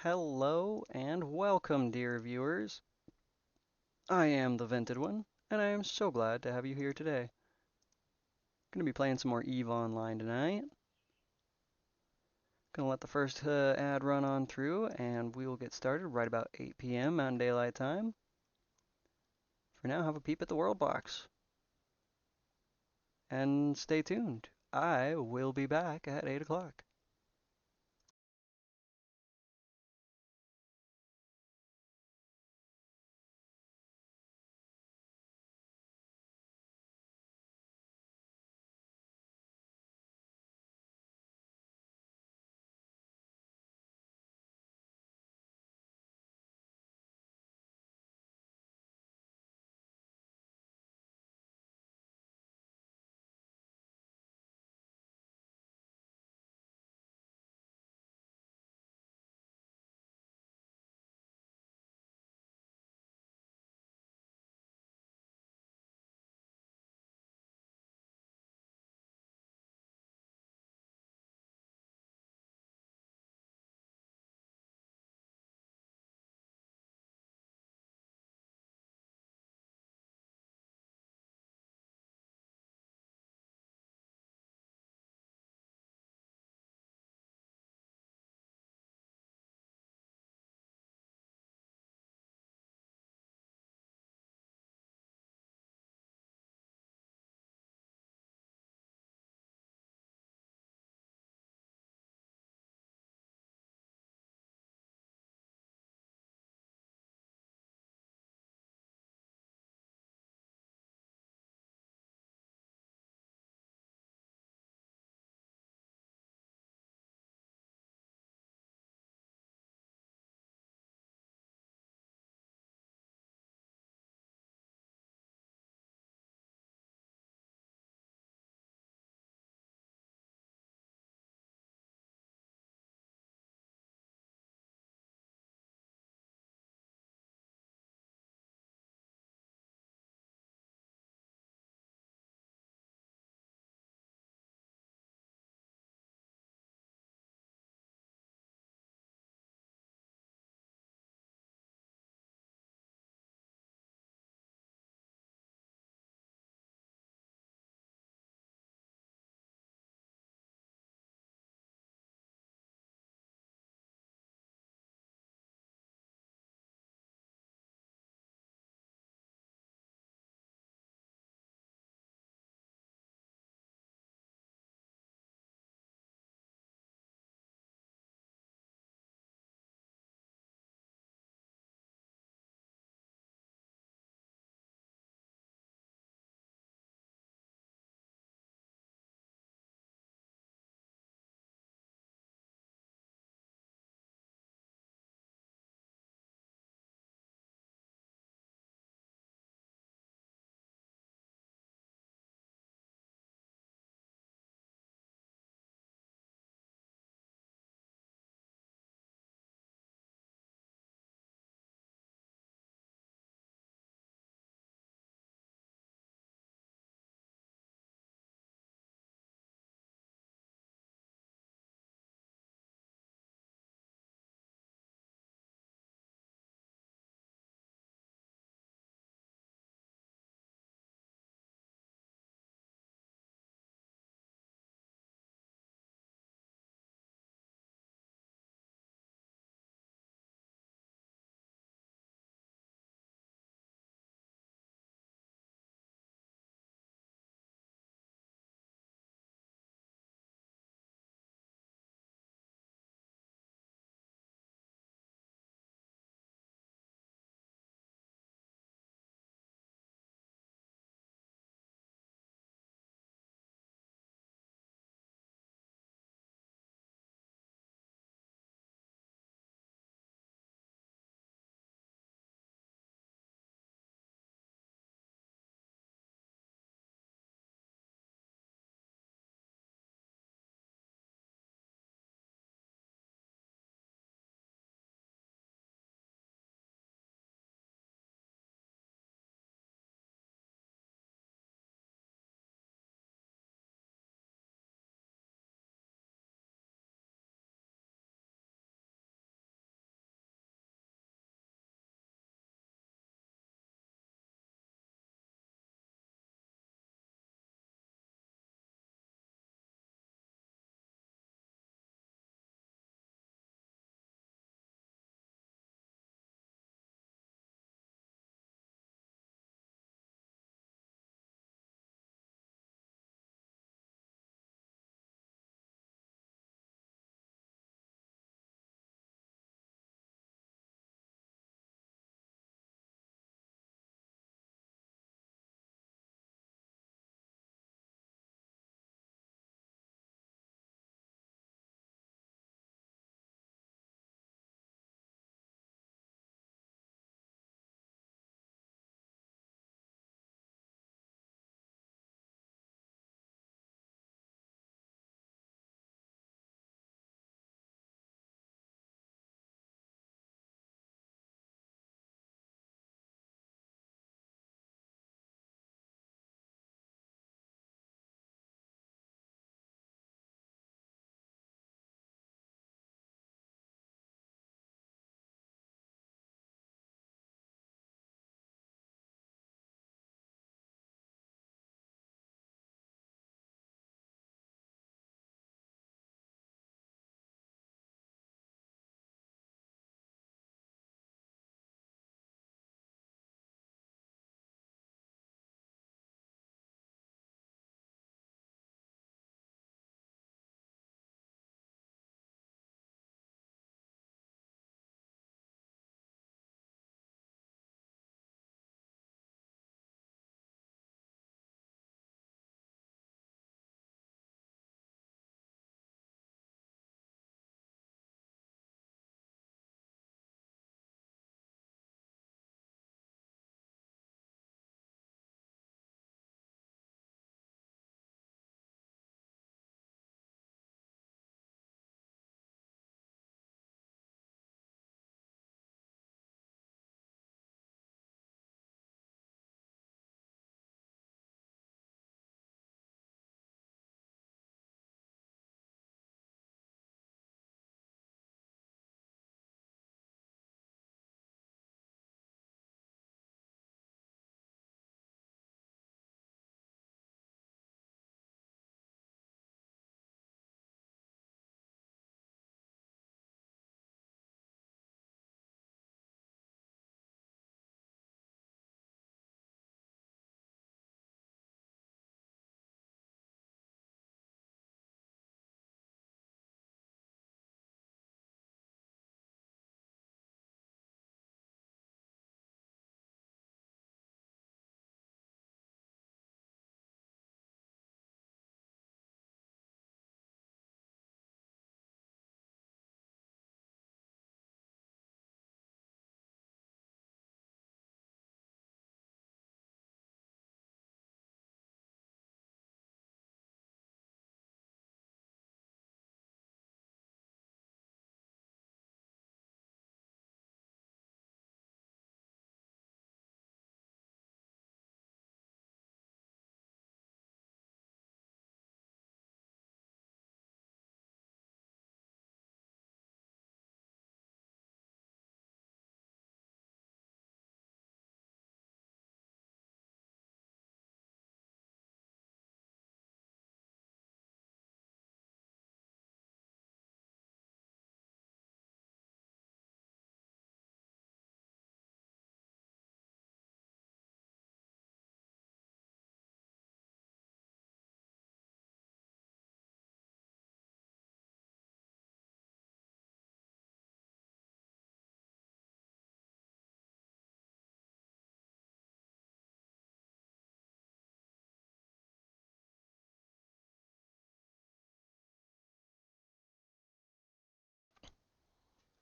Hello and welcome, dear viewers. I am the Vented One, and I am so glad to have you here today. Gonna be playing some more EVE Online tonight. Gonna let the first ad run on through, and we will get started right about 8 p.m. Mountain Daylight Time. For now, have a peep at the World Box. And stay tuned. I will be back at 8 o'clock.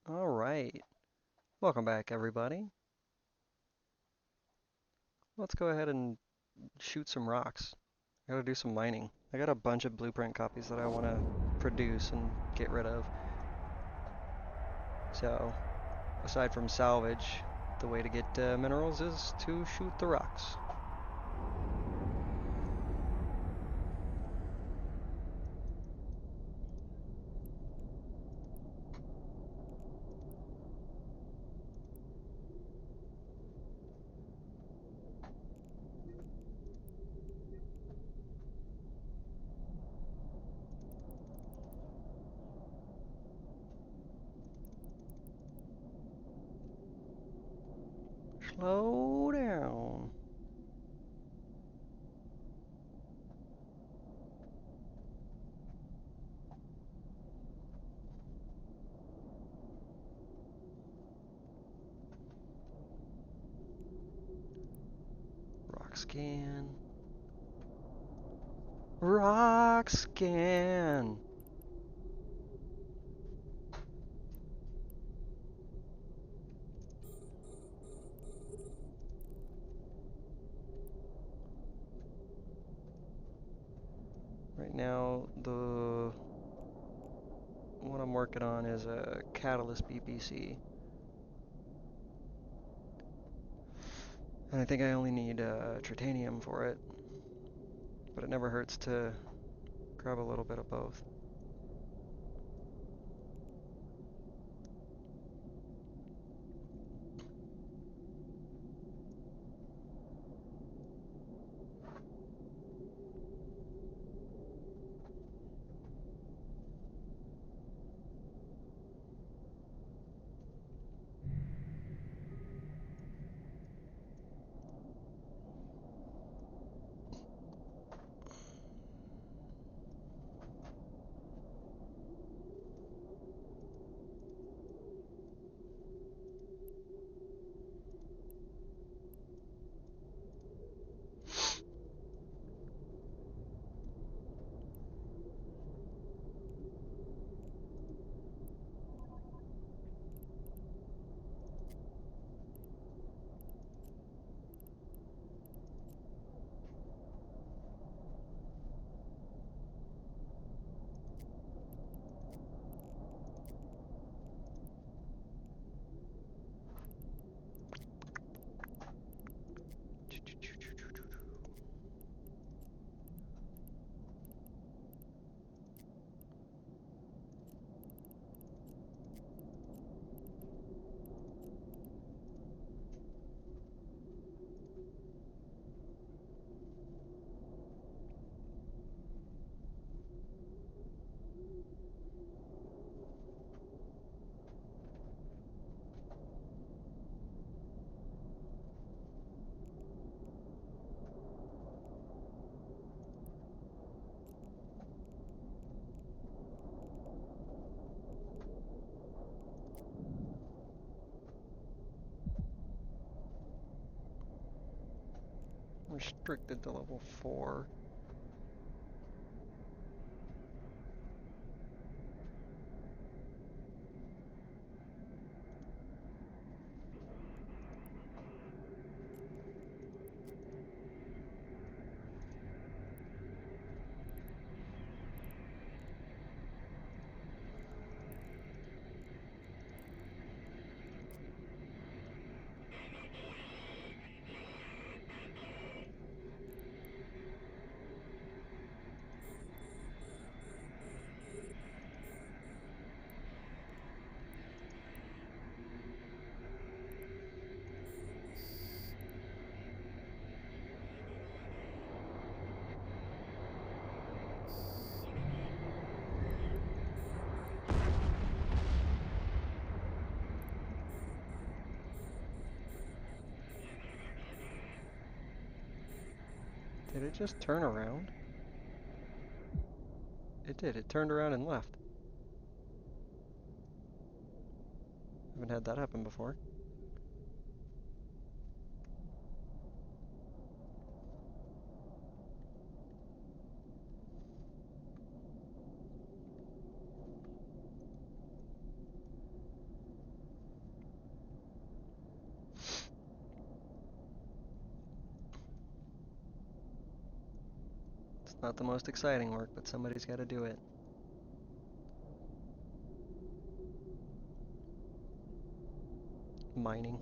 All right. Welcome back, everybody. Let's go ahead and shoot some rocks. I gotta do some mining. I got a bunch of blueprint copies that I want to produce and get rid of. So, aside from salvage, the way to get minerals is to shoot the rocks. Slow down. Rock scan. Rock scan. Right now, the what I'm working on is a catalyst BPC. And I think I only need titanium for it. But it never hurts to grab a little bit of both. Restricted to level 4. Did it just turn around? It did. It turned around and left. Haven't had that happen before. Not the most exciting work, but somebody's got to do it. Mining.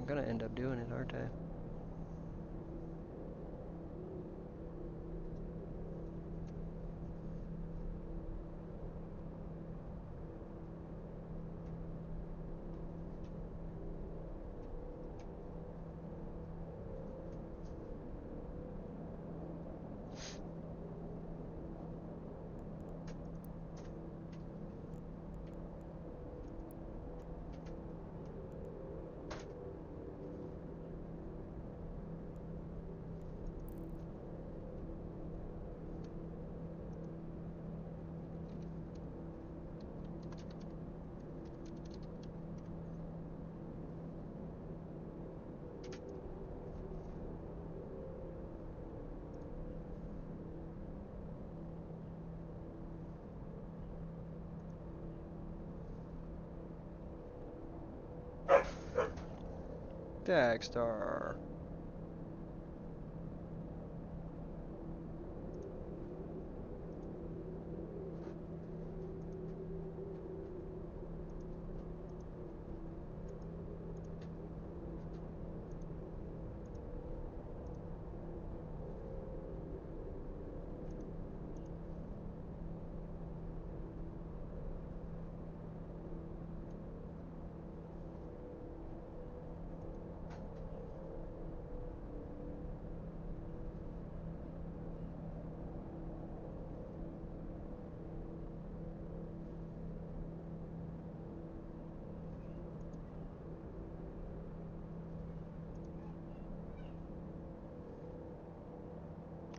I'm gonna end up doing it, aren't I? Dagstar.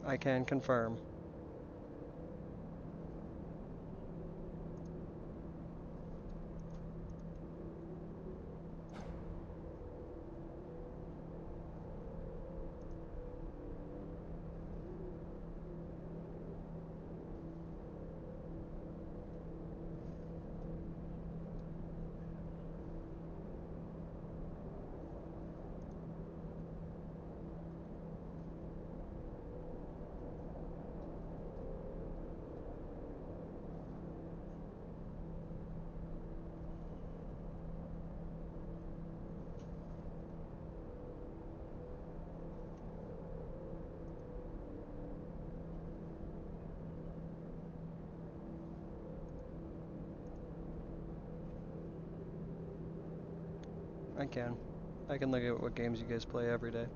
I can confirm. I can. I can look at what games you guys play every day.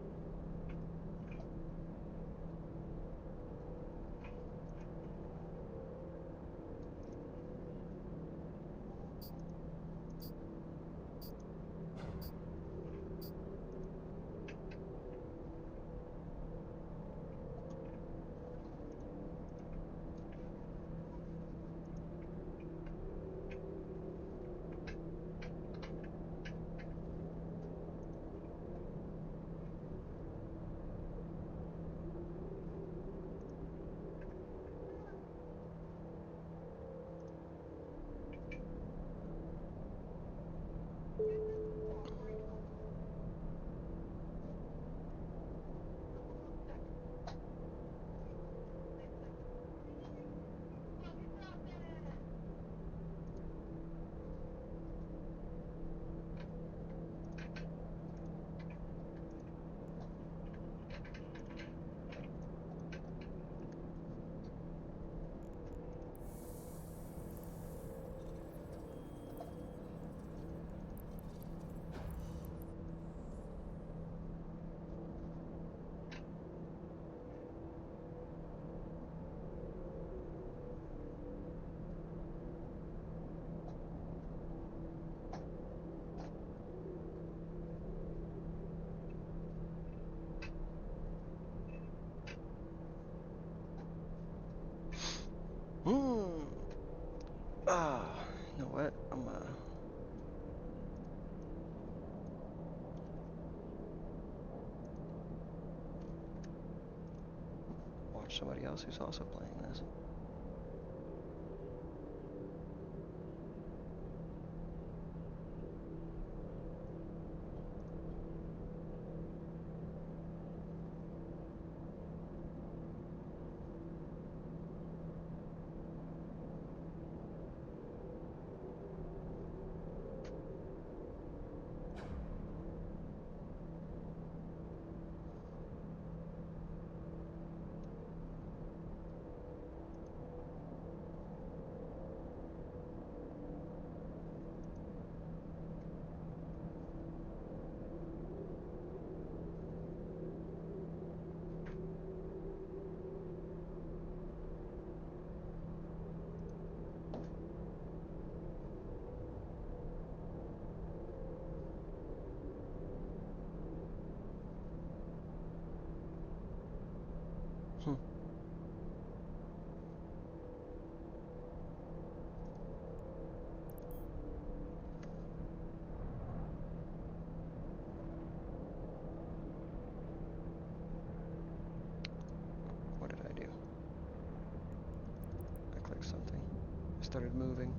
watch somebody else who's also playing this. Hmm. What did I do? I clicked something. I started moving.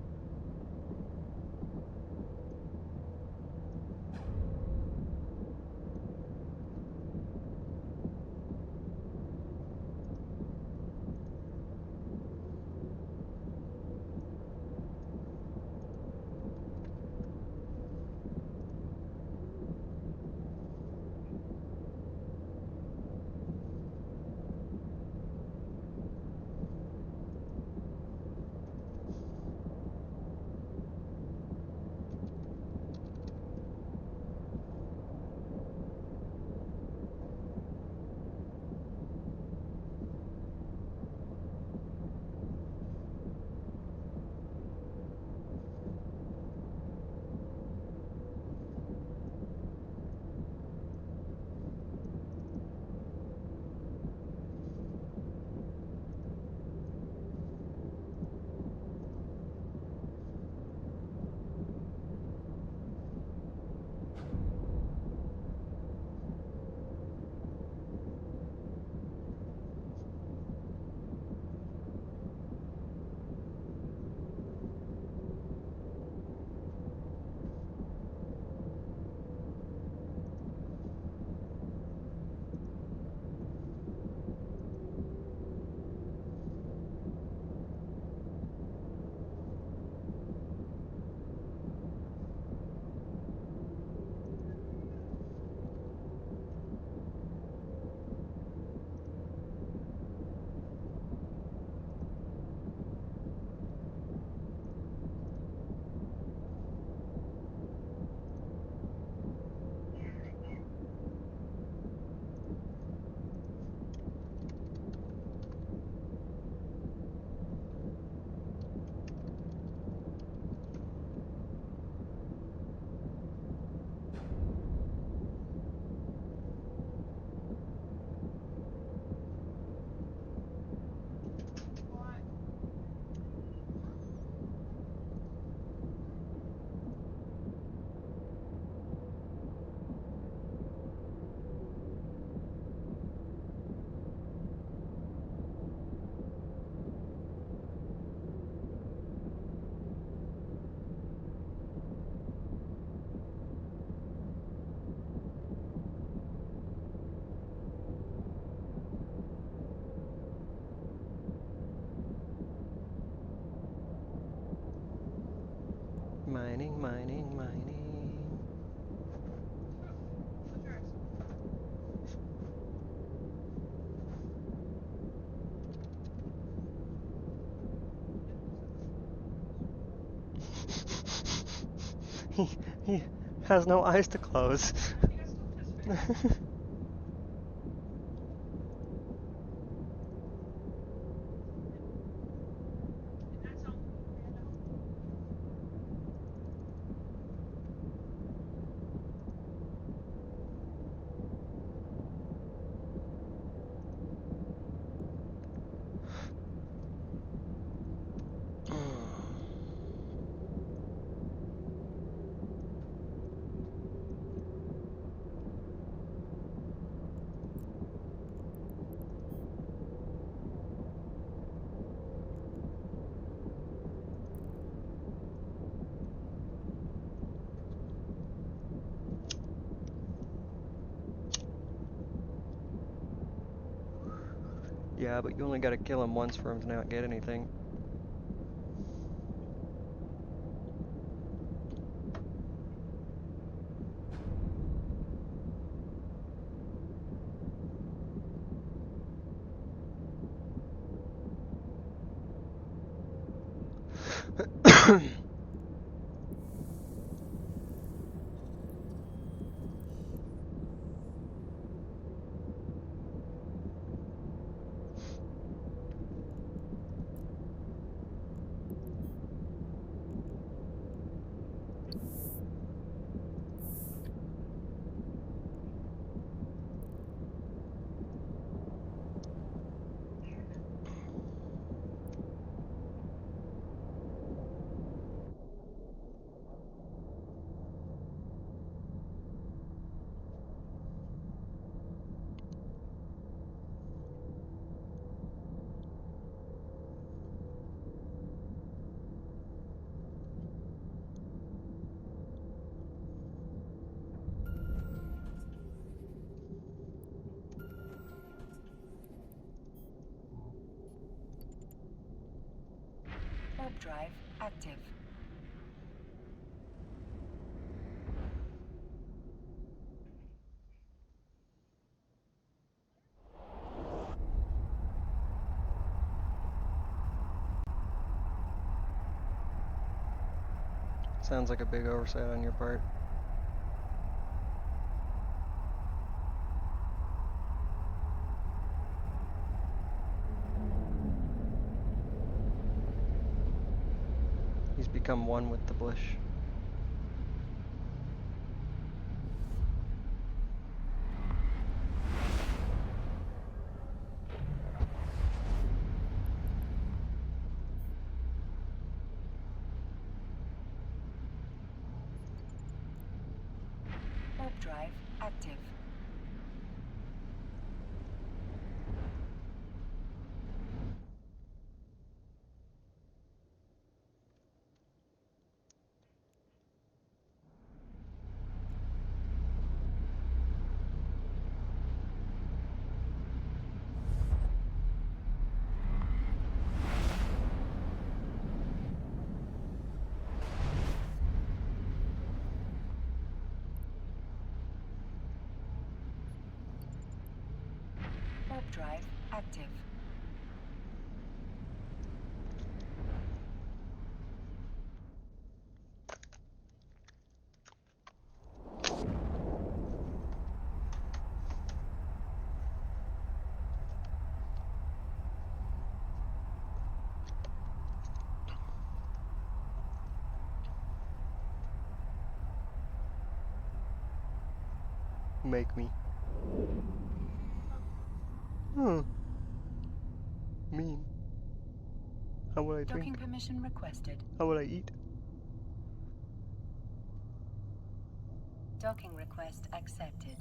Mining, mining, mining. He has no eyes to close. Yeah, but you only gotta kill him once for him to not get anything. Warp drive active. Sounds like a big oversight on your part. He's become one with the bush. Warp drive active. Warp drive active. Make me. Mean. How would I Docking drink? permission requested. How would I eat? Docking request accepted.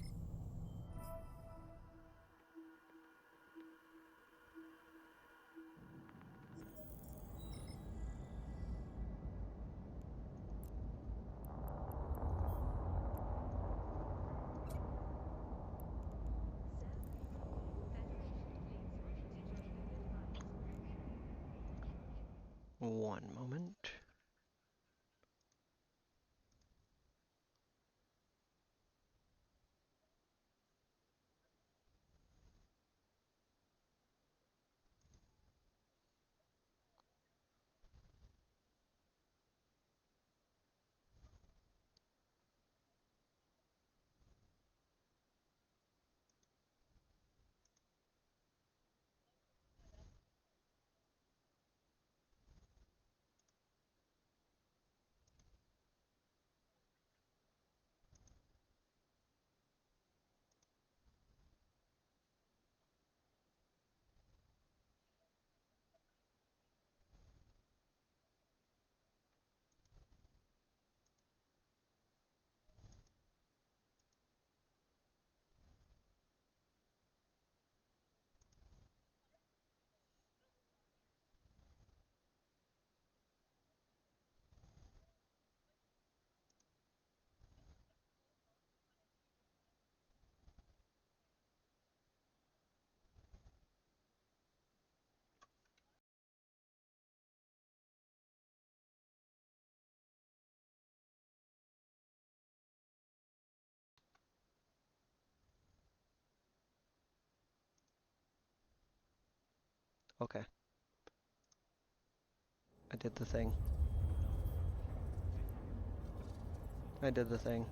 One moment. Okay, I did the thing. I did the thing.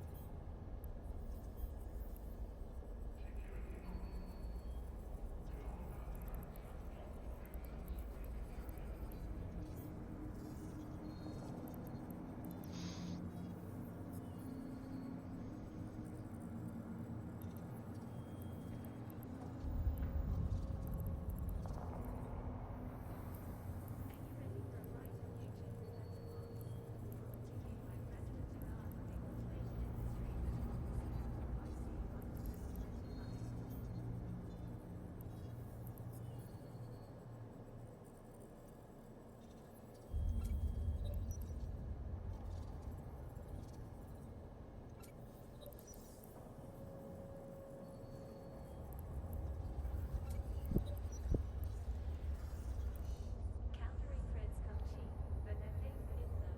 Calorie threads come cheap, but they're paid for info.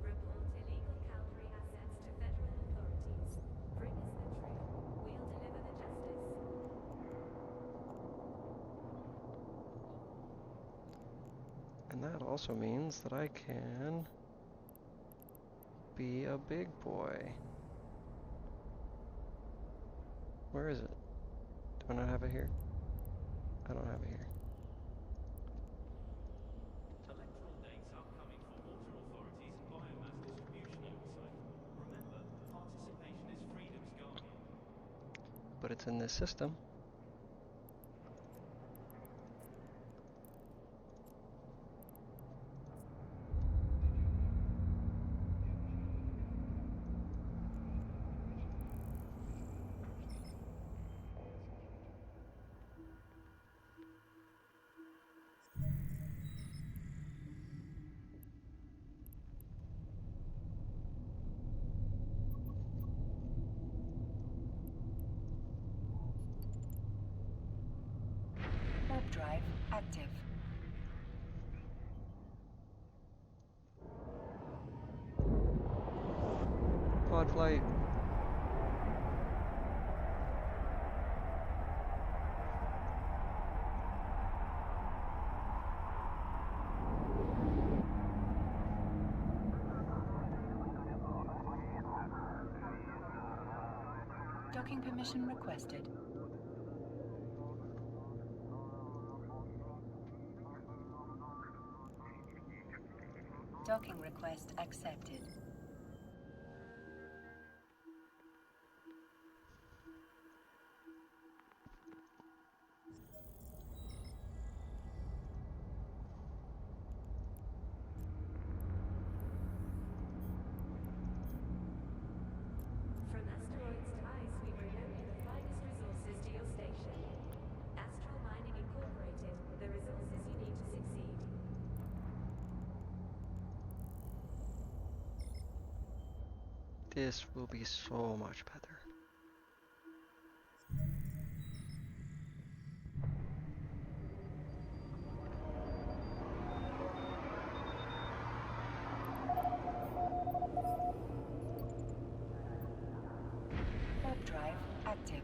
Report illegal calorie assets to federal authorities. Bring us the truth. We'll deliver the justice. And that also means that I can be a big boy. Where is it? Do I not have it here? I don't have it here. Electoral data coming for water authorities and biomass distribution oversight. Remember, participation is freedom's guardian. But it's in this system. Warp drive active. Pod flight. Docking permission requested. Docking request accepted. From asteroids to ice, we bring only the finest resources to your station. Astral Mining Incorporated, the resources you need to succeed. This will be so much better. Warp drive active.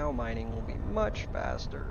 now mining will be much faster.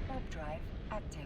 Warp drive active.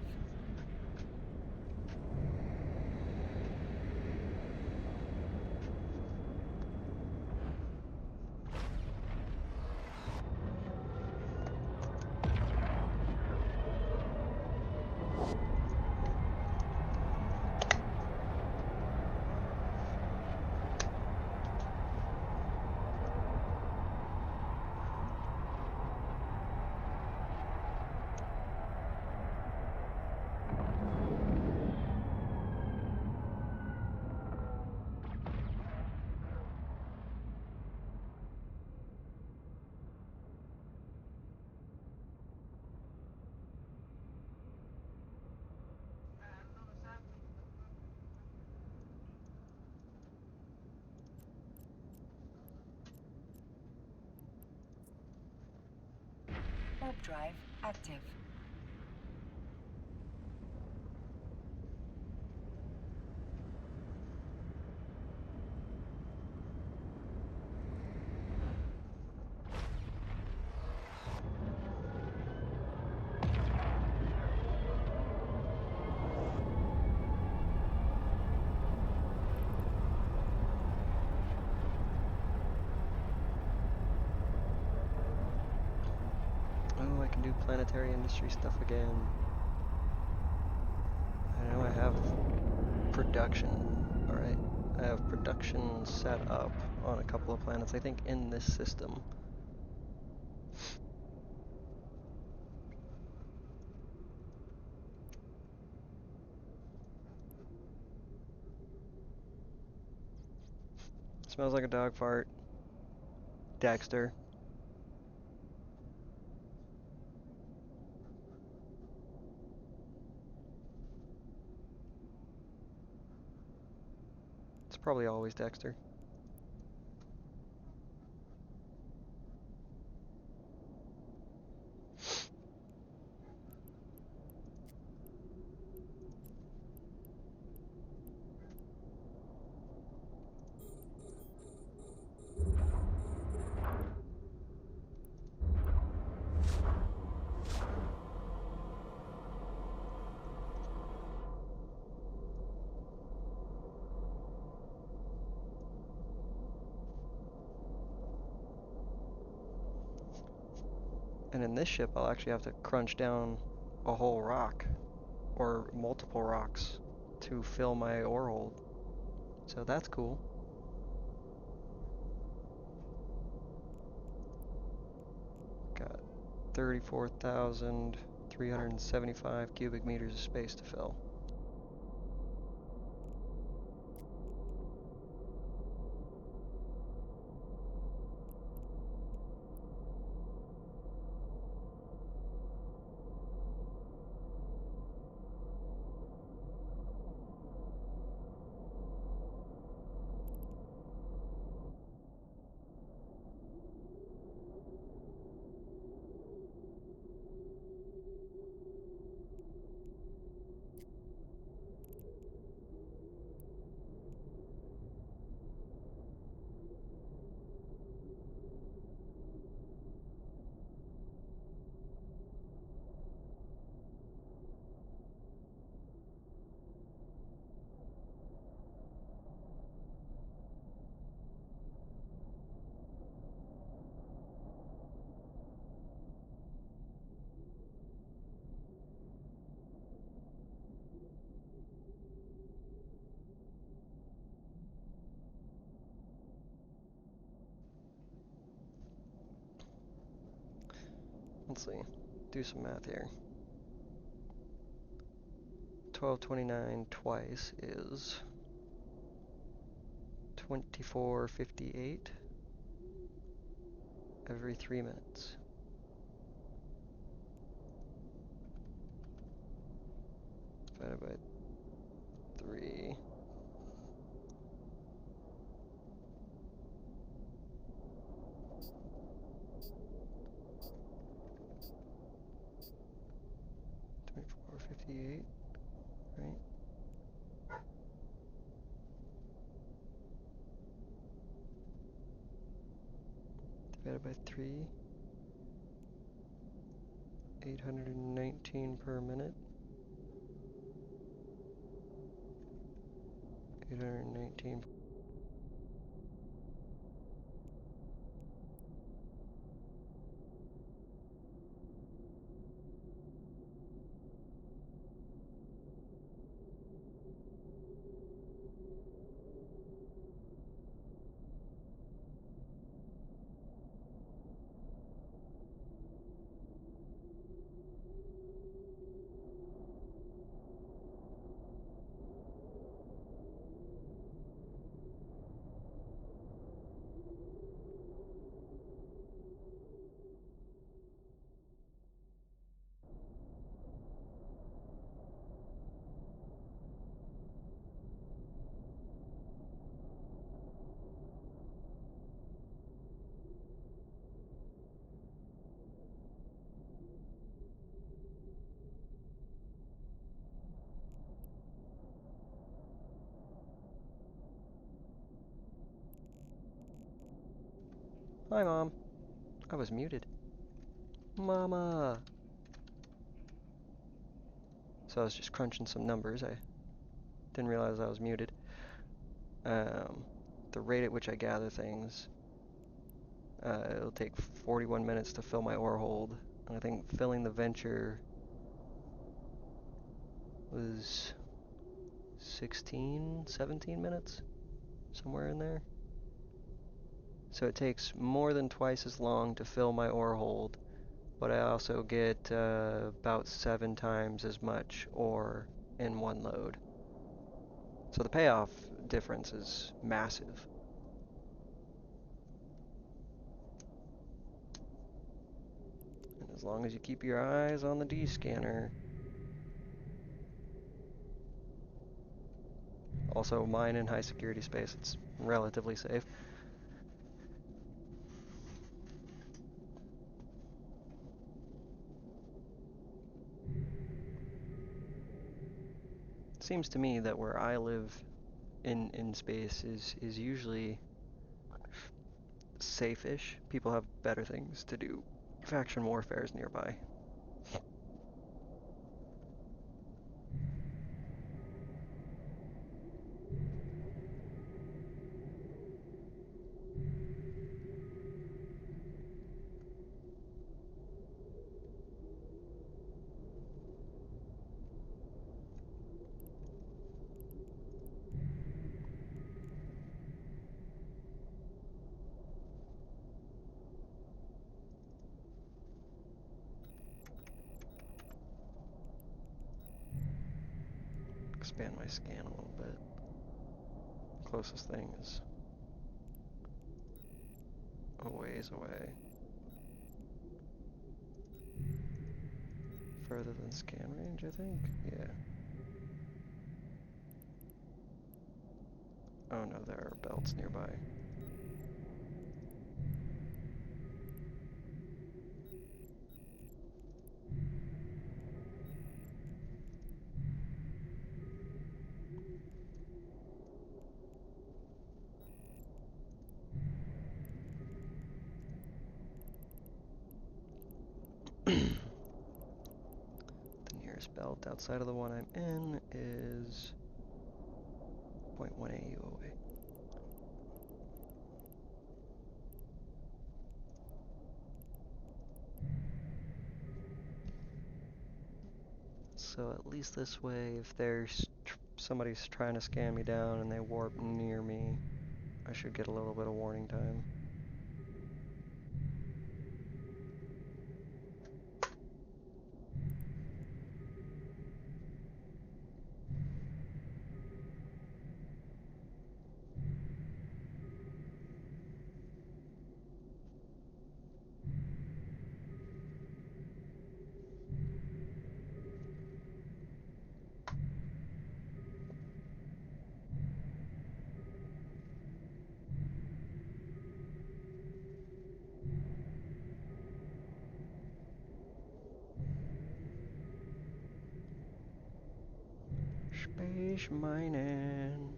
Warp drive active. Oh, I can do planetary industry stuff again. I know I have production. Alright, I have production set up on a couple of planets, I think in this system. Smells like a dog fart. Dexter. It's probably always Dexter. And in this ship, I'll actually have to crunch down a whole rock, or multiple rocks, to fill my ore hold. So that's cool. Got 34,375 cubic meters of space to fill. Let's see. Do some math here. 1229 twice is 2458 every 3 minutes. Divided by 3. $24.58, right? Divided by 3. 819 per minute. 819. Hi, Mom. I was muted. Mama! So I was just crunching some numbers. I didn't realize I was muted. The rate at which I gather things, it'll take 41 minutes to fill my ore hold. And I think filling the venture was 16, 17 minutes, somewhere in there. So it takes more than twice as long to fill my ore hold, but I also get about 7 times as much ore in one load. So the payoff difference is massive. And as long as you keep your eyes on the D scanner. Also, mine in high security space, it's relatively safe. Seems to me that where I live in space is usually safe-ish. People have better things to do. Faction warfare is nearby. Expand my scan a little bit. Closest thing is a ways away. Further than scan range, I think? Yeah. Oh no, there are belts nearby. The nearest belt outside of the one I'm in is 0.1 AU away. So at least this way, if there's somebody's trying to scan me down and they warp near me, I should get a little bit of warning time. Space mining.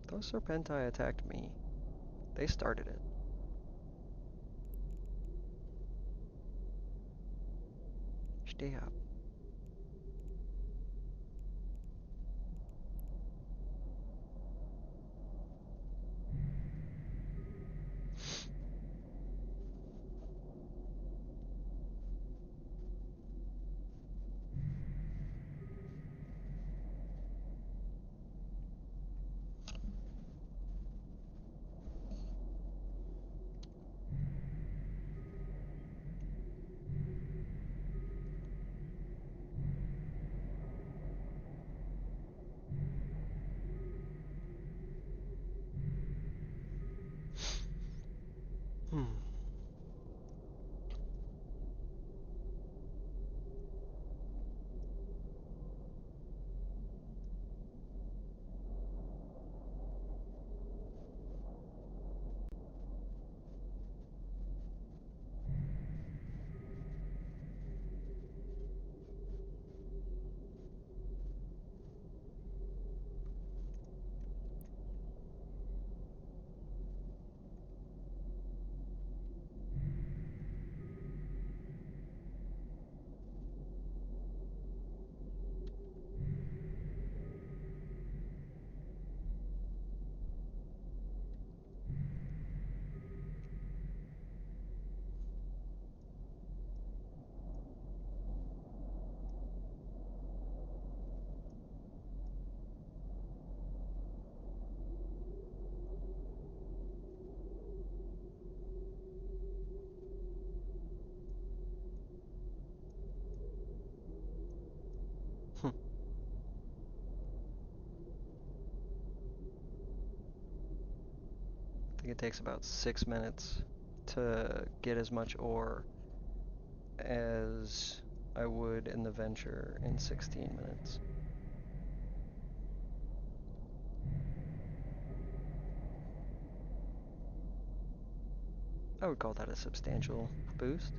Those Serpentii attacked me. They started it. Stay up. Hmm. I think it takes about 6 minutes to get as much ore as I would in the venture in 16 minutes. I would call that a substantial boost.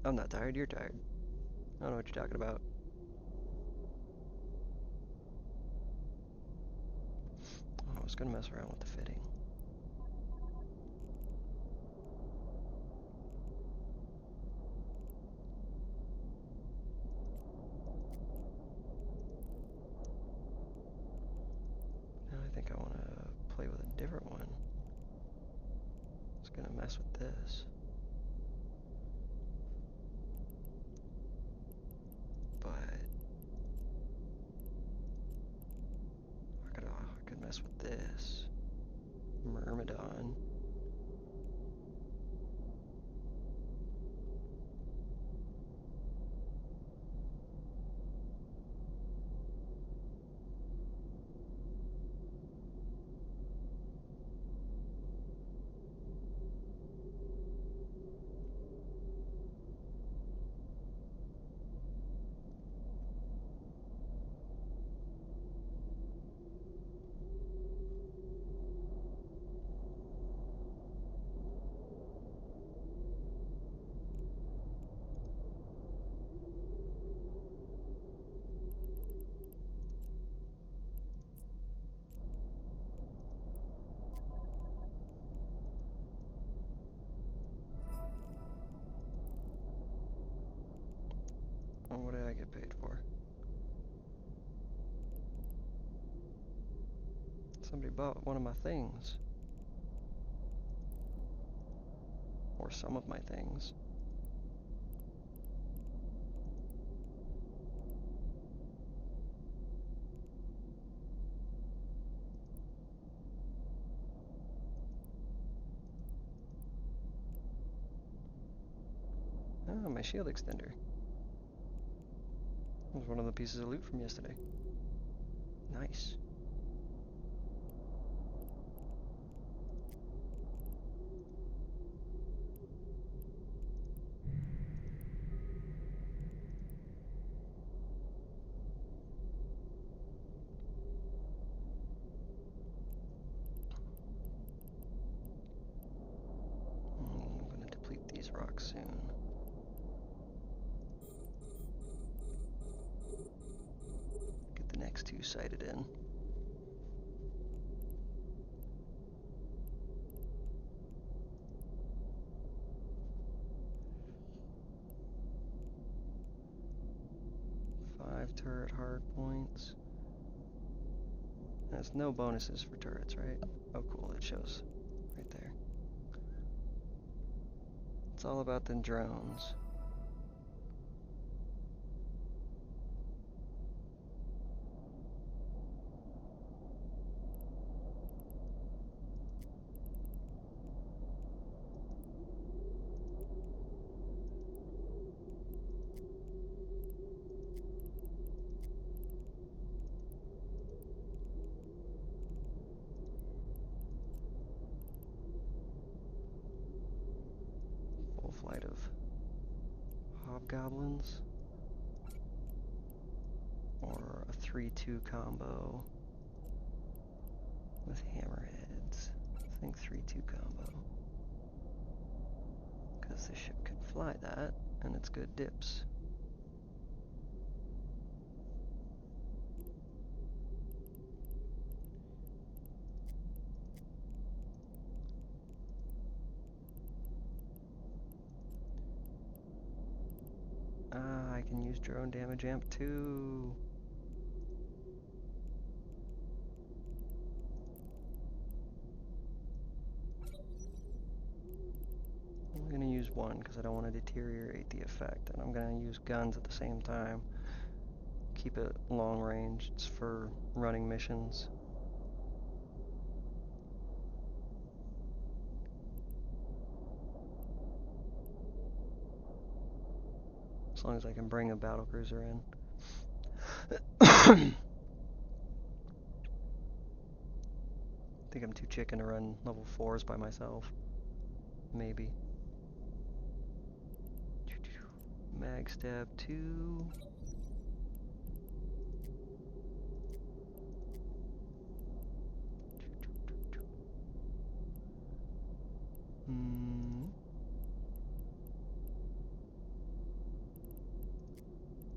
I'm not tired, you're tired. I don't know what you're talking about. Oh, I was gonna mess around with the fitting. Now I think I want to play with a different one. It's gonna mess with this. But I could mess with this. Myrmidon. And what did I get paid for? Somebody bought one of my things. Or some of my things. Oh, my shield extender. It was one of the pieces of loot from yesterday. Nice. X2 sighted in. Five turret hard points. There's no bonuses for turrets, right? Oh cool, it shows right there. It's all about the drones. Full flight of hobgoblins. Or a 3-2 combo with hammerheads. I think 3-2 combo. Because the ship can fly that, and it's good dips. Ah, I can use drone damage amp too. I'm gonna use one because I don't want to deteriorate the effect, and I'm gonna use guns at the same time. Keep it long range. It's for running missions. As long as I can bring a battlecruiser in. I think I'm too chicken to run level 4s by myself. Maybe. Mag stab 2.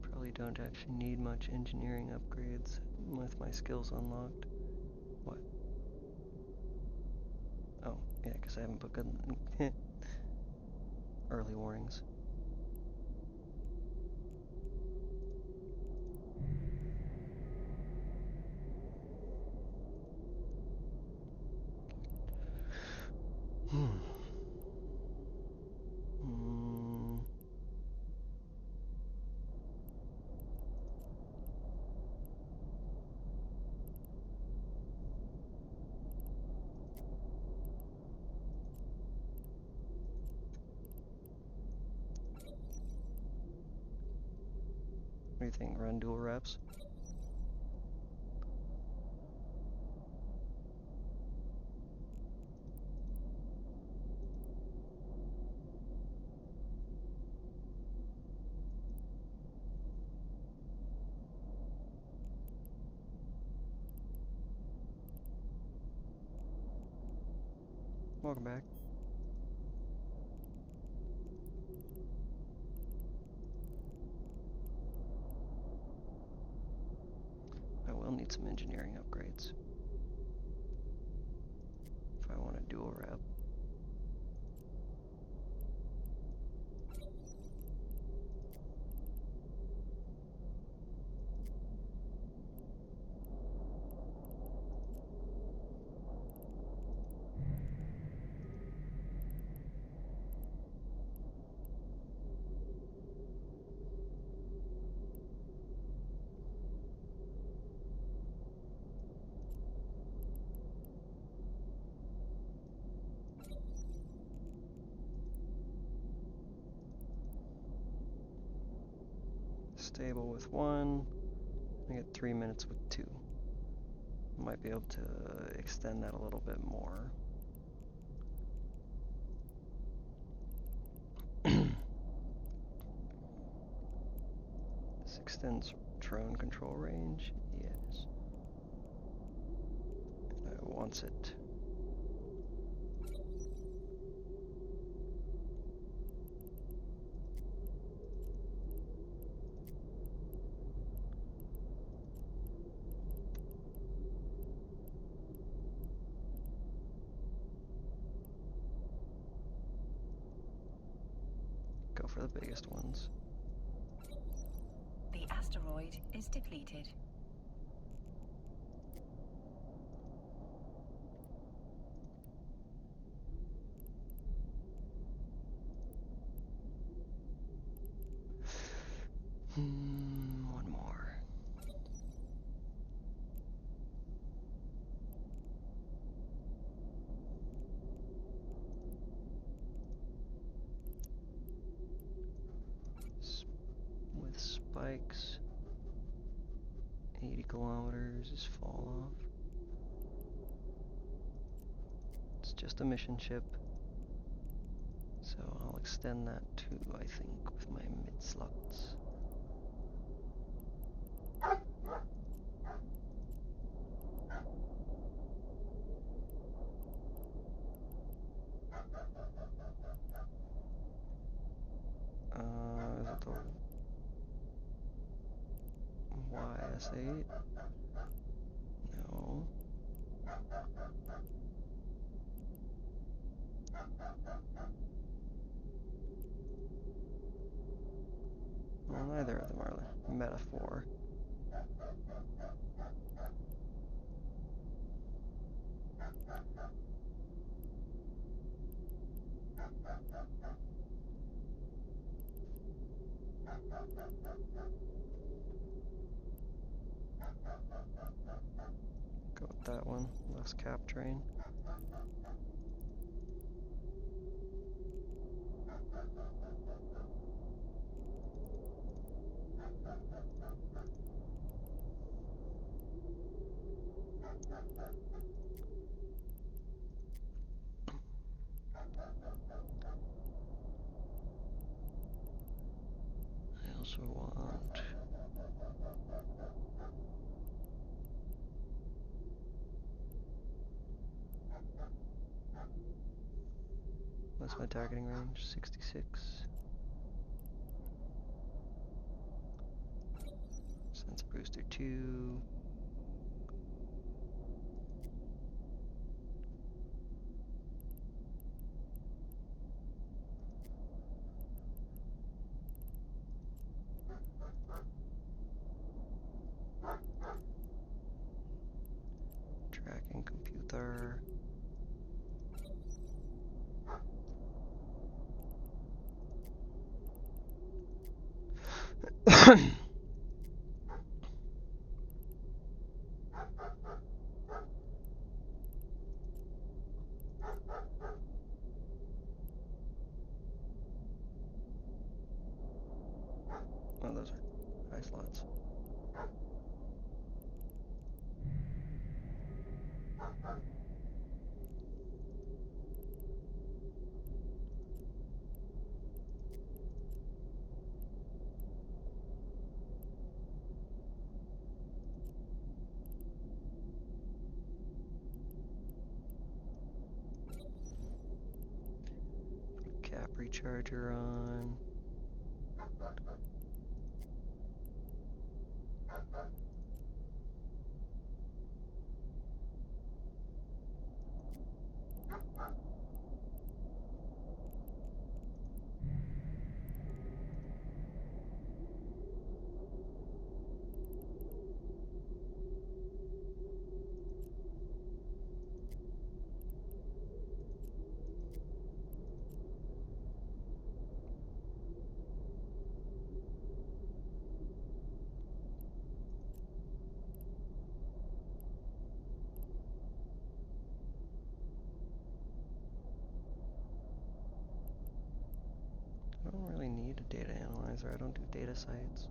Probably don't actually need much engineering upgrades with my skills unlocked. What? Oh, yeah, because I haven't put good early warnings. What do you think? Run dual reps? Welcome back. I will need some engineering upgrades if I want a dual rep. Stable with 1. I get 3 minutes with 2. Might be able to extend that a little bit more. This extends drone control range? Yes. If I wants it. for the biggest ones. The asteroid is depleted. One more. With spikes, 80 kilometers is fall off. It's just a mission ship. So I'll extend that too, I think, with my mid-slots. Is it the YS8? No. Well, neither of them are metaphor. Go with that one, less cap train. I also want what's my targeting range? 66. Sensor booster 2. Tracking computer. Oh, those are high slots. Cap recharger on. I don't really need a data analyzer. I don't do data sites.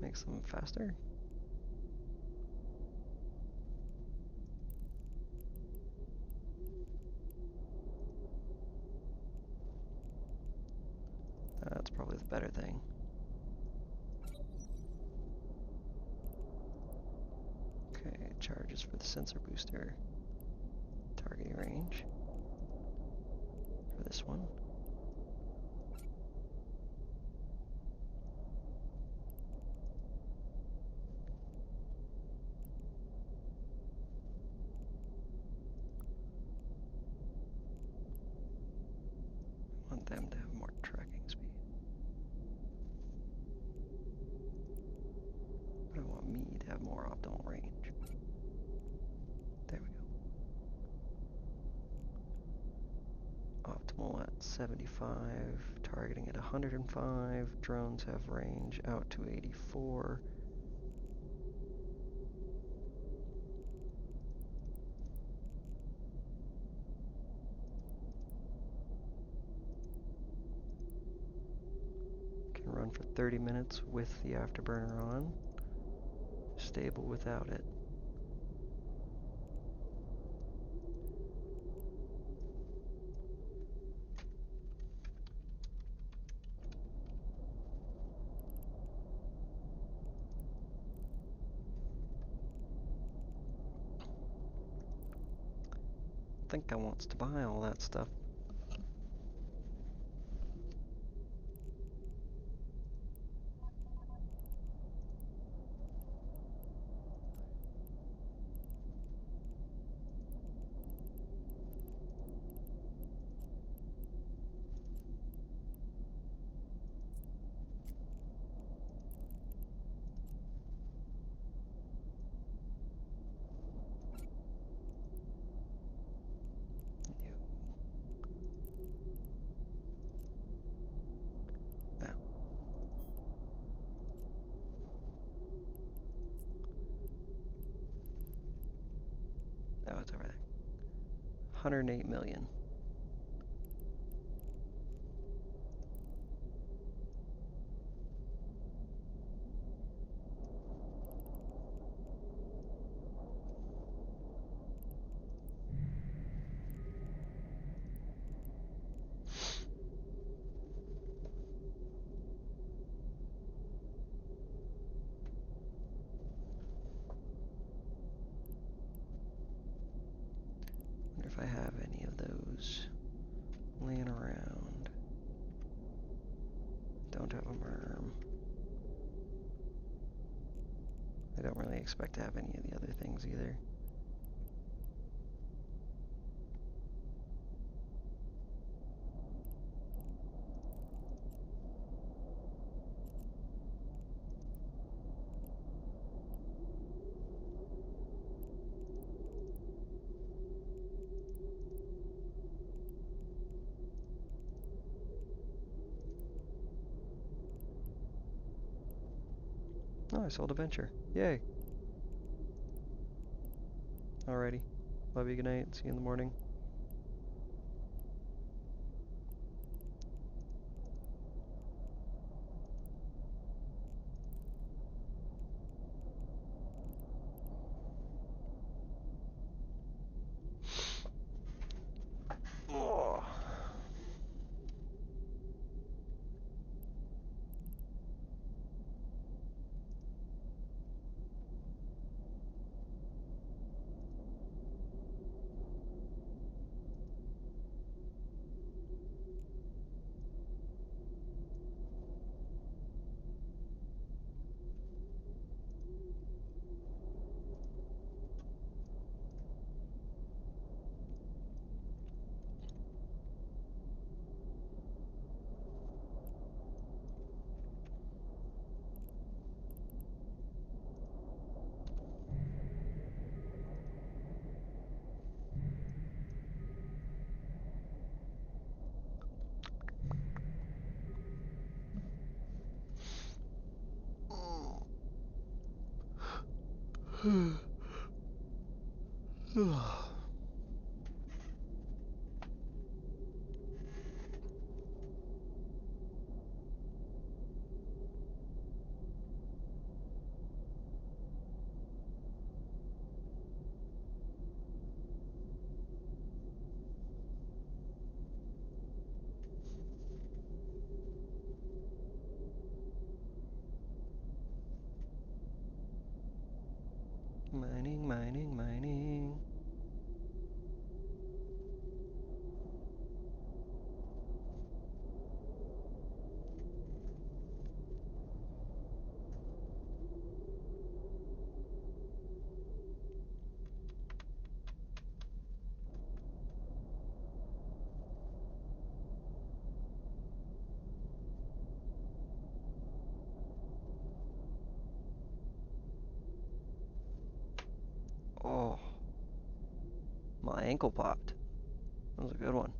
Makes them faster. That's probably the better thing. Okay, charges for the sensor booster. range for this one. I want them to have more tracking speed. But I want me to have more optimal range. There we go. Optimal at 75, targeting at 105. Drones have range out to 84. Can run for 30 minutes with the afterburner on. Stable without it. I think I wants to buy all that stuff. Oh, it's over there. 108 million. Wonder if I have any of those laying around. Don't have a merm. I don't really expect to have any of the other things either. Oh, I sold a venture. Yay. Alrighty. Love you, good night. See you in the morning. Oh. Mining, mining, mining. ankle popped. That was a good one.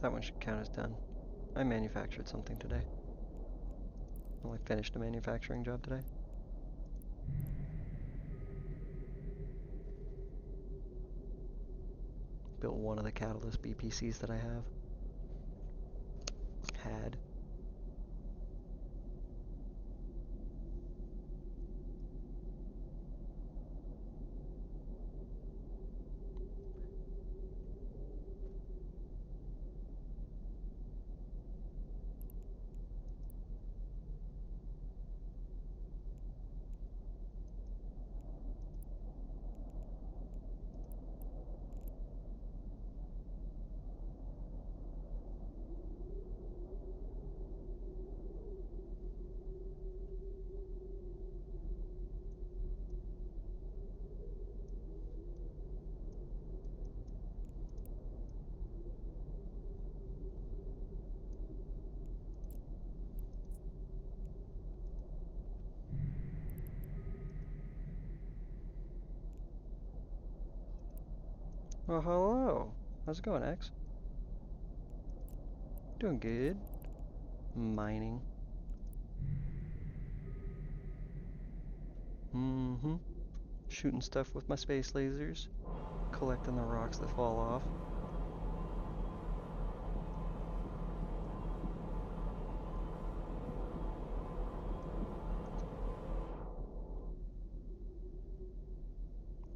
That one should count as done. I manufactured something today. Only finished a manufacturing job today. Built one of the catalyst BPCs that I have. Had. Oh, hello. How's it going, X? Doing good. Mining. Shooting stuff with my space lasers. Collecting the rocks that fall off.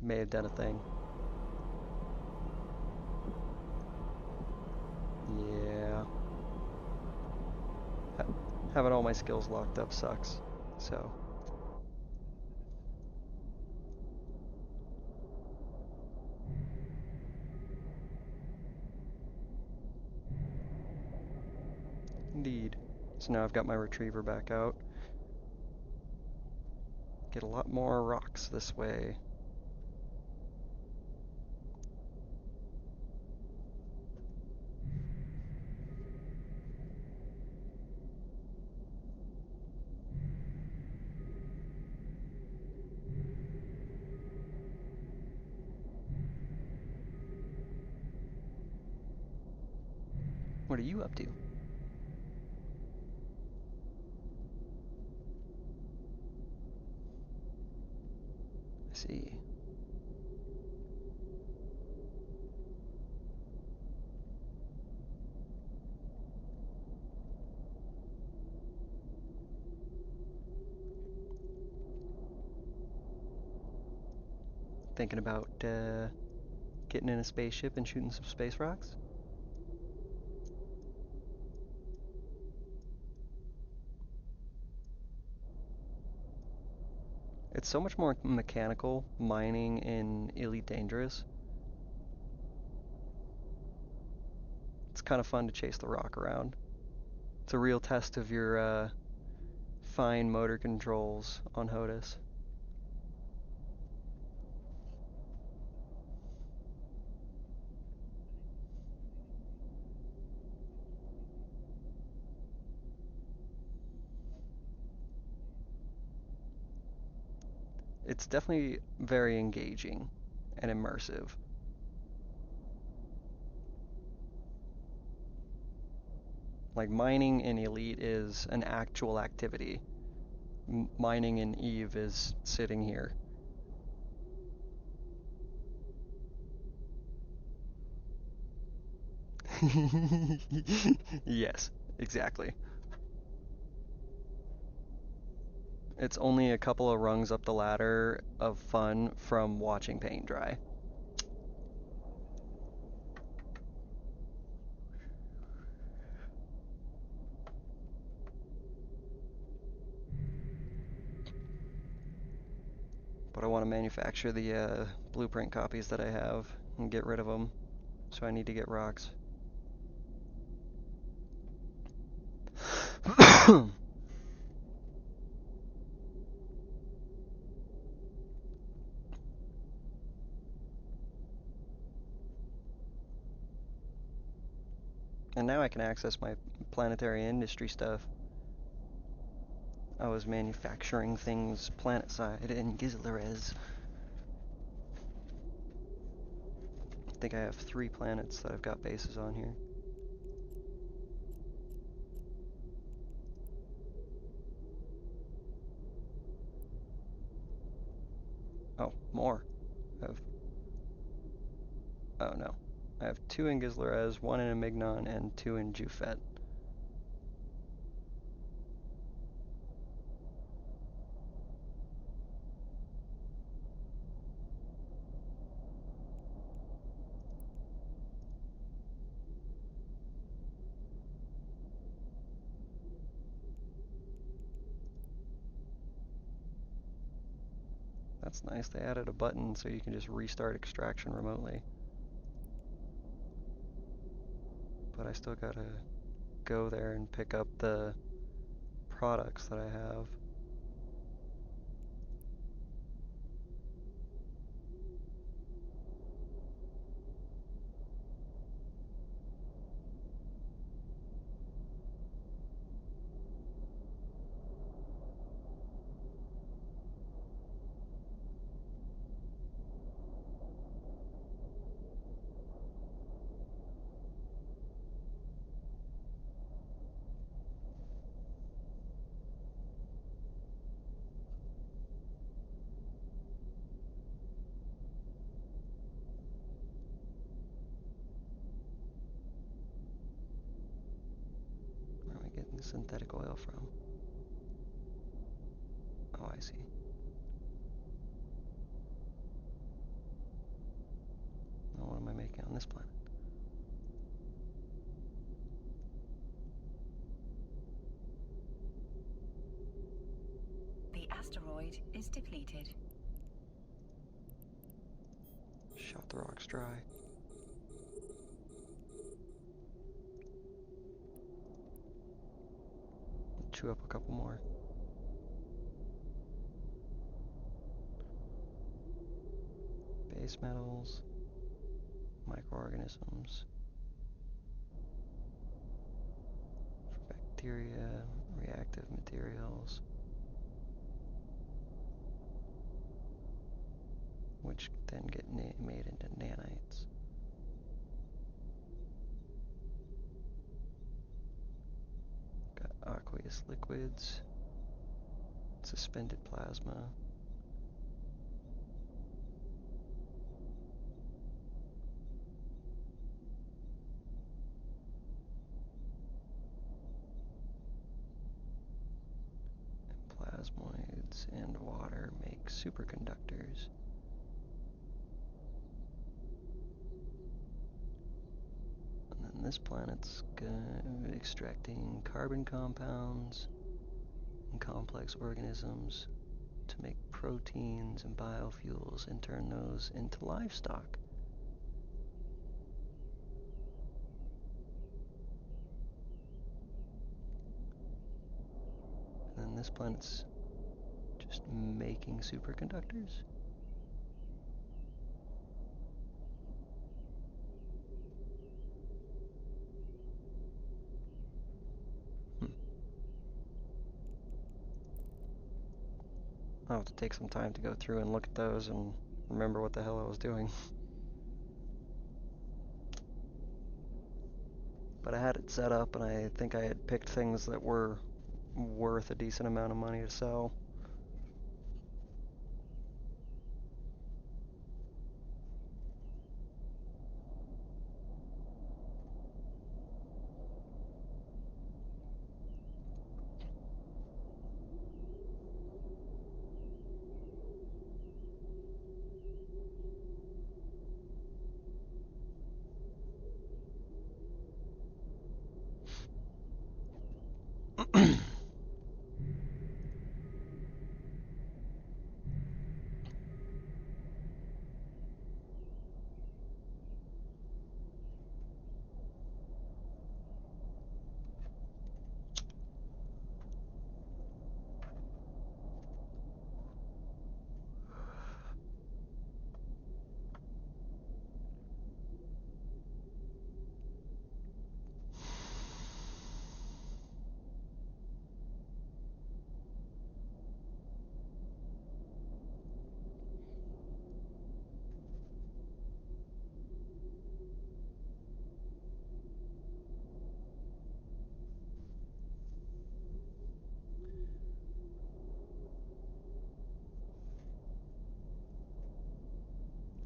May have done a thing. Yeah. Having all my skills locked up sucks. So. Indeed. So now I've got my retriever back out. Get a lot more rocks this way. What are you up to? I see. Thinking about getting in a spaceship and shooting some space rocks? It's so much more mechanical mining in Elite Dangerous. It's kind of fun to chase the rock around. It's a real test of your fine motor controls on HOTUS. It's definitely very engaging and immersive. Like mining in Elite is an actual activity. Mining in Eve is sitting here. Yes, exactly. It's only a couple of rungs up the ladder of fun from watching paint dry. but I want to manufacture the blueprint copies that I have and get rid of them. So I need to get rocks. And now I can access my planetary industry stuff. I was manufacturing things planet-side in Gizlarez. I think I have 3 planets that I've got bases on here. Oh, more. Oh no. I have 2 in Gizlarez, 1 in Amignon, and 2 in Jufet. That's nice. They added a button so you can just restart extraction remotely. But I still gotta go there and pick up the products that I have. Where am I getting synthetic oil from? Oh, I see. Now what am I making on this planet? The asteroid is depleted. Shot the rocks dry. Chew up a couple more. Base metals, microorganisms, for bacteria, reactive materials, which then get made into nanites. Got aqueous liquids, suspended plasma, plasmoids, and water make superconductors. And then this planet's extracting carbon compounds and complex organisms to make proteins and biofuels and turn those into livestock. And then this planet's just making superconductors. I'll have to take some time to go through and look at those and remember what the hell I was doing. But I had it set up, and I think I had picked things that were worth a decent amount of money to sell.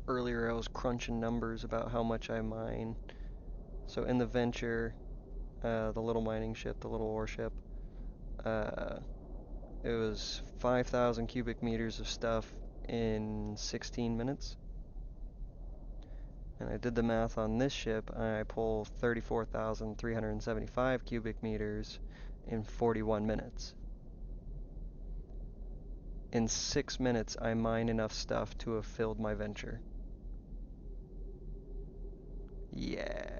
earlier I was crunching numbers about how much I mine. So in the Venture, the little mining ship, the little ore ship, uh, it was 5,000 cubic meters of stuff in 16 minutes. And I did the math on this ship, and I pull 34,375 cubic meters in 41 minutes. In 6 minutes, I mine enough stuff to have filled my Venture. Yeah.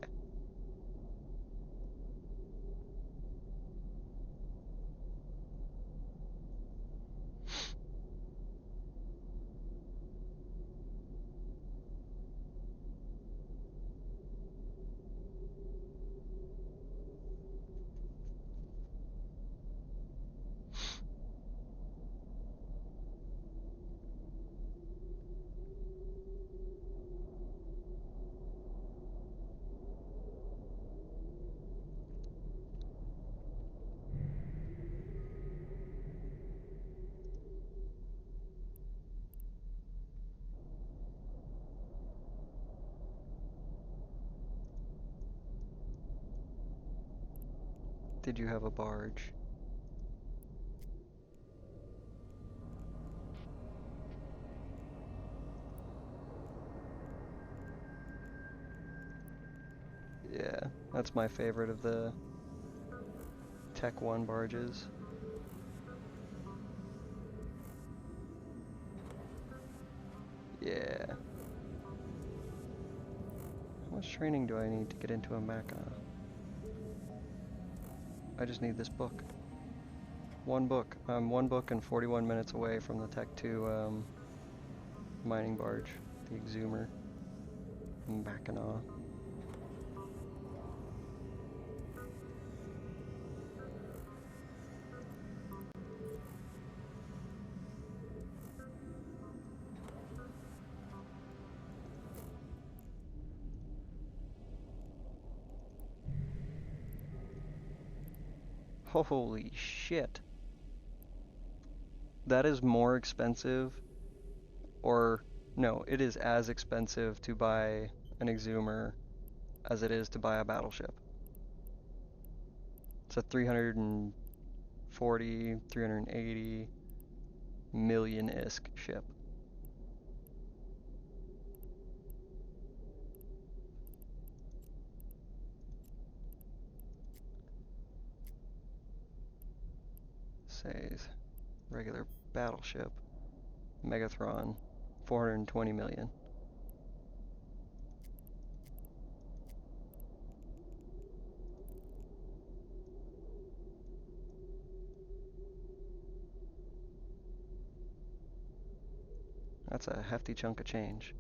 Did you have a barge? Yeah, that's my favorite of the Tech 1 barges. Yeah. How much training do I need to get into a Mackinac? I just need this book. One book. I'm 1 book and 41 minutes away from the Tech 2 mining barge, the Exhumer. Mackinac. Holy shit. That is more expensive, or no, it is as expensive to buy an Exhumer as it is to buy a battleship. It's a 340, 380 million ISK ship. Says regular battleship, Megathron, 420 million. That's a hefty chunk of change.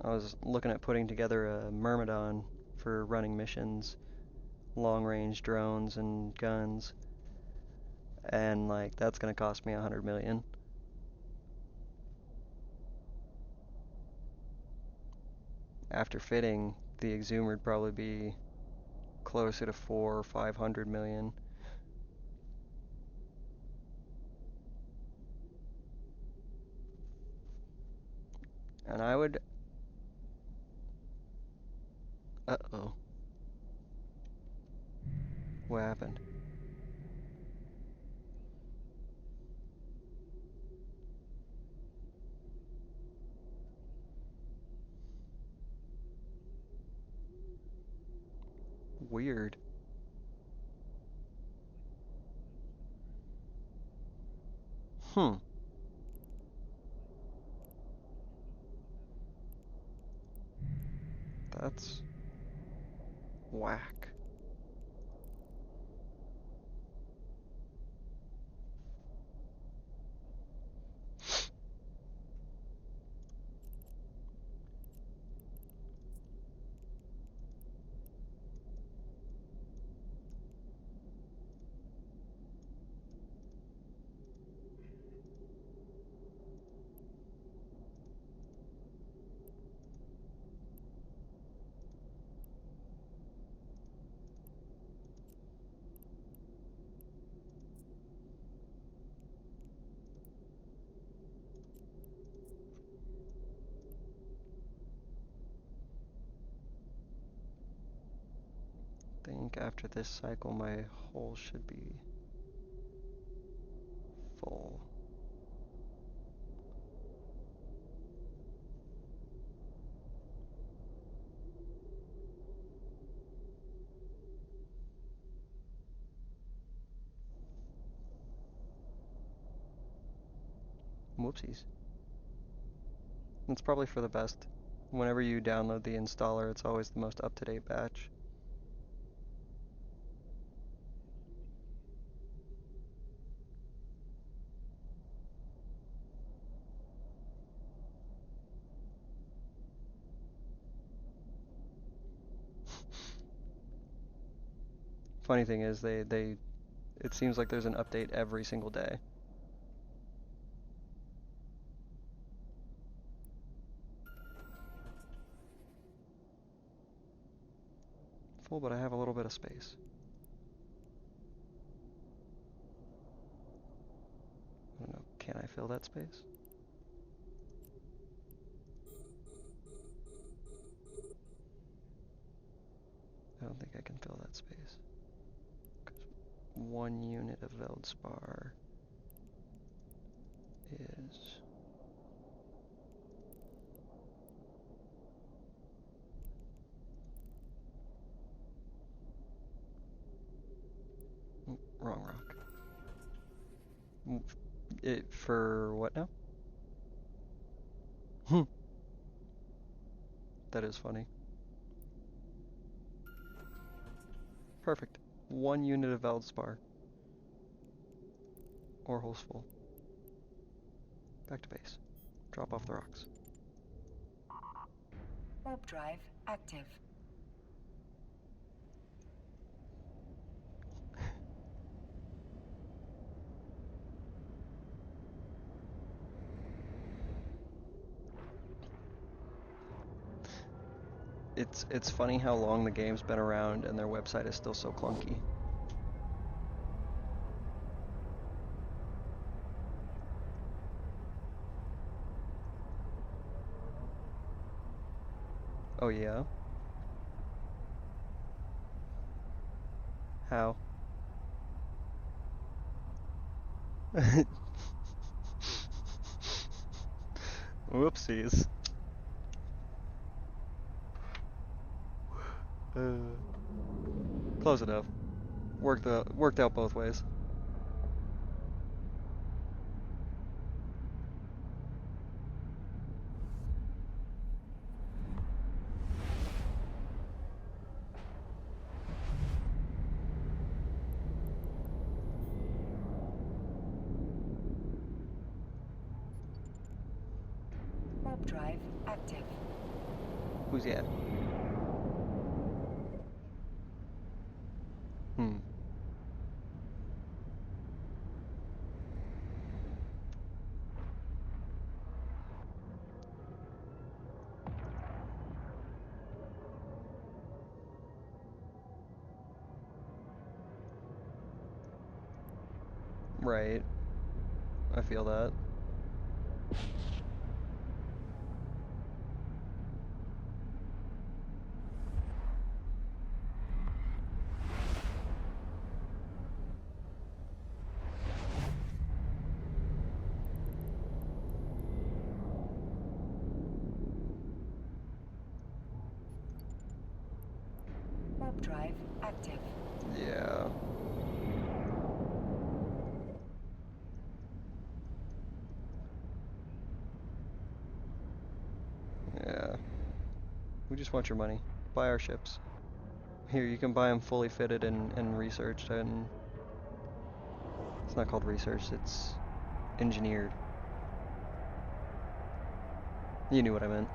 I was looking at putting together a Myrmidon for running missions, long range drones and guns, and like that's gonna cost me 100 million. After fitting, the Exhumer would probably be closer to 400 or 500 million. And I would. Uh-oh. What happened? Weird. Hmm. That's whack. think after this cycle my hole should be full. Whoopsies. It's probably for the best. Whenever you download the installer, it's always the most up-to-date batch. Funny thing is, it seems like there's an update every single day. Full, but I have a little bit of space. I don't know, can I fill that space? I don't think I can fill that space. 'Cause 1 unit of Veldspar is wrong rock. It for what now? That is funny. Perfect. 1 unit of Veldspar. Ore hole's full. Back to base. Drop off the rocks. Warp drive active. It's funny how long the game's been around and their website is still so clunky. Oh yeah? How? Whoopsies. Close enough. Worked out both ways. Warp drive active. Who's yeah? Hmm. Right. I feel that. Warp drive active. Yeah. Yeah. We just want your money. Buy our ships. Here, you can buy them fully fitted and researched, and it's not called researched, it's engineered. You knew what I meant.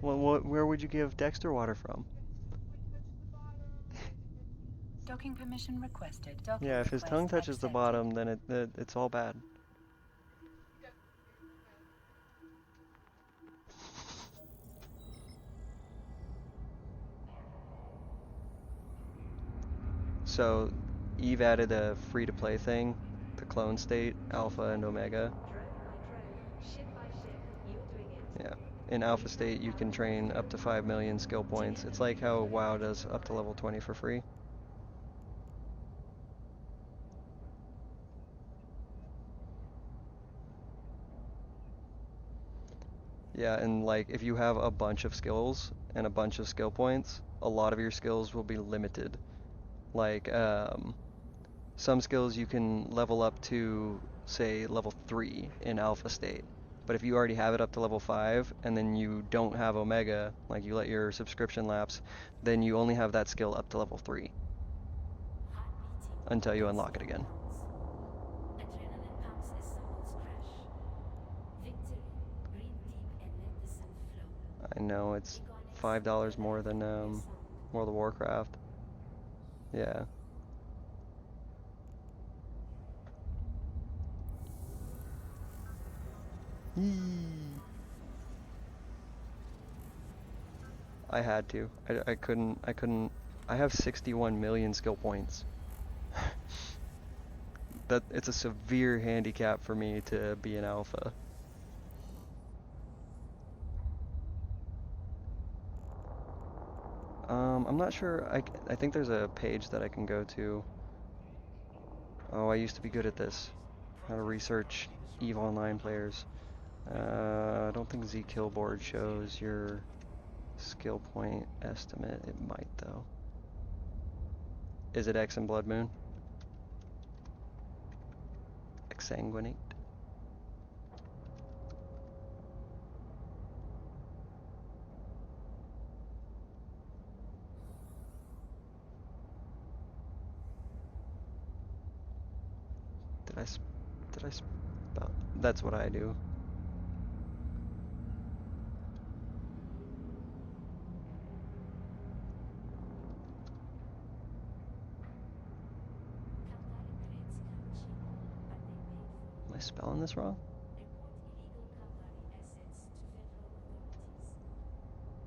Well, where would you give Dexter water from? Docking permission requested. Docking Yeah, if his request tongue touches the accepted. bottom, then it's all bad. So Eve added a free-to-play thing, the clone state, Alpha and Omega. Drone by drone, ship by ship, you're doing it. Yeah. In Alpha state, you can train up to 5 million skill points. It's like how WoW does up to level 20 for free. Yeah, and like if you have a bunch of skills and a bunch of skill points, a lot of your skills will be limited. Like some skills you can level up to, say, level 3 in alpha state. But if you already have it up to level 5 and then you don't have Omega, like you let your subscription lapse, then you only have that skill up to level 3 until you unlock it again. Adrenaline pumps as symbols crash. Victory, breathe deep and let the sun flow. I know it's $5 more than World of Warcraft. Yeah. Yee. I had to. I couldn't. I have 61 million skill points. That it's a severe handicap for me to be an alpha. I'm not sure. I think there's a page that I can go to. Oh, I used to be good at this. How to research EVE Online players. I don't think Z Killboard shows your skill point estimate. It might though. Is it X and Blood Moon? Exsanguinate? Did I spell? That's what I do. Am I spelling this wrong? Report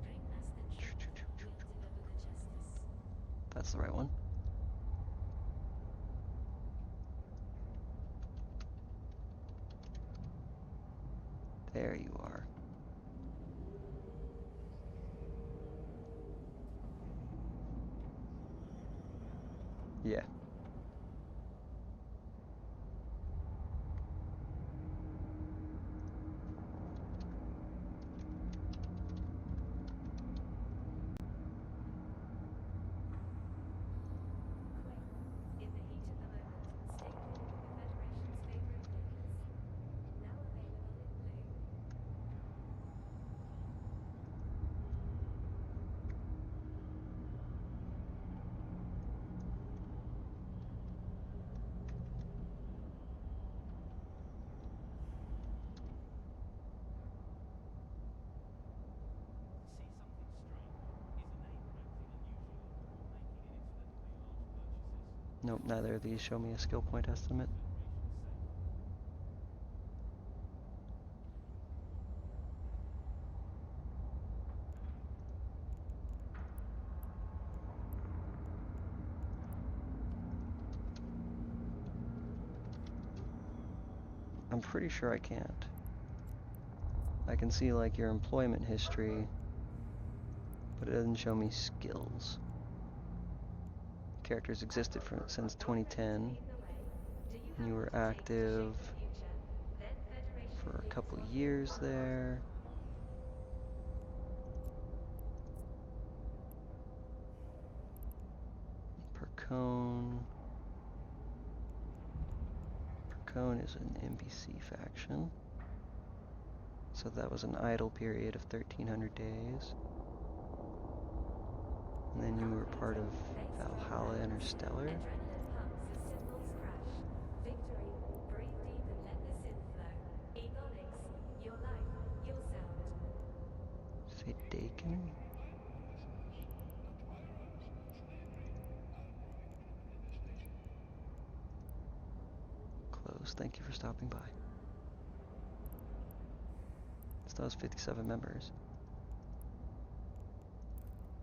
illegal Kalvari assets to federal authorities. Bring us the truth, we'll deliver the justice. That's the right one. There you are. Yeah. Quick, in the heat of the moment, stay clear of the Federation's favorite flavors. Now available in blue. See something strange? Is the neighbour acting unusual or making inexplicably large purchases? Nope, neither of these show me a skill point estimate. I'm pretty sure I can't. I can see like your employment history, but it doesn't show me skills. Characters existed since 2010. And you were active for a couple years there. Percone. Percone is an NPC faction. So that was an idle period of 1,300 days. And then you were part of Valhalla Interstellar. Adrenaline pumps as symbols crash. Victory, breathe deep and let the synth flow. Egonics, your life, your sound. Say Dakin? Close. Thank you for stopping by. Still has 57 members.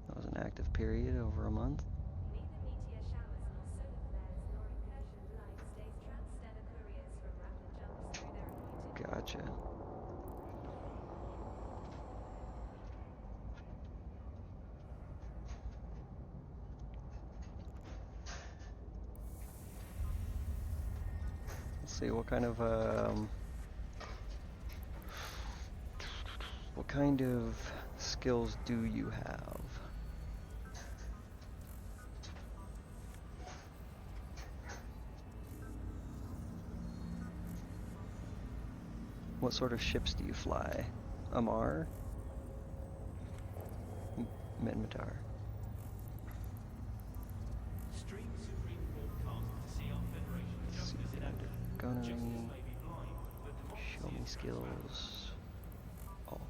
That was an active period over a month. Neither meteor showers nor Gotcha. Let's see, what kind of skills do you have? What sort of ships do you fly? Amar? Minmatar. Stream Supreme broadcast to see our Federation justice in action. Gunnery. Justice may be blind, but Show democracy me is transparent. skills. Oh.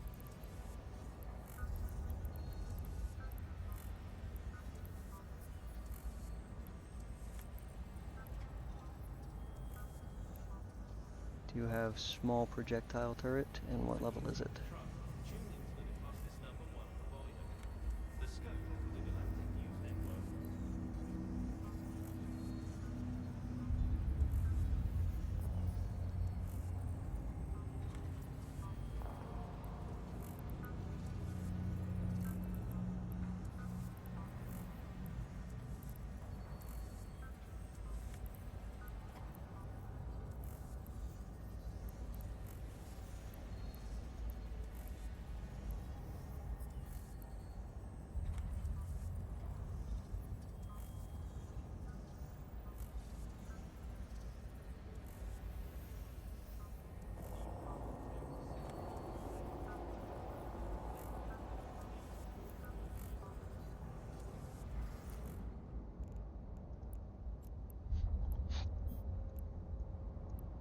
Do you have small projectile turret, and what level is it? Truck, tune into the fastest number 1 provider. The scope for the Galactic News Network.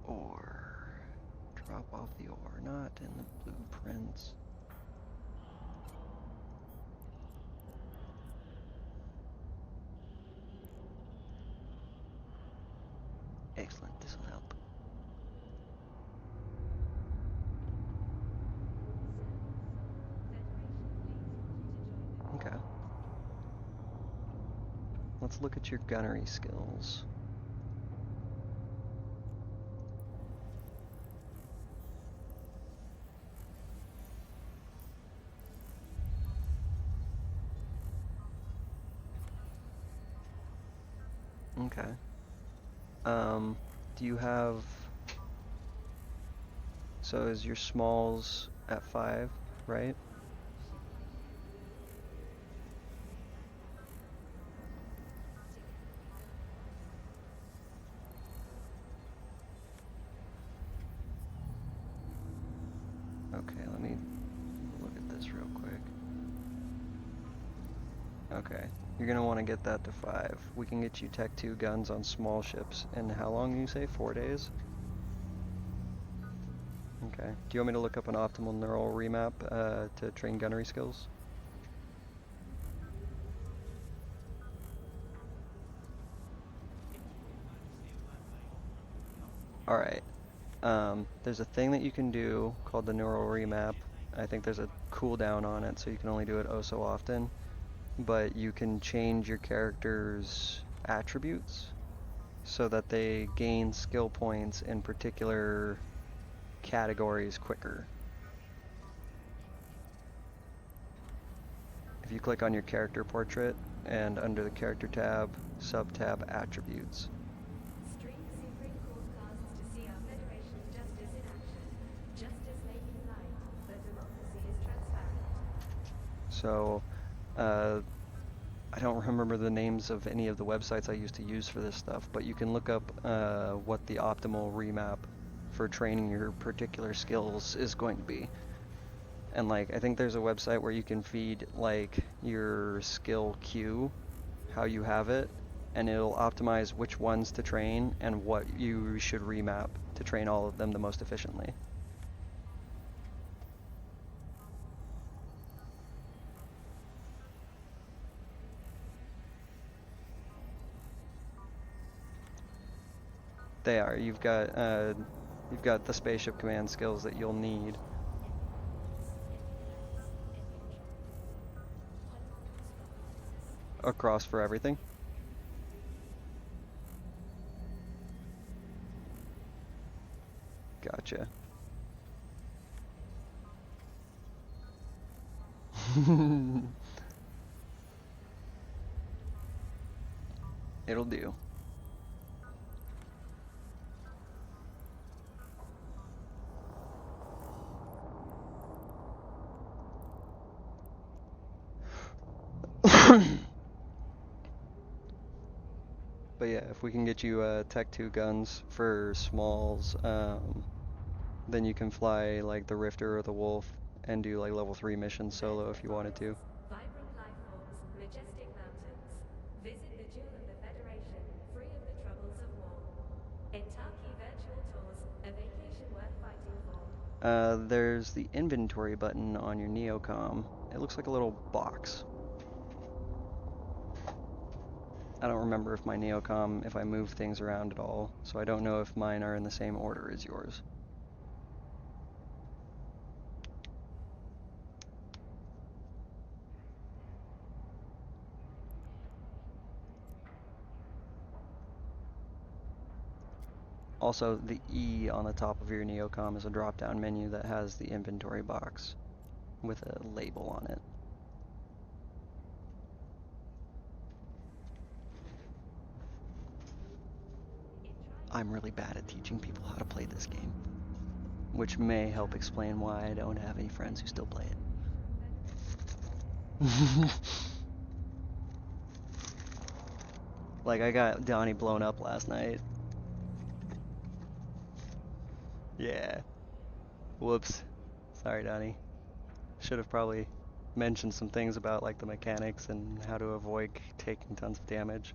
Ore. Drop off the ore, not in the blueprints. Excellent, this will help. Okay. Let's look at your gunnery skills. Okay. Do you have... So is your smalls at 5, right? Okay, let me look at this real quick. Okay, you're gonna want to get that to 5. We can get you Tech 2 guns on small ships. And how long you say? 4 days? Okay. Do you want me to look up an optimal neural remap to train gunnery skills? Alright. There's a thing that you can do called the neural remap. I think there's a cooldown on it, so you can only do it oh so often. But you can change your character's attributes so that they gain skill points in particular categories quicker. If you click on your character portrait and under the character tab, sub-tab attributes. Stream Supreme broadcasts to see our Federation justice in action. Justice may be blind, but democracy is transparent. So, I don't remember the names of any of the websites I used to use for this stuff, but you can look up what the optimal remap for training your particular skills is going to be. And like, I think there's a website where you can feed like your skill queue, how you have it, and it'll optimize which ones to train and what you should remap to train all of them the most efficiently. They are. You've got the spaceship command skills that you'll need. Across for everything. Gotcha. It'll do. But yeah, if we can get you Tech 2 guns for smalls, then you can fly like the Rifter or the Wolf and do like level 3 missions solo if you wanted to. Vibrant life forms, majestic mountains. Visit the Jewel of the Federation, free of the troubles of war. Entaki virtual tours, a vacation worth fighting for. There's the inventory button on your Neocom. It looks like a little box. I don't remember if my Neocom, if I move things around at all, so I don't know if mine are in the same order as yours. Also, the E on the top of your Neocom is a drop-down menu that has the inventory box with a label on it. I'm really bad at teaching people how to play this game, which may help explain why I don't have any friends who still play it. Like, I got Donnie blown up last night. Yeah. Whoops. Sorry, Donnie. Should have probably mentioned some things about like the mechanics and how to avoid taking tons of damage.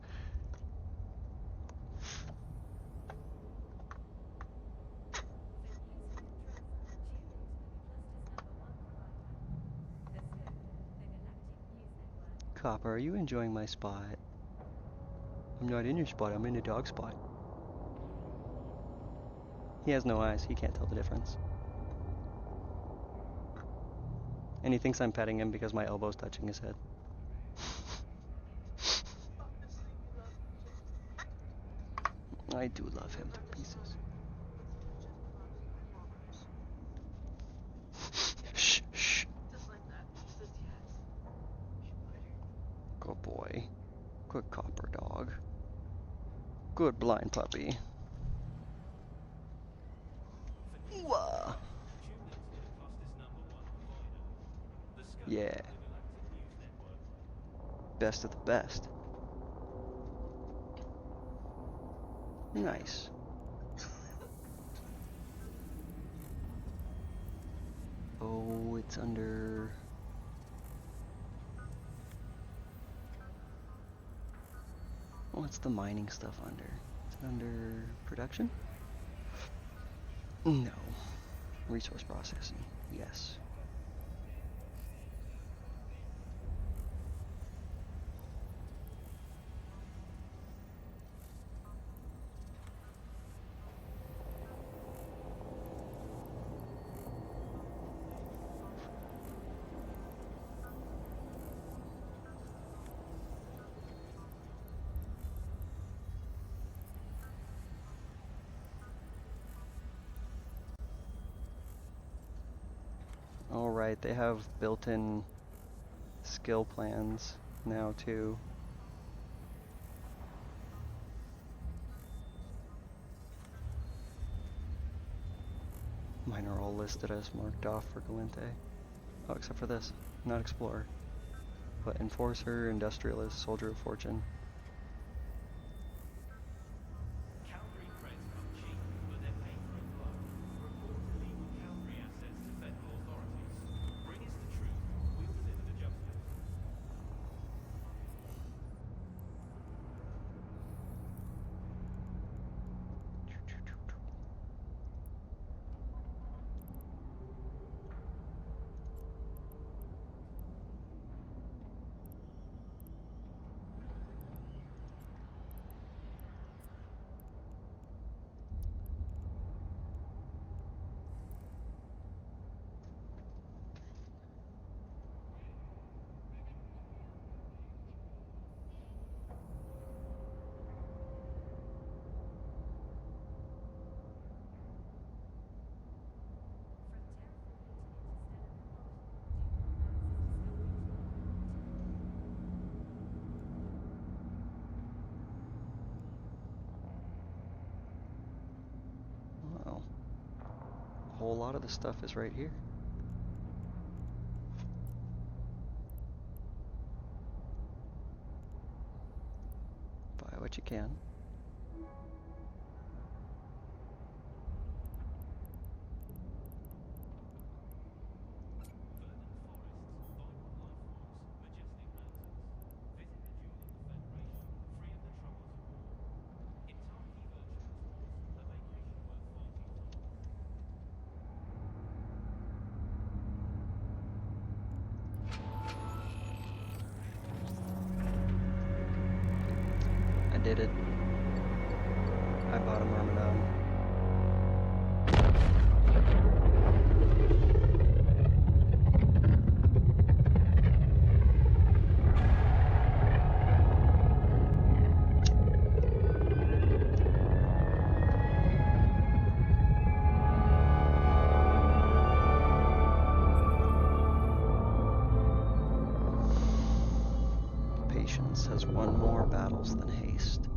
Copper, are you enjoying my spot? I'm not in your spot, I'm in the dog spot. He has no eyes, he can't tell the difference. And he thinks I'm petting him because my elbow's touching his head. I do love him to pieces. Shh, shh. Good boy. Good copper dog. Good blind puppy. Wah. Yeah. Best of the best. Nice. Oh, it's under... What's the mining stuff under? Is it under production? No. Resource processing. Yes. Alright, they have built-in skill plans now too. Mine are all listed as marked off for Galente. Oh, except for this. Not Explorer. But Enforcer, Industrialist, Soldier of Fortune. Cavalry credits come cheap, but they're paper and blood. Report illegal cavalry assets to federal authorities. Bring us the truth. We'll deliver the justice. whole lot of the stuff is right here. Buy what you can. I did it. I bought a Myrmidon. Patience has won more battles than haste.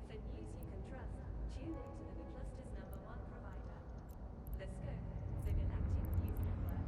For news you can trust, tune into the cluster's #1 provider. The Scope, the Galactic News Network.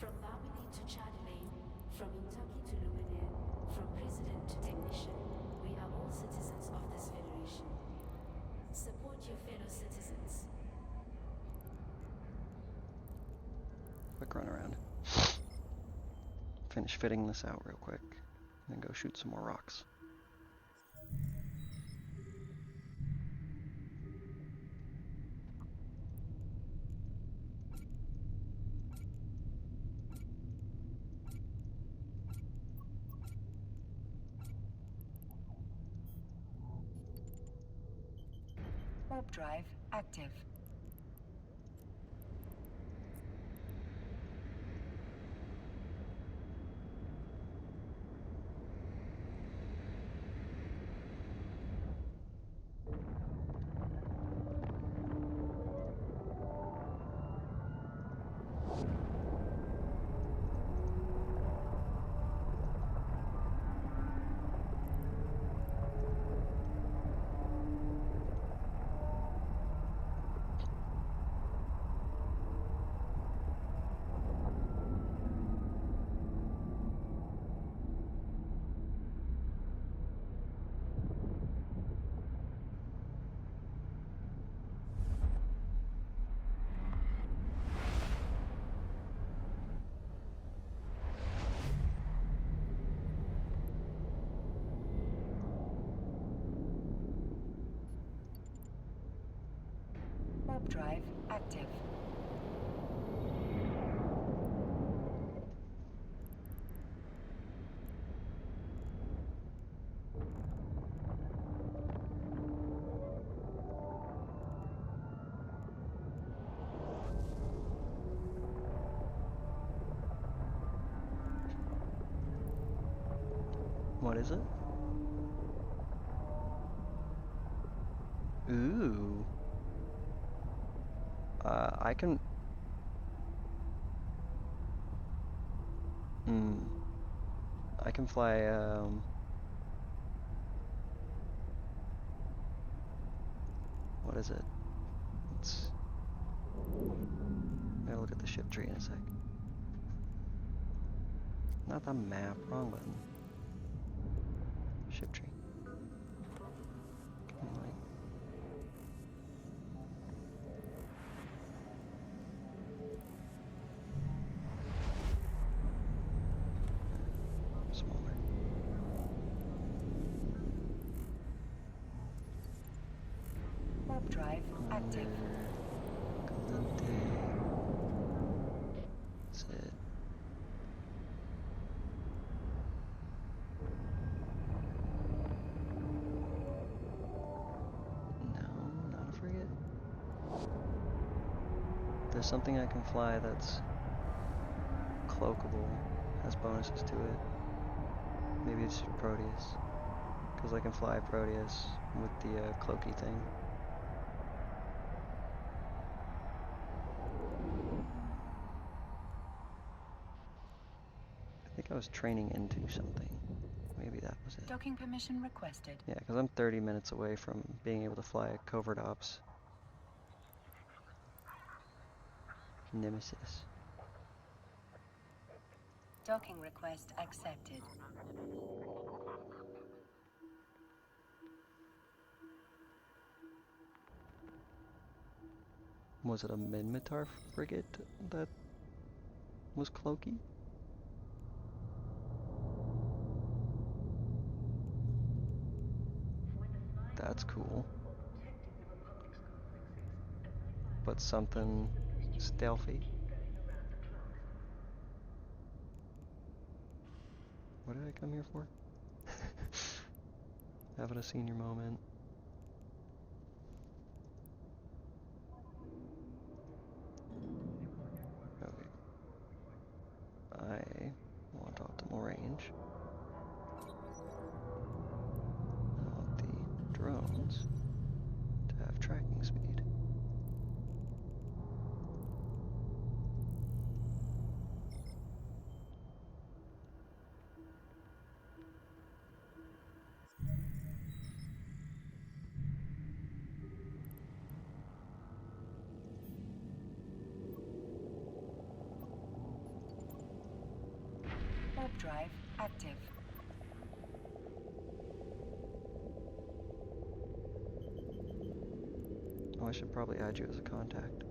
From Barmony to Chardonnay, from Kentucky to Luminaire, from president to technician, we are all citizens of this federation. Support your fellow citizens. Quick run around. Finish fitting this out real quick, and then go shoot some more rocks. Warp drive active. drive active. What is it? Ooh. I can... I can fly, what is it? It's... I gotta look at the ship tree in a sec. Not the map, wrong button. Ship tree. Come on, smaller. Warp drive active. Calente. That's it. No, not a frigate. There's something I can fly that's cloakable, has bonuses to it. Maybe it's Proteus, because I can fly Proteus with the cloaky thing. I think I was training into something. Maybe that was it. Docking permission requested. Yeah, because I'm 30 minutes away from being able to fly a covert ops Nemesis. Docking request accepted. Was it a Minmatar frigate that was cloaky? That's cool. But something stealthy. What did I come here for? Having a senior moment. Okay. I want optimal range. I want the drones to have tracking speed. Warp drive active. Oh, I should probably add you as a contact.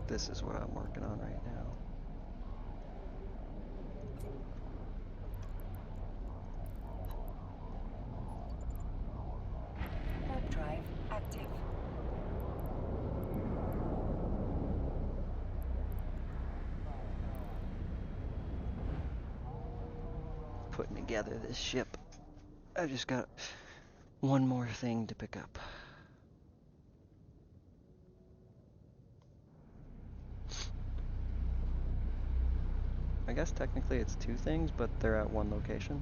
This is what I'm working on right now. Warp drive active. Putting together this ship. I just got one more thing to pick up. I guess technically it's two things, but they're at one location.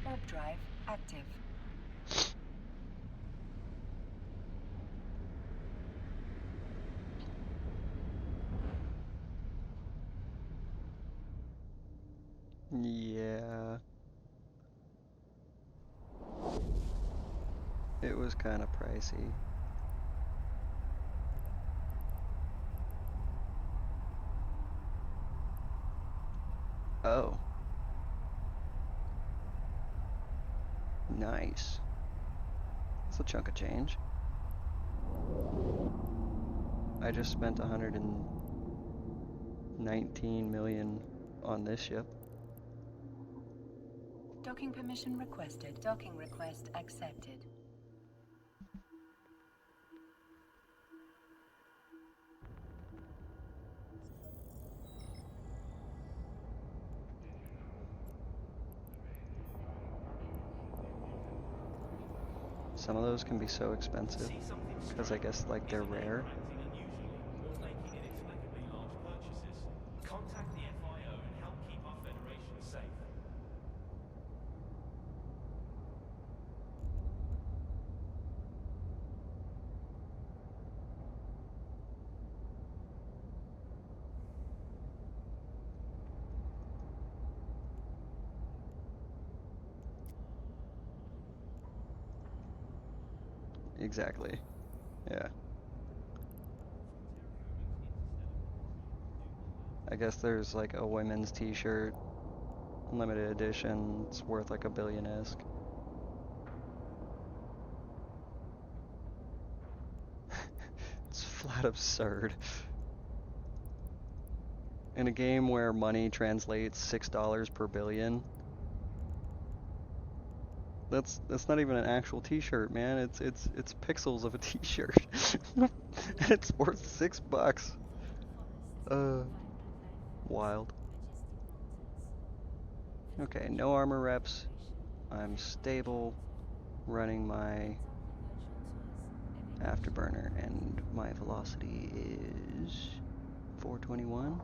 Warp drive active. Yeah. It was kind of pricey. Oh. Nice. That's a chunk of change. I just spent 119 million on this ship. Docking permission requested. Docking request accepted. Some of those can be so expensive because I guess like they're rare. Contact the FIO and help keep our Federation safe. Exactly. Yeah. I guess there's like a women's t-shirt, limited edition, it's worth like $1 billion-esque. It's flat absurd. In a game where money translates $6 per billion, that's not even an actual t-shirt, man. It's pixels of a t-shirt. And it's worth $6. Wild. Okay, no armor reps. I'm stable, running my afterburner, and my velocity is 421.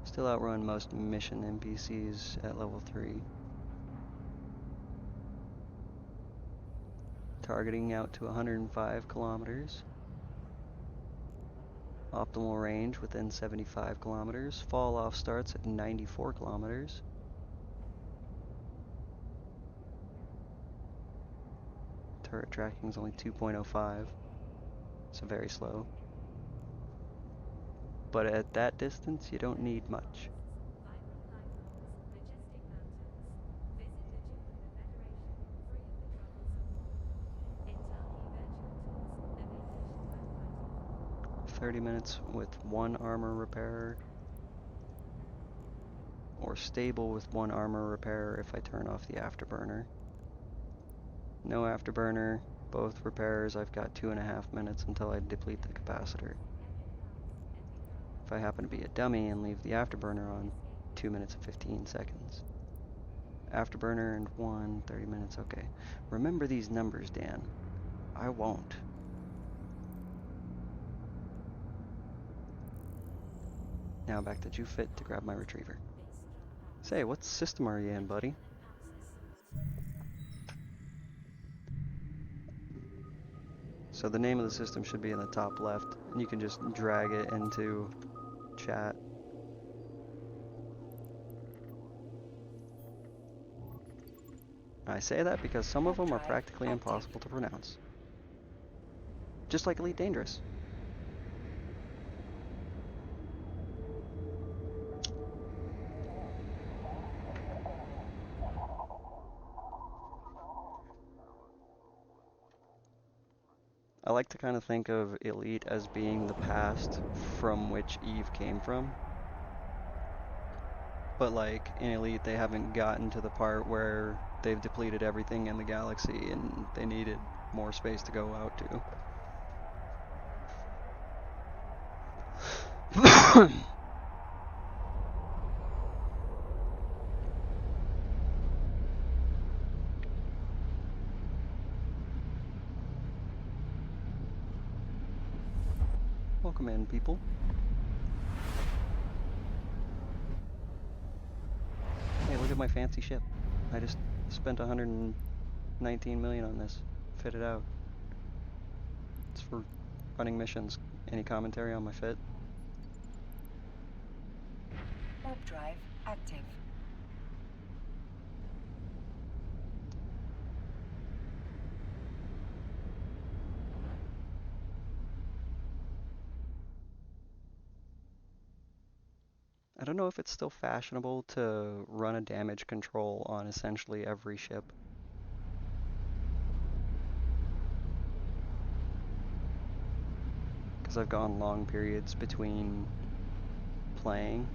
Still outrun most mission NPCs at level 3. Targeting out to 105 kilometers. Optimal range within 75 kilometers. Fall off starts at 94 kilometers. Turret tracking is only 2.05. So very slow. But at that distance, you don't need much. Majestic Mountains. Visit the Jewel of the Federation, free of the troubles of war. Entirely virtual tours, a vacation worth fighting for. 30 minutes with 1 armor repairer. Or stable with 1 armor repairer if I turn off the afterburner. No afterburner, both repairers, I've got 2.5 minutes until I deplete the capacitor. If I happen to be a dummy and leave the afterburner on, 2 minutes and 15 seconds. Afterburner and 1, 30 minutes, okay. Remember these numbers, Dan. I won't. Now back to Jufit to grab my retriever. Say, what system are you in, buddy? So the name of the system should be in the top left, and you can just drag it into chat. I say that because some of them are practically impossible to pronounce. Just like Elite Dangerous. I like to kind of think of Elite as being the past from which Eve came from. But like, in Elite they haven't gotten to the part where they've depleted everything in the galaxy and they needed more space to go out to. Welcome in, people. Hey, look at my fancy ship. I just spent 119 million on this. Fit it out. It's for running missions. Any commentary on my fit? Warp drive active. I don't know if it's still fashionable to run a damage control on essentially every ship. Because I've gone long periods between playing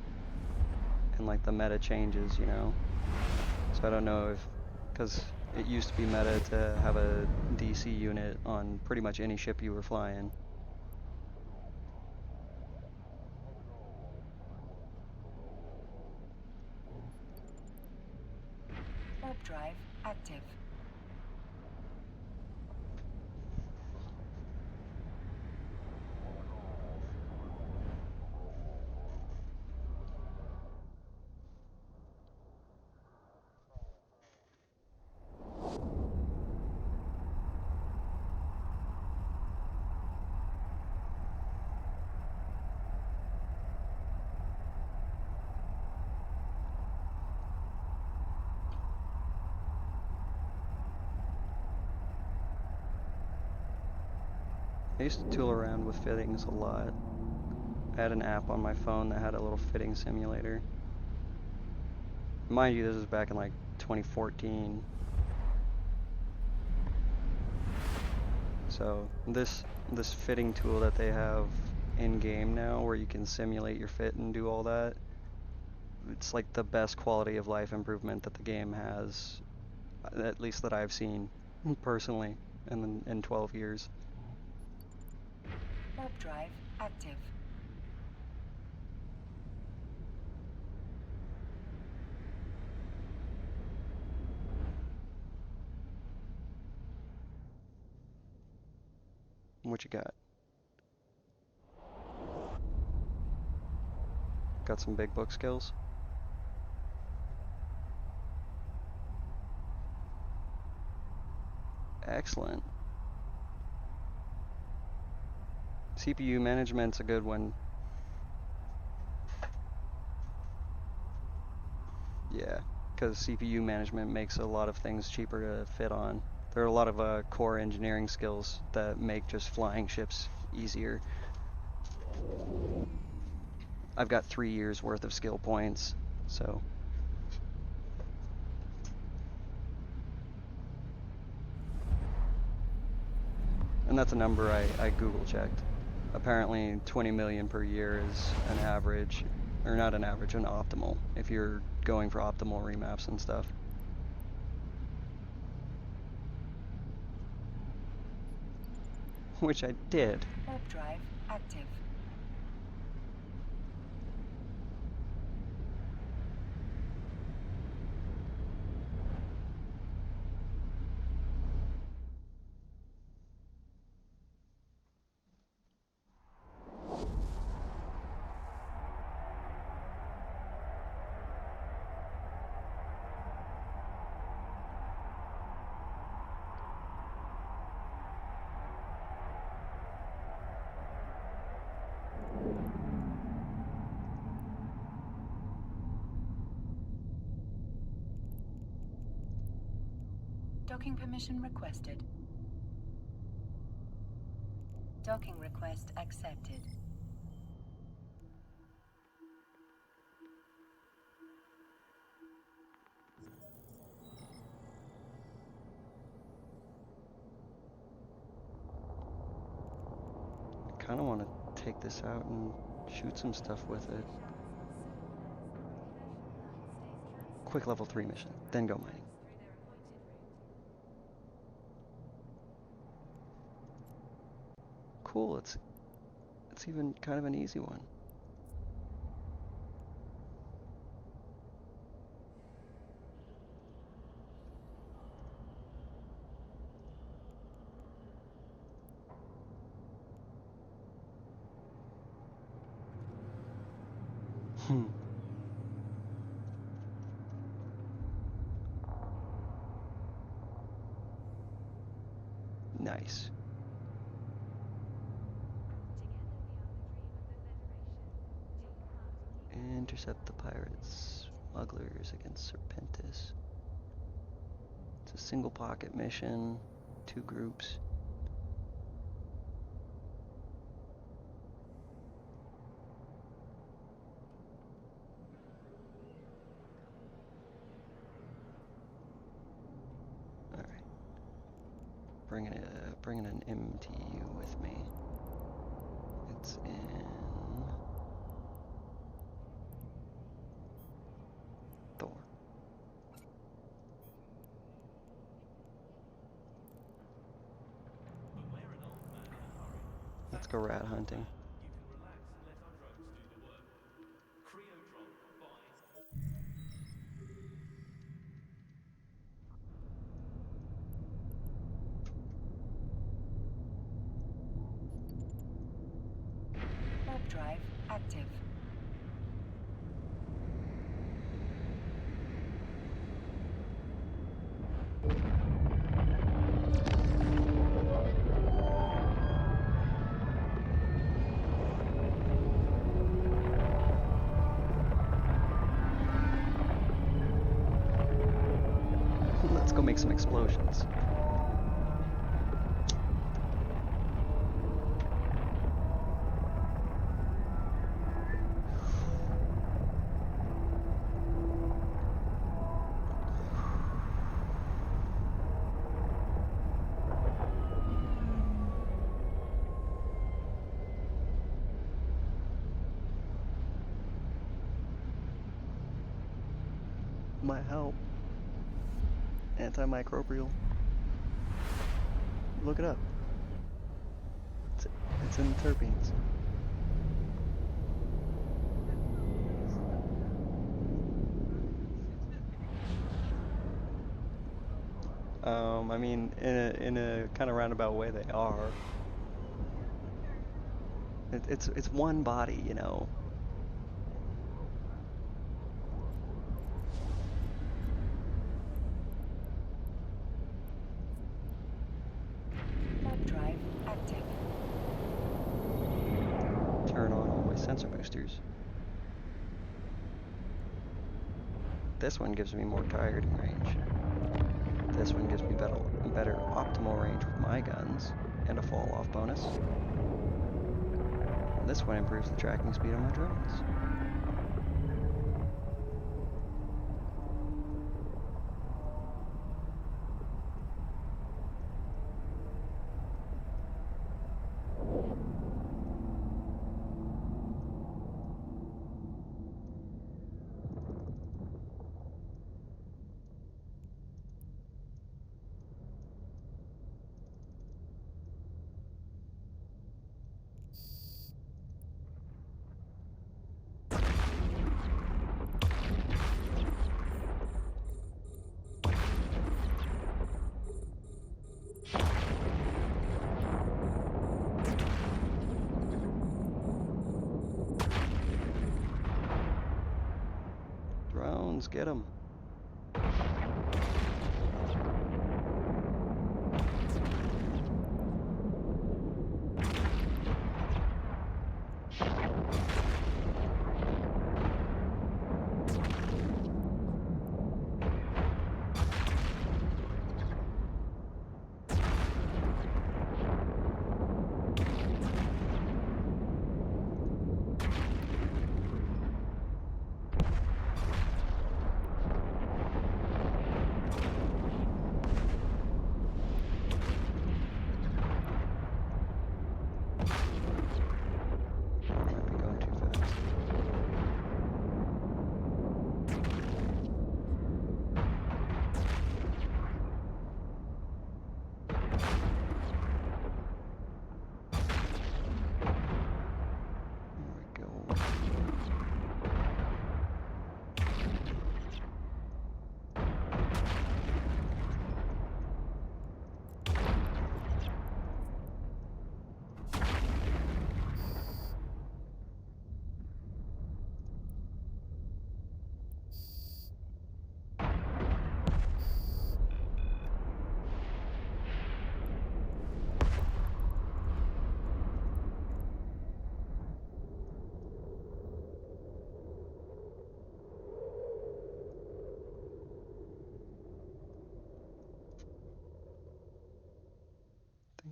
and like the meta changes, you know? So I don't know if, because it used to be meta to have a DC unit on pretty much any ship you were flying. Warp drive active. I used to tool around with fittings a lot. I had an app on my phone that had a little fitting simulator. Mind you, this was back in like 2014. So this fitting tool that they have in game now, where you can simulate your fit and do all that, it's like the best quality of life improvement that the game has, at least that I've seen personally in 12 years. Warp drive active. What you got? Got some big book skills? Excellent. CPU management's a good one. Yeah, because CPU management makes a lot of things cheaper to fit on. There are a lot of core engineering skills that make just flying ships easier. I've got 3 years worth of skill points, so. And that's a number I Google checked. Apparently 20 million per year is an average, or not an average, an optimal, if you're going for optimal remaps and stuff. Which I did. Warp drive active. Docking permission requested. Docking request accepted. I kind of want to take this out and shoot some stuff with it. Quick level 3 mission, then go mining. Cool, it's even kind of an easy one. Nice. Intercept the pirates, smugglers against Serpentis. It's a single pocket mission, 2 groups. All right, bringing an MTU with me. It's in Thor. But we're an old man in a hurry. Let's go rat hunting. You can relax and let our drugs do the work. Creotron by Warp drive active. Let's go make some explosions. Might help. Antimicrobial. Look it up. It's in the terpenes. I mean, in a kind of roundabout way, they are. It's one body, you know. Warp drive active. Turn on all my sensor boosters. This one gives me more targeting range. This one gives me better optimal range with my guns and a fall off bonus. And this one improves the tracking speed on my drones. Drones, get them.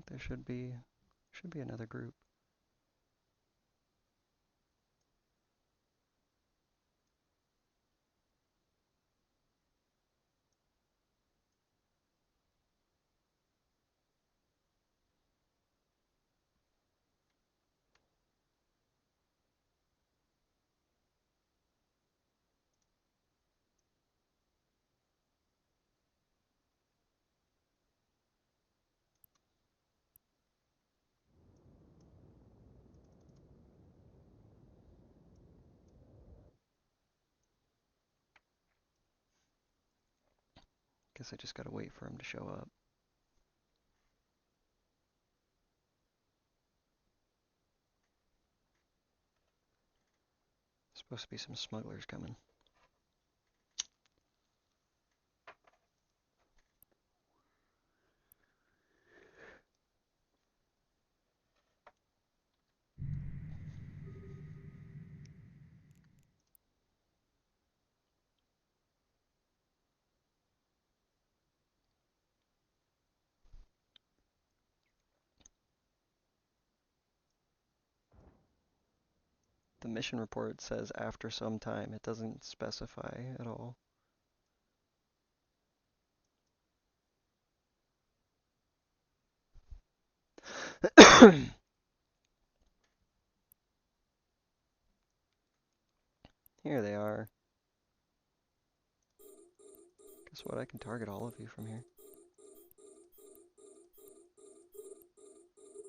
there should be another group. Guess I just gotta wait for him to show up. Supposed to be some smugglers coming. The mission report says after some time. It doesn't specify at all. Here they are. Guess what? I can target all of you from here.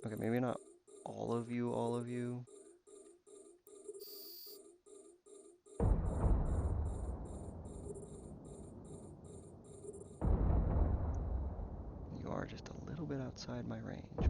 Okay, maybe not all of you, all of you. You are just a little bit outside my range, but...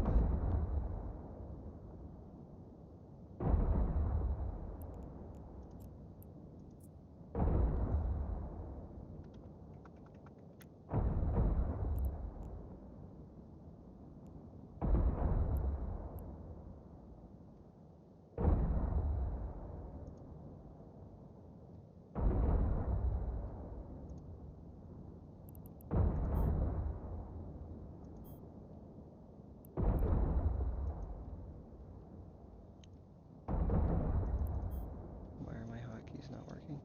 Why are my hotkeys not working?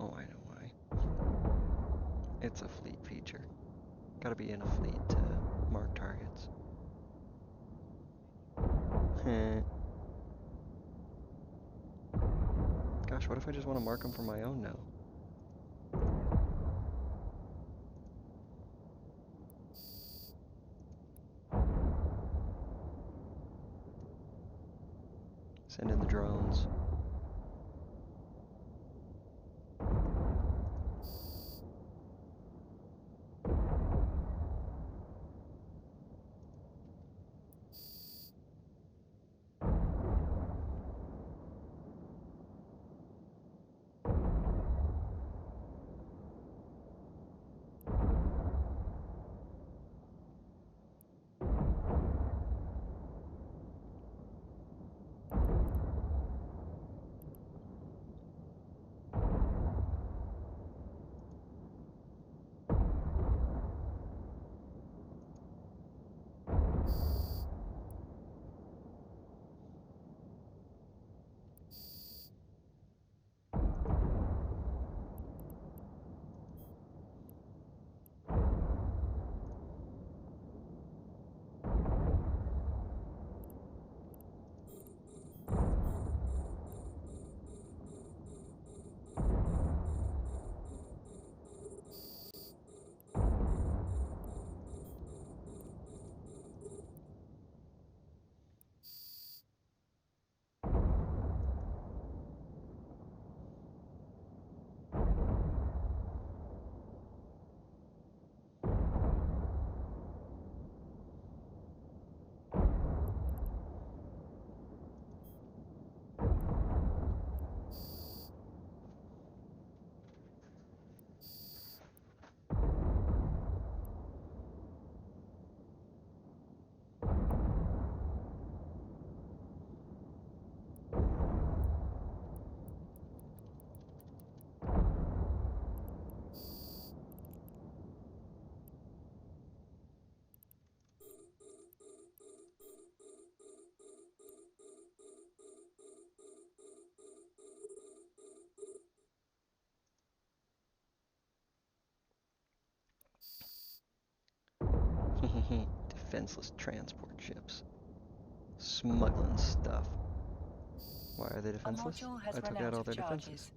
Oh, I know why. It's a fleet feature. Gotta be in a fleet to mark targets. Gosh, what if I just want to mark them for my own now? Send in the drones. Defenseless transport ships. Smuggling stuff. Why are they A defenseless? module has I run took out out all of their charges. defenses.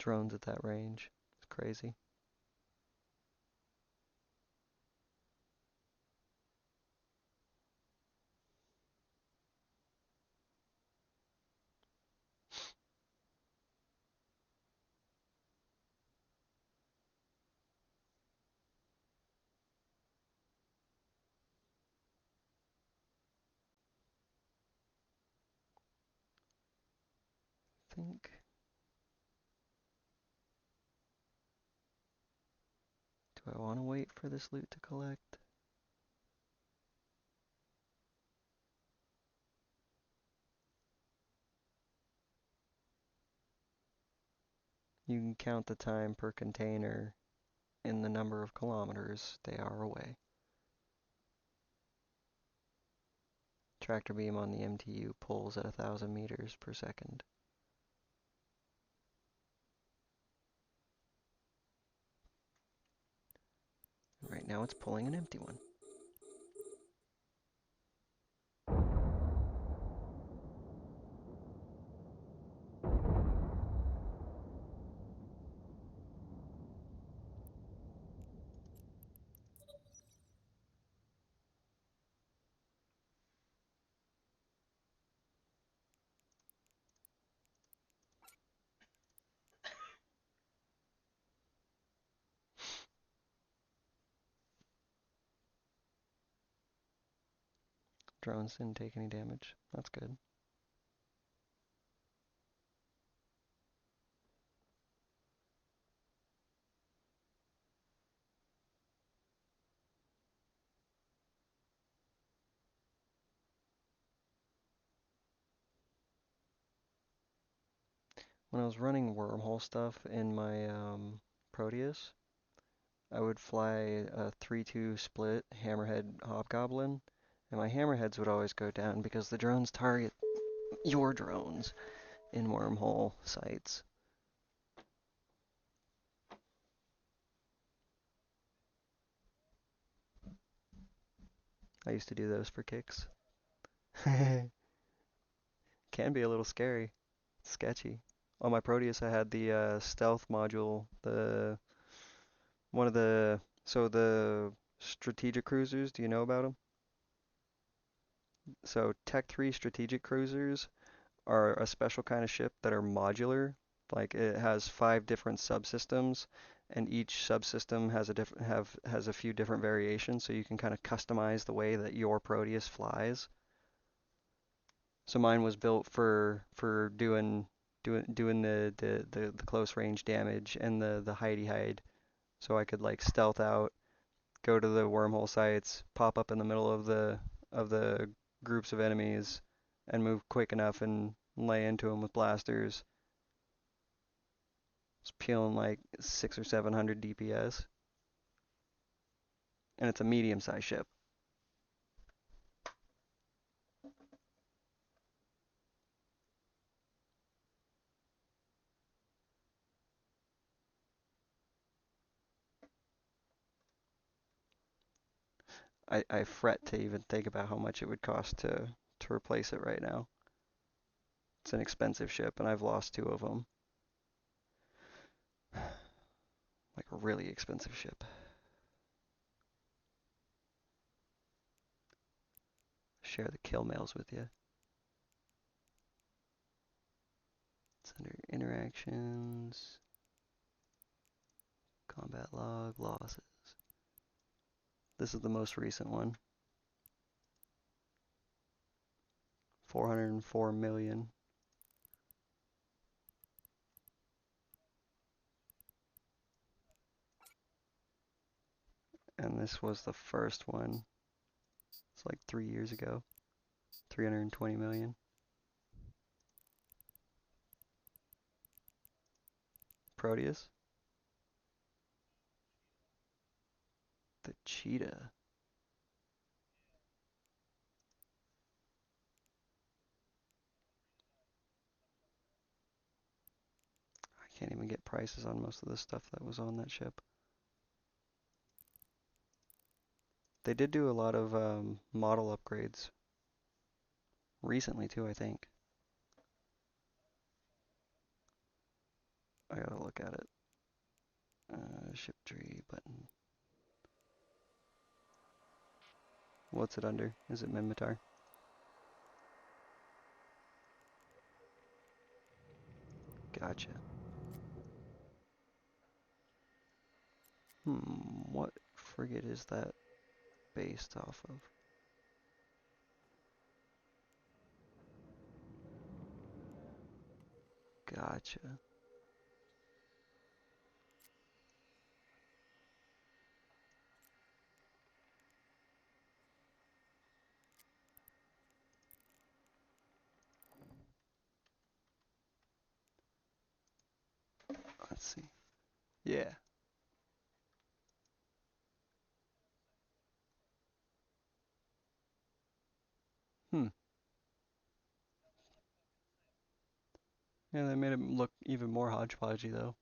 Drones at that range. It's crazy. I think. Do I want to wait for this loot to collect? You can count the time per container in the number of kilometers they are away. Tractor beam on the MTU pulls at 1,000 meters per second. Right now it's pulling an empty one. Drones didn't take any damage. That's good. When I was running wormhole stuff in my Proteus, I would fly a 3-2 split hammerhead hobgoblin, and my hammerheads would always go down because the drones target your drones in wormhole sites. I used to do those for kicks. Can be a little scary. It's sketchy. On my Proteus, I had the stealth module, the one of the the strategic cruisers. Do you know about them? So Tech 3 strategic cruisers are a special kind of ship that are modular. Like it has 5 different subsystems, and each subsystem has a few different variations, so you can kind of customize the way that your Proteus flies. So mine was built for doing the close range damage and the hidey hide. So I could like stealth out, go to the wormhole sites, pop up in the middle of the groups of enemies, and move quick enough and lay into them with blasters. It's peeling like 600 or 700 DPS, and it's a medium-sized ship. I fret to even think about how much it would cost to replace it right now. It's an expensive ship, and I've lost 2 of them. Like a really expensive ship. Share the kill mails with you. It's under interactions, combat log, losses. This is the most recent one. 404 million. And this was the first one. It's like 3 years ago. 320 million. Proteus. The cheetah. I can't even get prices on most of the stuff that was on that ship. They did do a lot of model upgrades. Recently too, I think. I gotta look at it. Ship tree button. What's it under? Is it Minmatar? Gotcha. What frigate is that based off of? Gotcha. Let's see. Yeah. Yeah, they made it look even more hodgepodgey though.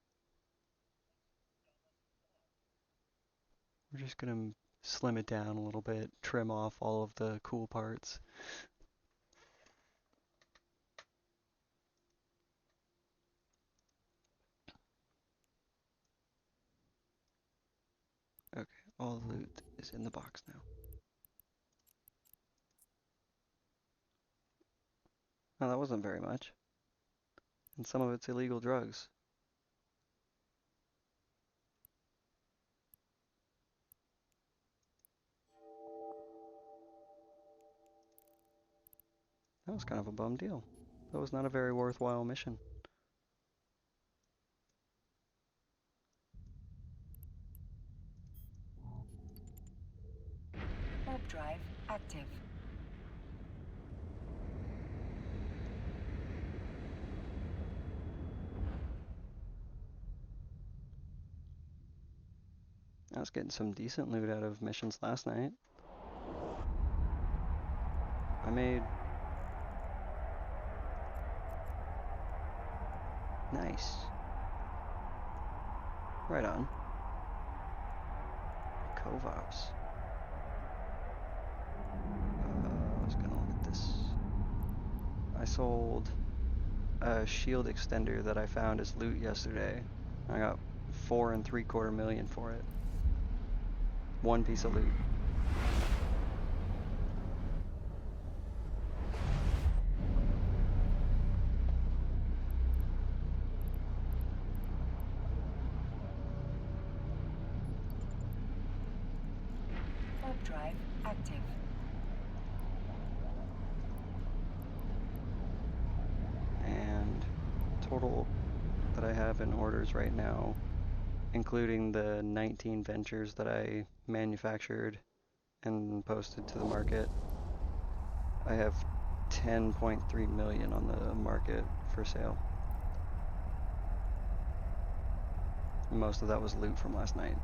We're just gonna slim it down a little bit, trim off all of the cool parts. Okay, all the loot is in the box now. Oh, that wasn't very much. And some of it's illegal drugs. That was kind of a bum deal. That was not a very worthwhile mission. Warp drive active. I was getting some decent loot out of missions last night. I made... Nice. Right on. Covops. I was gonna look at this. I sold a shield extender that I found as loot yesterday. I got 4 3/4 million for it. One piece of loot. Warp drive active. And total that I have in orders right now, including the 19 ventures that I manufactured and posted to the market, I have 10.3 million on the market for sale. Most of that was loot from last night.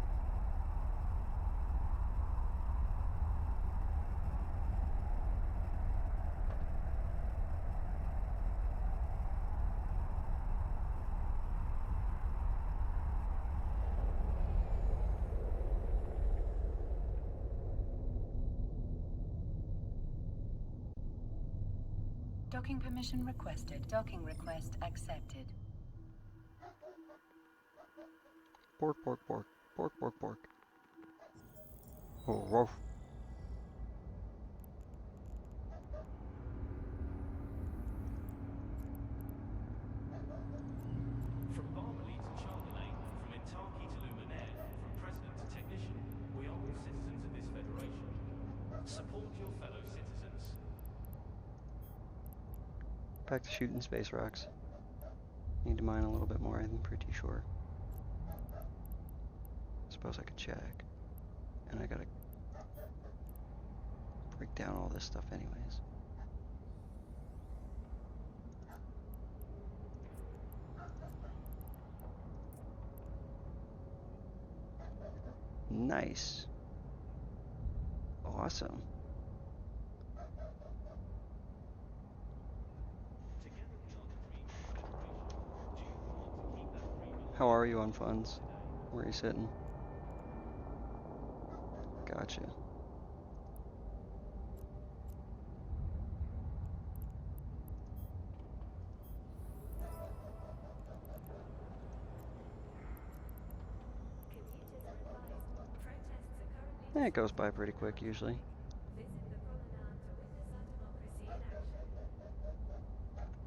Docking permission requested. Docking request accepted. Pork, pork, pork. Pork, pork, pork. Oh, woof. From Barmely to Chardonnay, from Intaki to Luminaire, from president to technician, we are all citizens of this federation. Support your fellow citizens. Back to shooting space rocks. Need to mine a little bit more, I'm pretty sure. Suppose I could check. And I gotta break down all this stuff anyways. Nice. Awesome. Together we are the dream generation. Do you want to keep that dream alive? How are you on funds? Where are you sitting? Gotcha. Commuters are advised. Protests are currently. It goes by pretty quick usually. Visit the promenade to witness our democracy in action.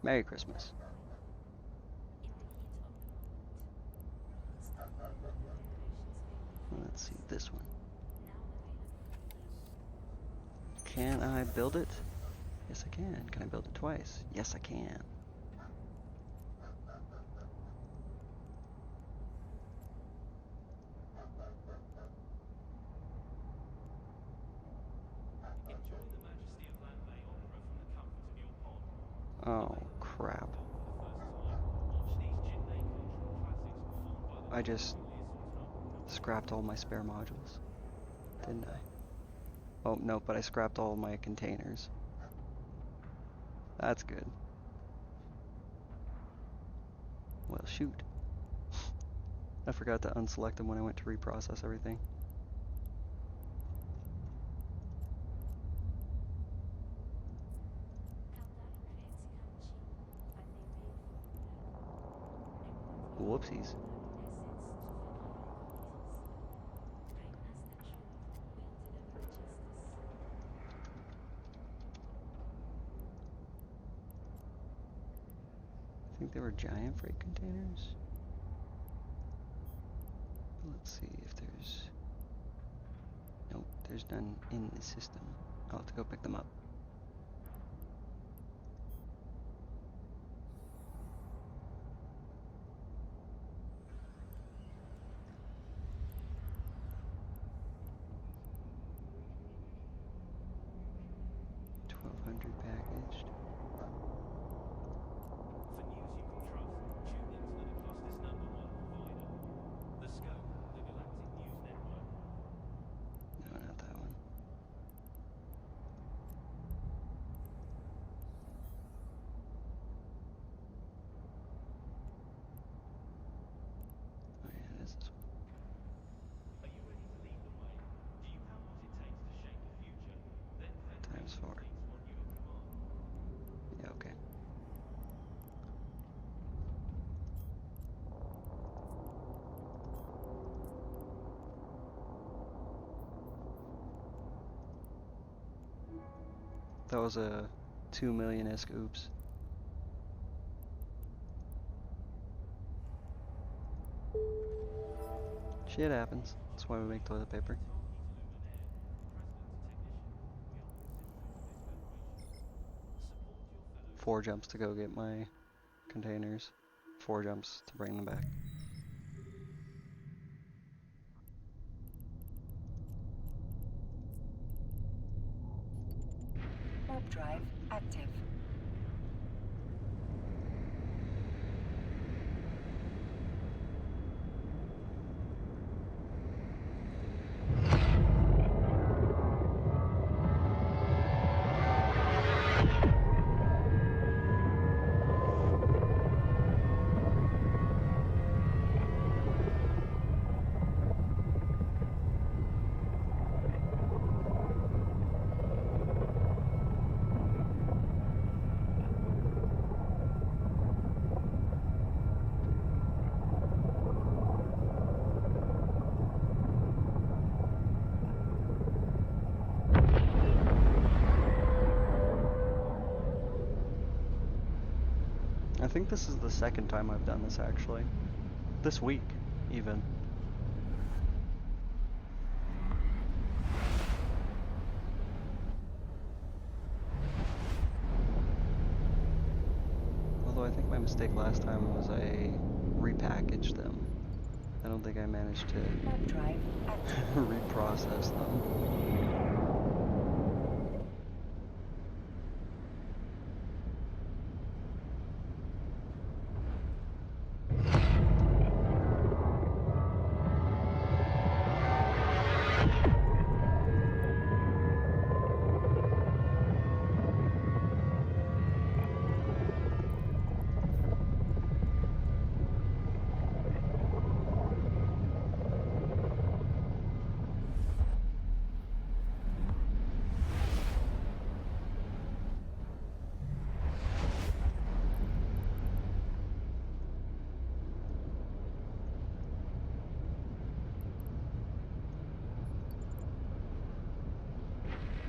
Merry Christmas. Let's see this one. Can I build it? Yes, I can. Can I build it twice? Yes, I can. Enjoy the majesty of Landlay Opera from the comfort of your pod. Oh, crap. Watch these Jinlei cultural classics performed by the I just scrapped all my spare modules, didn't I? Oh, no, but I scrapped all my containers. That's good. Well, shoot. I forgot to unselect them when I went to reprocess everything. Whoopsies. I think they were giant freight containers. Let's see if there's... Nope, there's none in the system. I'll have to go pick them up. Packaged. For news you can trust, tune into the cluster's #1 provider. The Scope, the Galactic News Network. No, not that one. Oh yeah, it is this one. Are you ready to lead the way? Do you have what it takes to shape the future? Then Times 4. want you at command. Yeah, okay. That was a 2 million-esque oops. Shit happens. That's why we make toilet paper. 4 jumps to go get my containers. 4 jumps to bring them back. Warp drive active. think this is the second time I've done this, actually. This week, even. Although I think my mistake last time was I repackaged them. I don't think I managed to Warp drive active. reprocess them.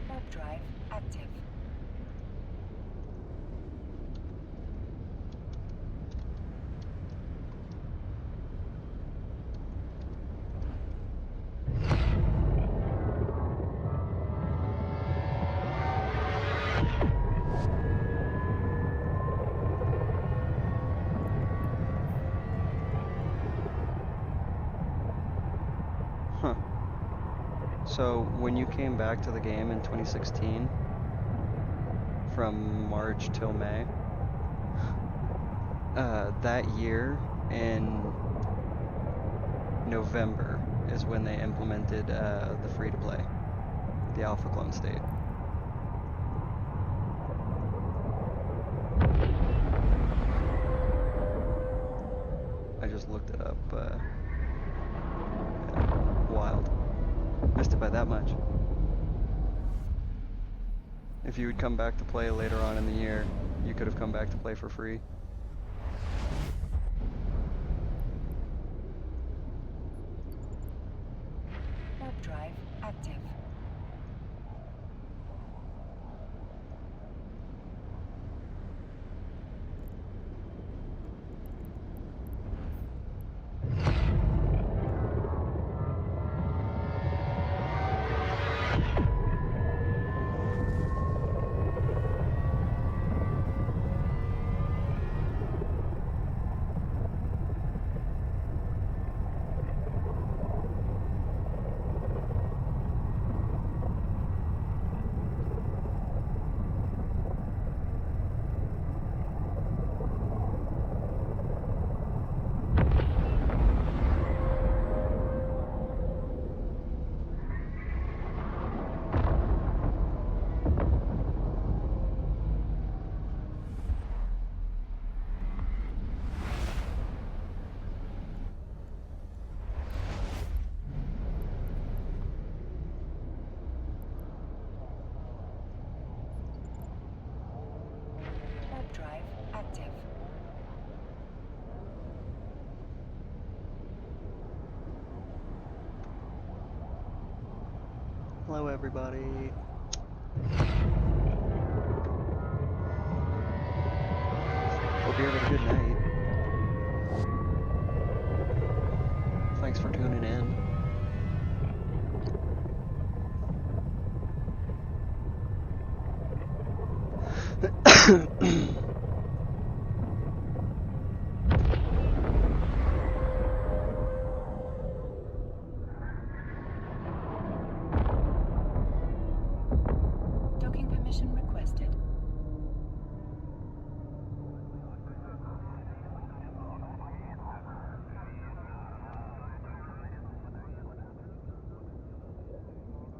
Warp drive active. Huh. So, when you came back to the game in 2016, from March till May, that year in November is when they implemented the free-to-play, the alpha clone state. I just looked it up. Yeah, wild. Missed it by that much. If you would come back to play later on in the year, you could have come back to play for free. Warp drive active. Warp drive active. Hello, everybody. Hope you're having a good night. Thanks for tuning in. Docking permission requested.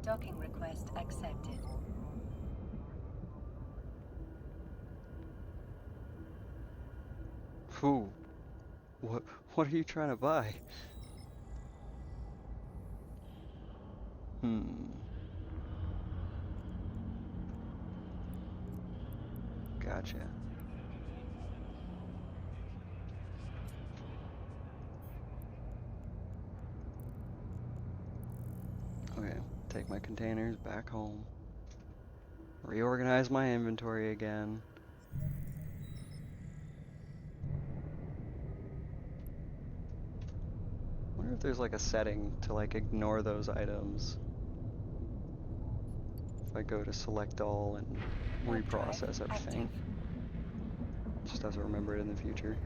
Docking request accepted. Phew. What are you trying to buy? Gotcha. Okay, take my containers back home. Reorganize my inventory again. if there's like a setting to like ignore those items. If I go to select all and reprocess everything. Just have to remember it in the future.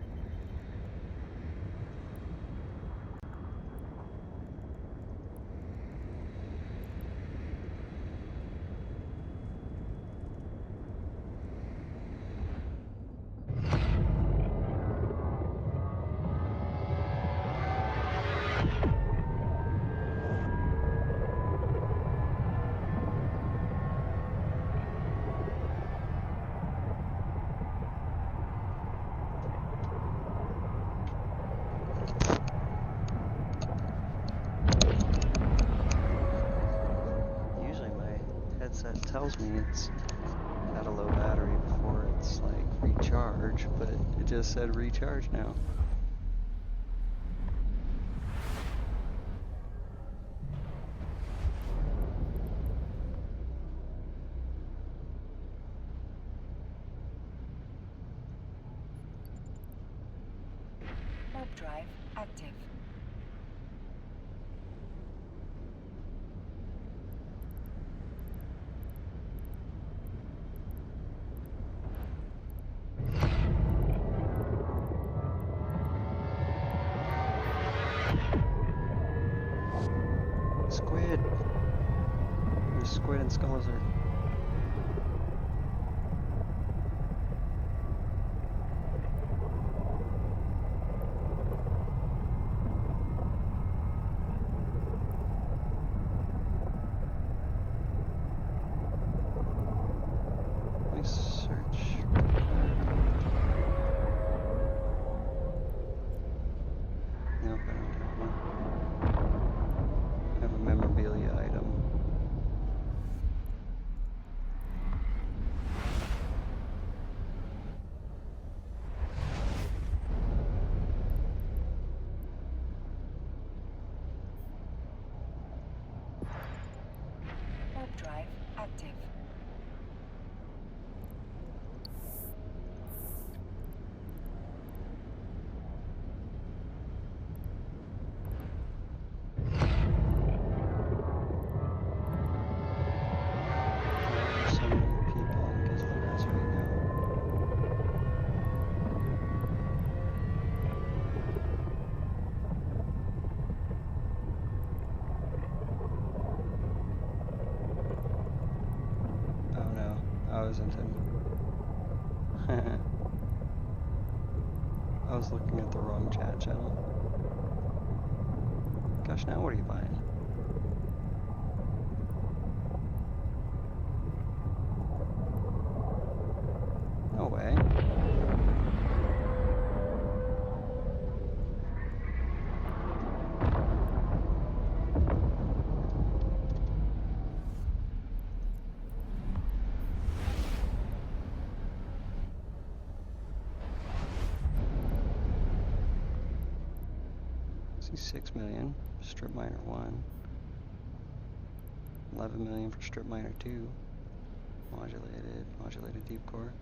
Headset tells me it's got a low battery before it's like recharge, but it just said recharge now. Warp drive active. Squid! There's squid and skulls are... Let me search. Nope, I don't have one. I have a memorabilia item. Warp drive active. There's so many people in Gizmodos right now. Oh no, I was into... I was looking at the wrong chat channel. Gosh, now what are you buying? No way. See 6 million, strip miner 1. 11 million for strip miner 2. Modulated deep core.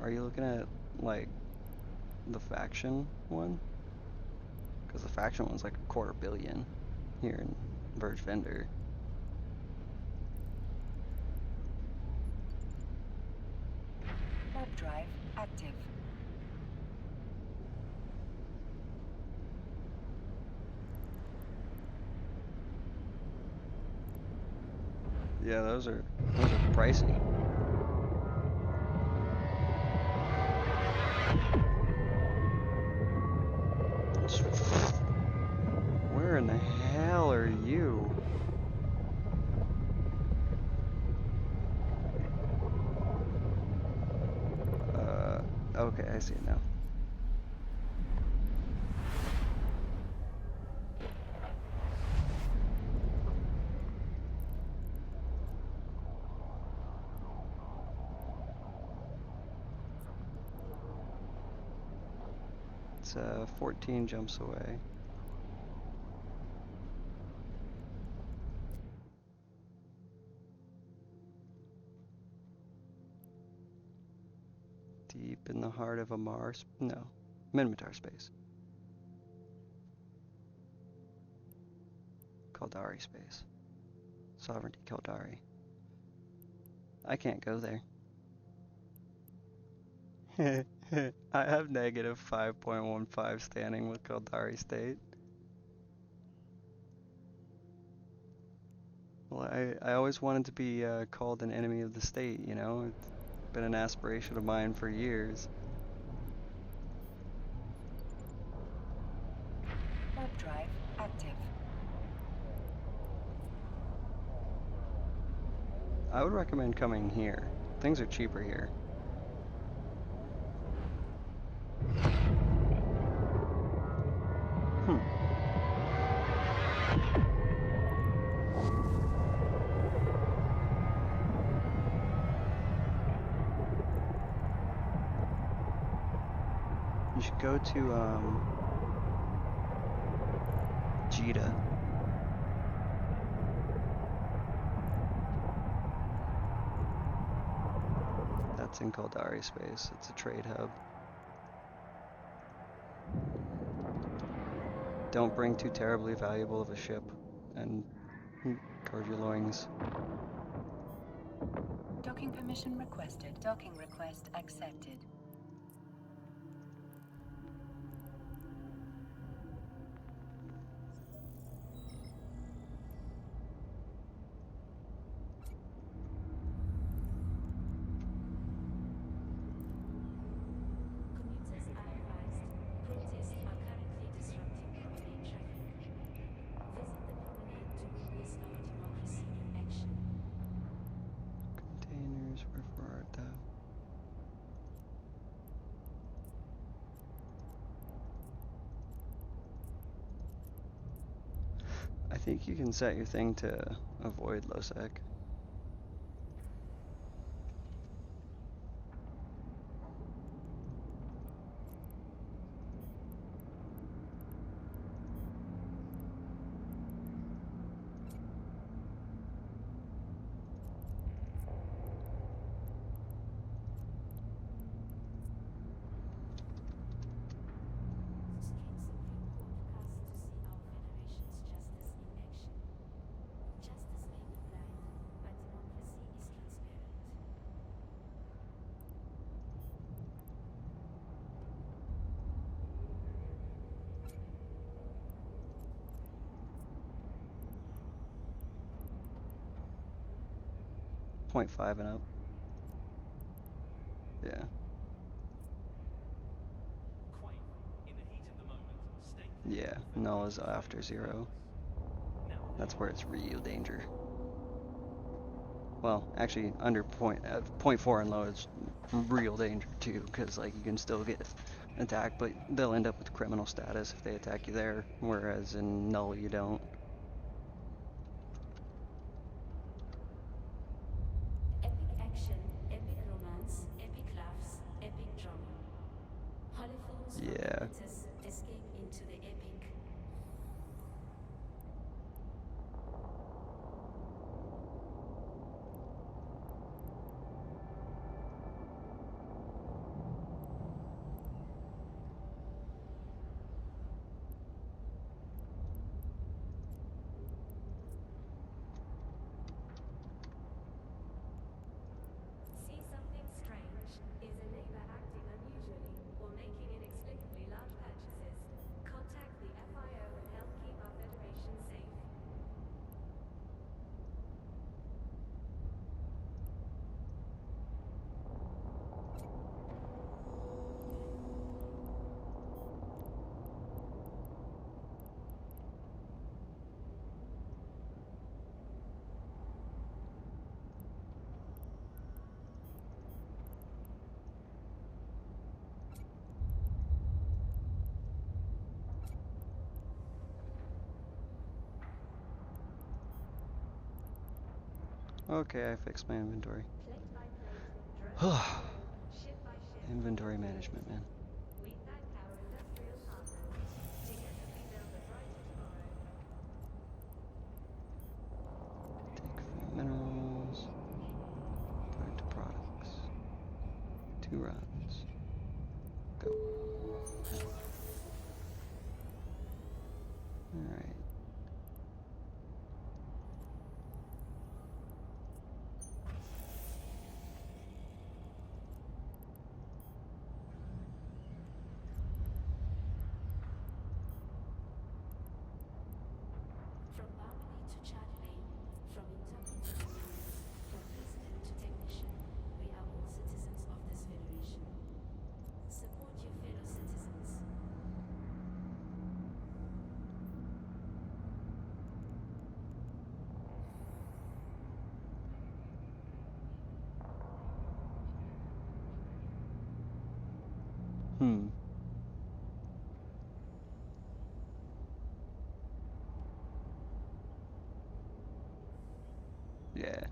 Are you looking at like the faction one? Because the faction one's like a $250 million here in Verge Vendor. Warp drive active. Yeah, those are pricey. Where in the hell are you? Okay, I see it now. It's 14 jumps away. Deep in the heart of a Minmatar space. Kaldari space. Sovereignty Kaldari. I can't go there. I have negative 5.15 standing with Kaldari State. Well, I always wanted to be called an enemy of the state, you know? It's been an aspiration of mine for years. Warp drive active. I would recommend coming here. Things are cheaper here. You should go to Jita. That's in Kaldari space. It's a trade hub. Don't bring too terribly valuable of a ship and guard your loins. Docking permission requested. Docking request accepted. Commuters are advised, protests are currently disrupting promenade traffic. Visit the promenade to witness our democracy in action. Containers, where art thou? I think you can set your thing to avoid LOSEC. Stream Supreme Court cast to see our federation's justice in action. Justice may be blind, but democracy is transparent. .5 and up. Yeah. Quake, in the heat of the moment, state Yeah, null is after 0. That's where it's real danger. Well, actually, under .4 and low is real danger too, because like you can still get attacked, but they'll end up with criminal status if they attack you there, whereas in null you don't. Epic action, epic romance, epic laughs, epic drama. Hollyfilms for Yeah. competitors escape into the epic. See something strange? Is a neighbor acting unusually or making inexplicably large purchases? Contact the FIO and help keep our Federation safe. Okay, I fixed my inventory. Plate by plate, drone by drone, ship by ship. Inventory management, man. We thank our industrial Hmm. Yeah.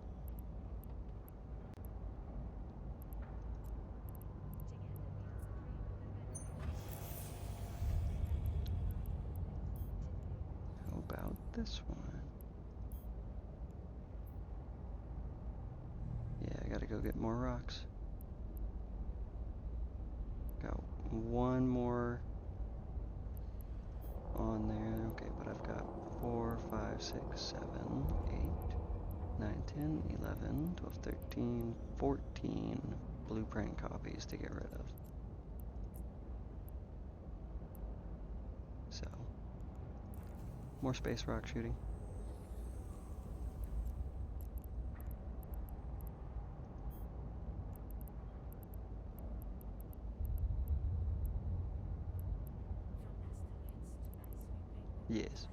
How about this one? Yeah, I gotta go get more rocks. Got one more on there. Okay, but I've got 4, 5, 6, 7, 8, 9, 10, 11, 12, 13, 14 blueprint copies to get rid of. So, more space rock shooting. Yes.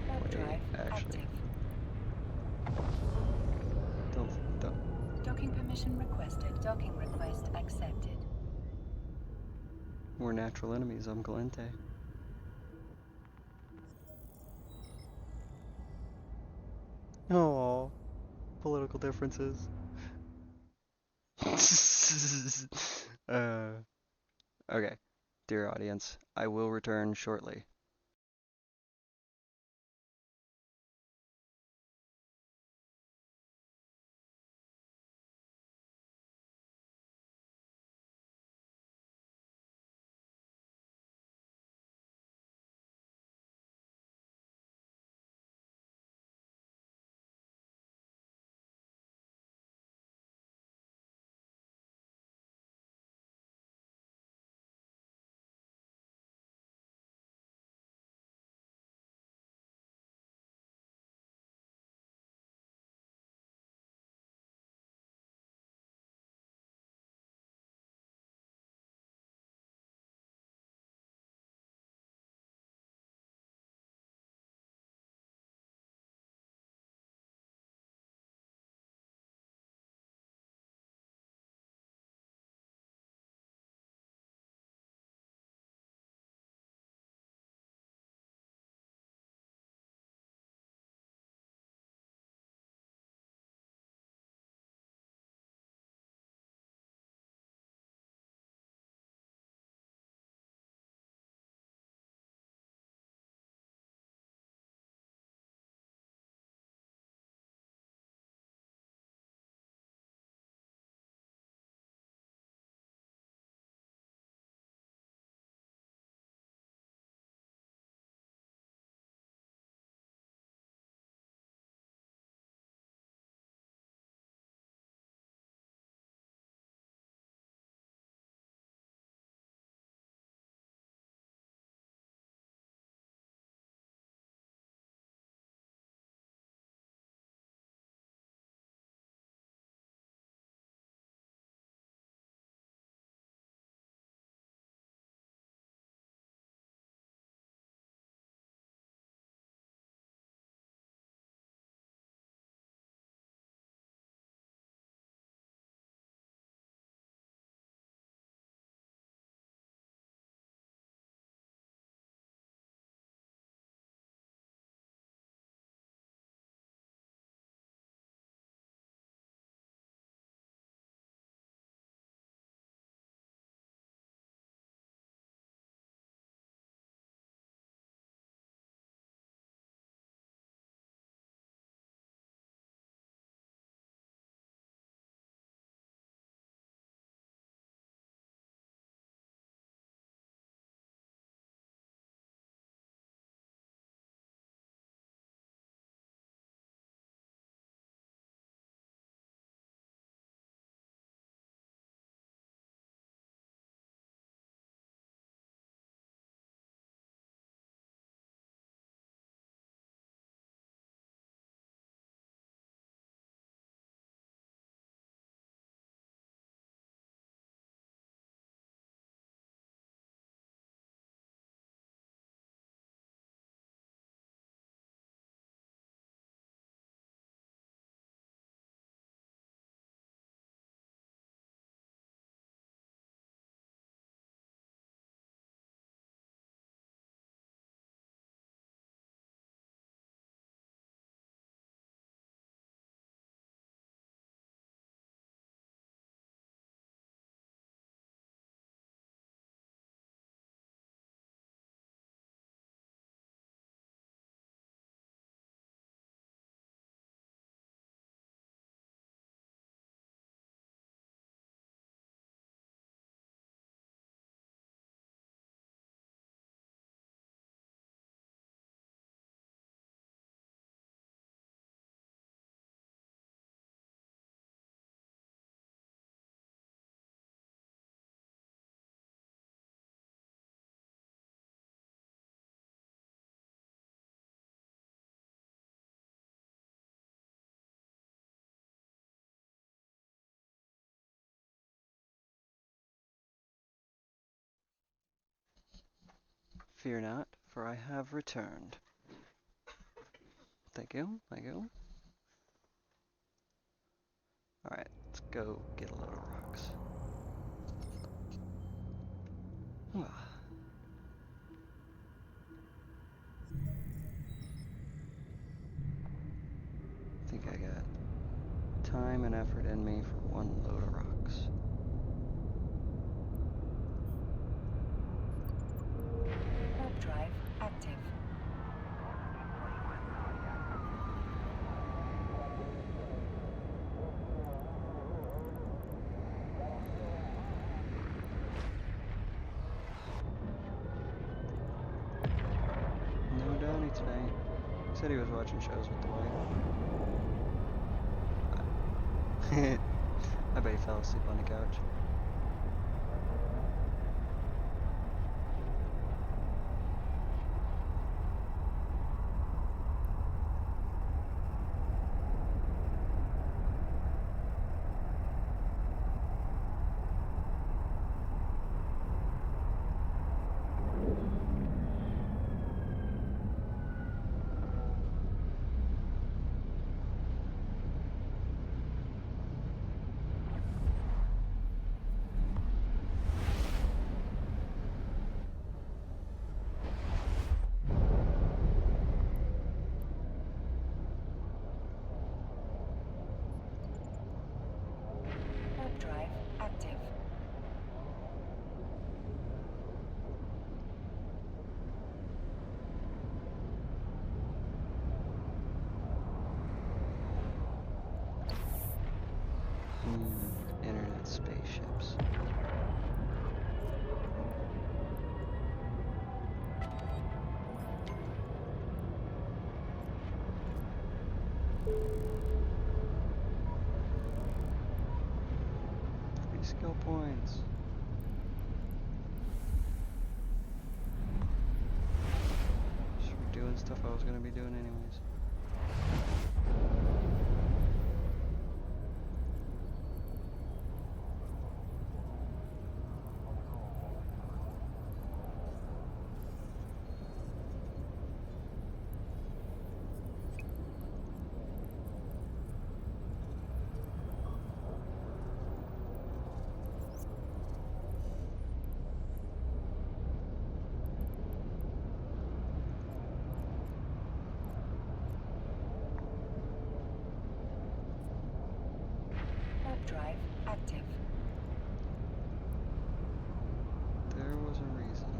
Warp Wait, drive actually, active. don't. Docking permission requested. Docking request accepted. We're natural enemies, Uncle Ente. Oh, political differences. uh, okay, dear audience, I will return shortly. Fear not, for I have returned. Thank you, thank you. Alright, let's go get a load of rocks. I think I got time and effort in me for one load of rocks. Warp drive active. No Donnie tonight. He said he was watching shows with the wife. I bet he fell asleep on the couch. Warp drive active. Internet spaceships. Free skill points. Just for doing stuff I was gonna be doing anyways. Warp drive active. There was a reason.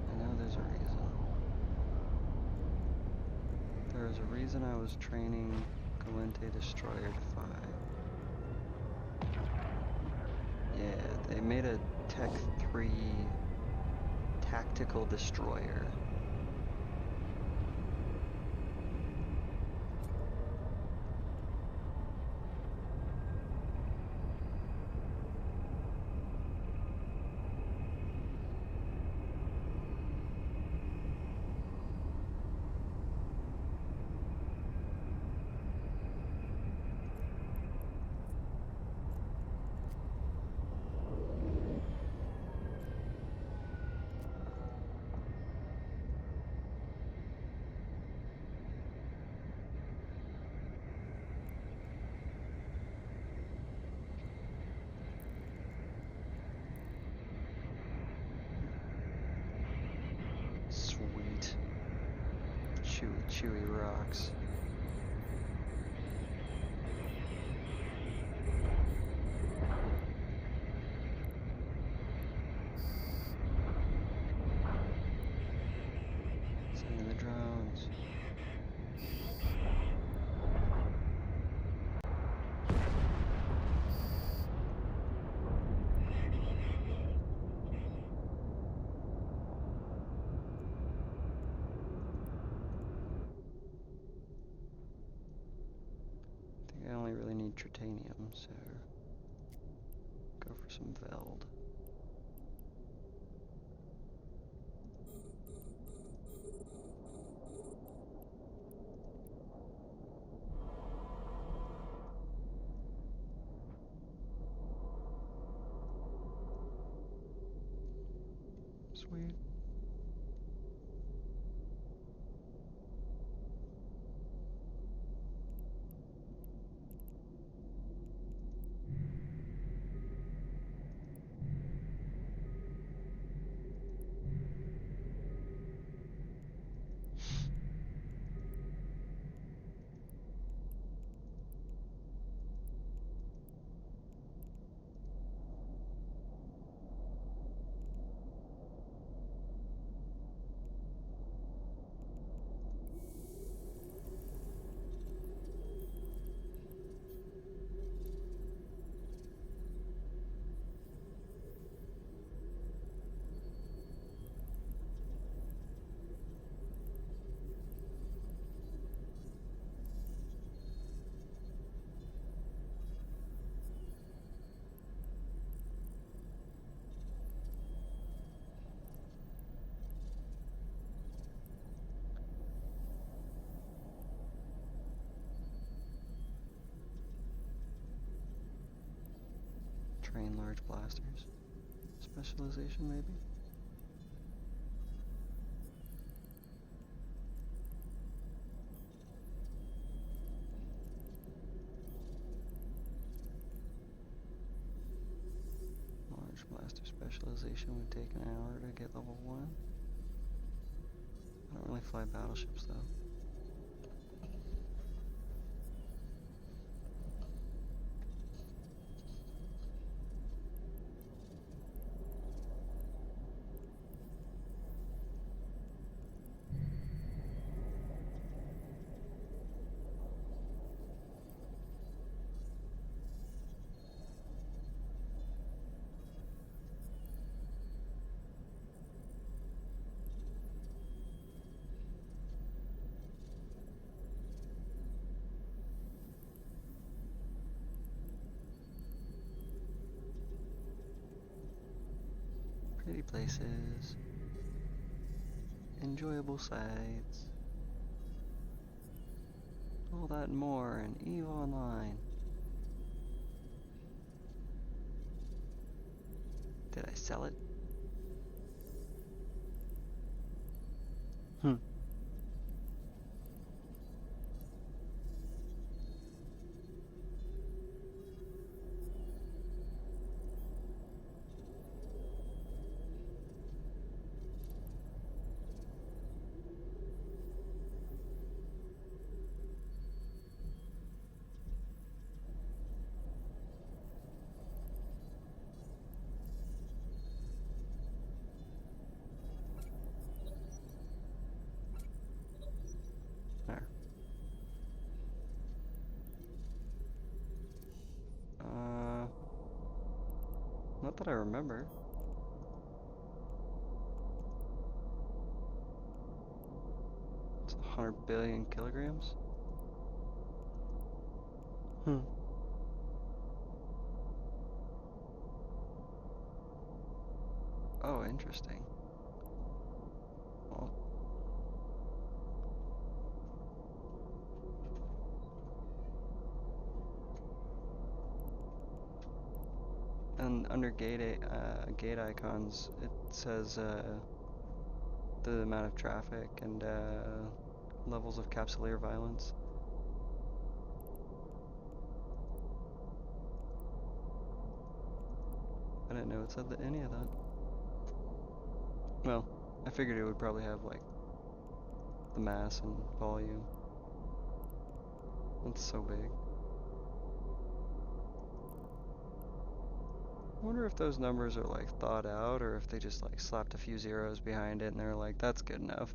I know there's a reason. There was a reason I was training Galente Destroyer to 5. Yeah, they made a Tech 3 tactical destroyer. Sweet. Chewy, chewy rocks. Sending the drones. I think I only really need tritanium, so go for some veld. Sweet. Train large blasters. Specialization, maybe? Large blaster specialization would take an hour to get level 1. I don't really fly battleships though. Pretty places, enjoyable sights, all that and more in EVE Online. Did I sell it? There. Not that I remember. It's 100 billion kilograms. Oh, interesting. Well, and under gate icons, it says the amount of traffic and levels of capsuleer violence. I didn't know it said any of that. Well, I figured it would probably have like the mass and volume. It's so big. I wonder if those numbers are like thought out or if they just like slapped a few zeros behind it and they're like, that's good enough.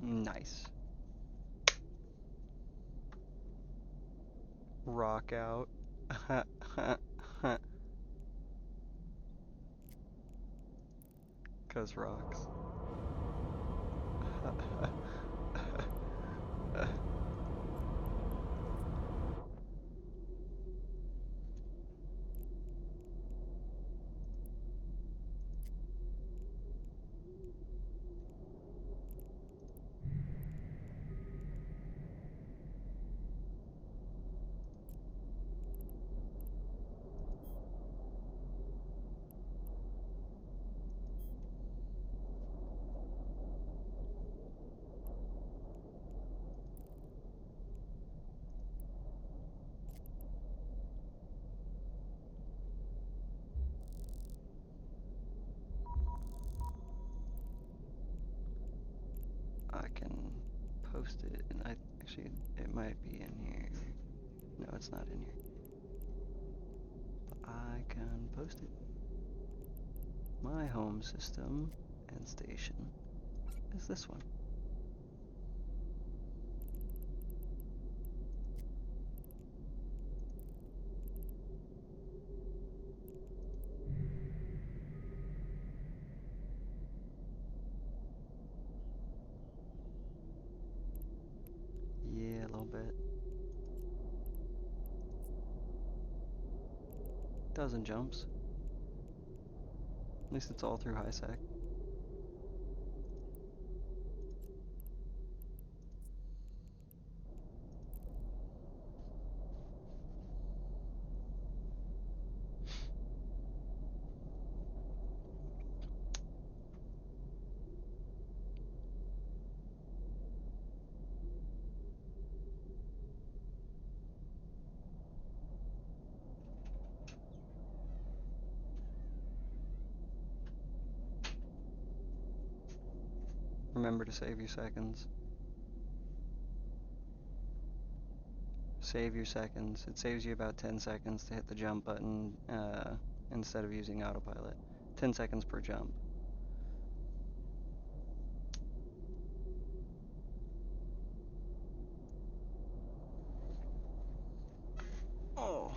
Nice. Rock out. Cause rocks. post it, and actually it might be in here. No, it's not in here. But I can post it. My home system and station is this one. Yeah, a little bit. Dozen jumps. At least it's all through high sec. Remember to save your seconds. Save your seconds. It saves you about 10 seconds to hit the jump button instead of using autopilot. 10 seconds per jump. Oh.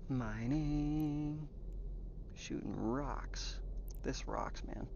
Mining. Shooting rocks. This rocks, man.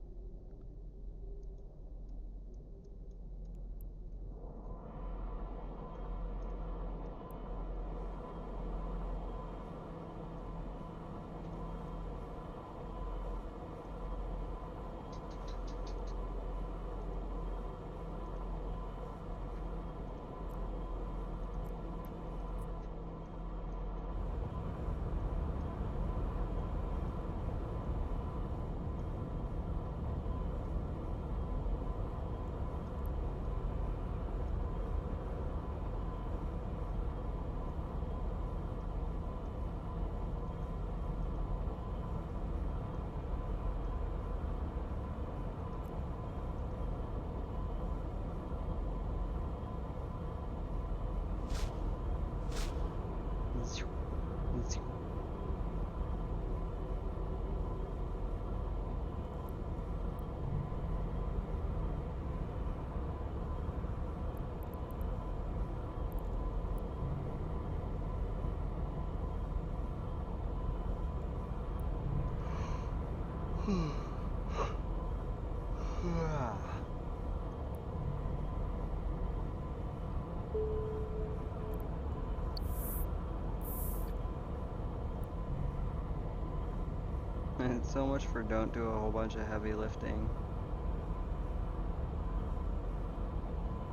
It's so much for don't do a whole bunch of heavy lifting.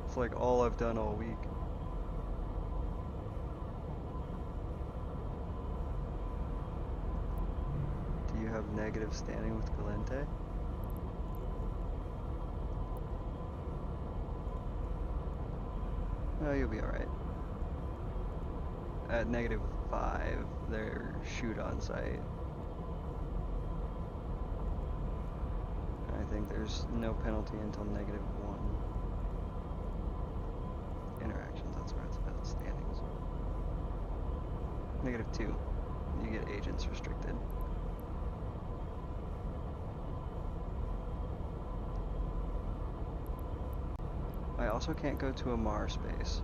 It's like all I've done all week. Do you have negative standing with Galente? Oh, you'll be alright. At -5, they're shoot on site. I think there's no penalty until -1. Interactions, that's where it's about standings. -2, you get agents restricted. I also can't go to a Mars space.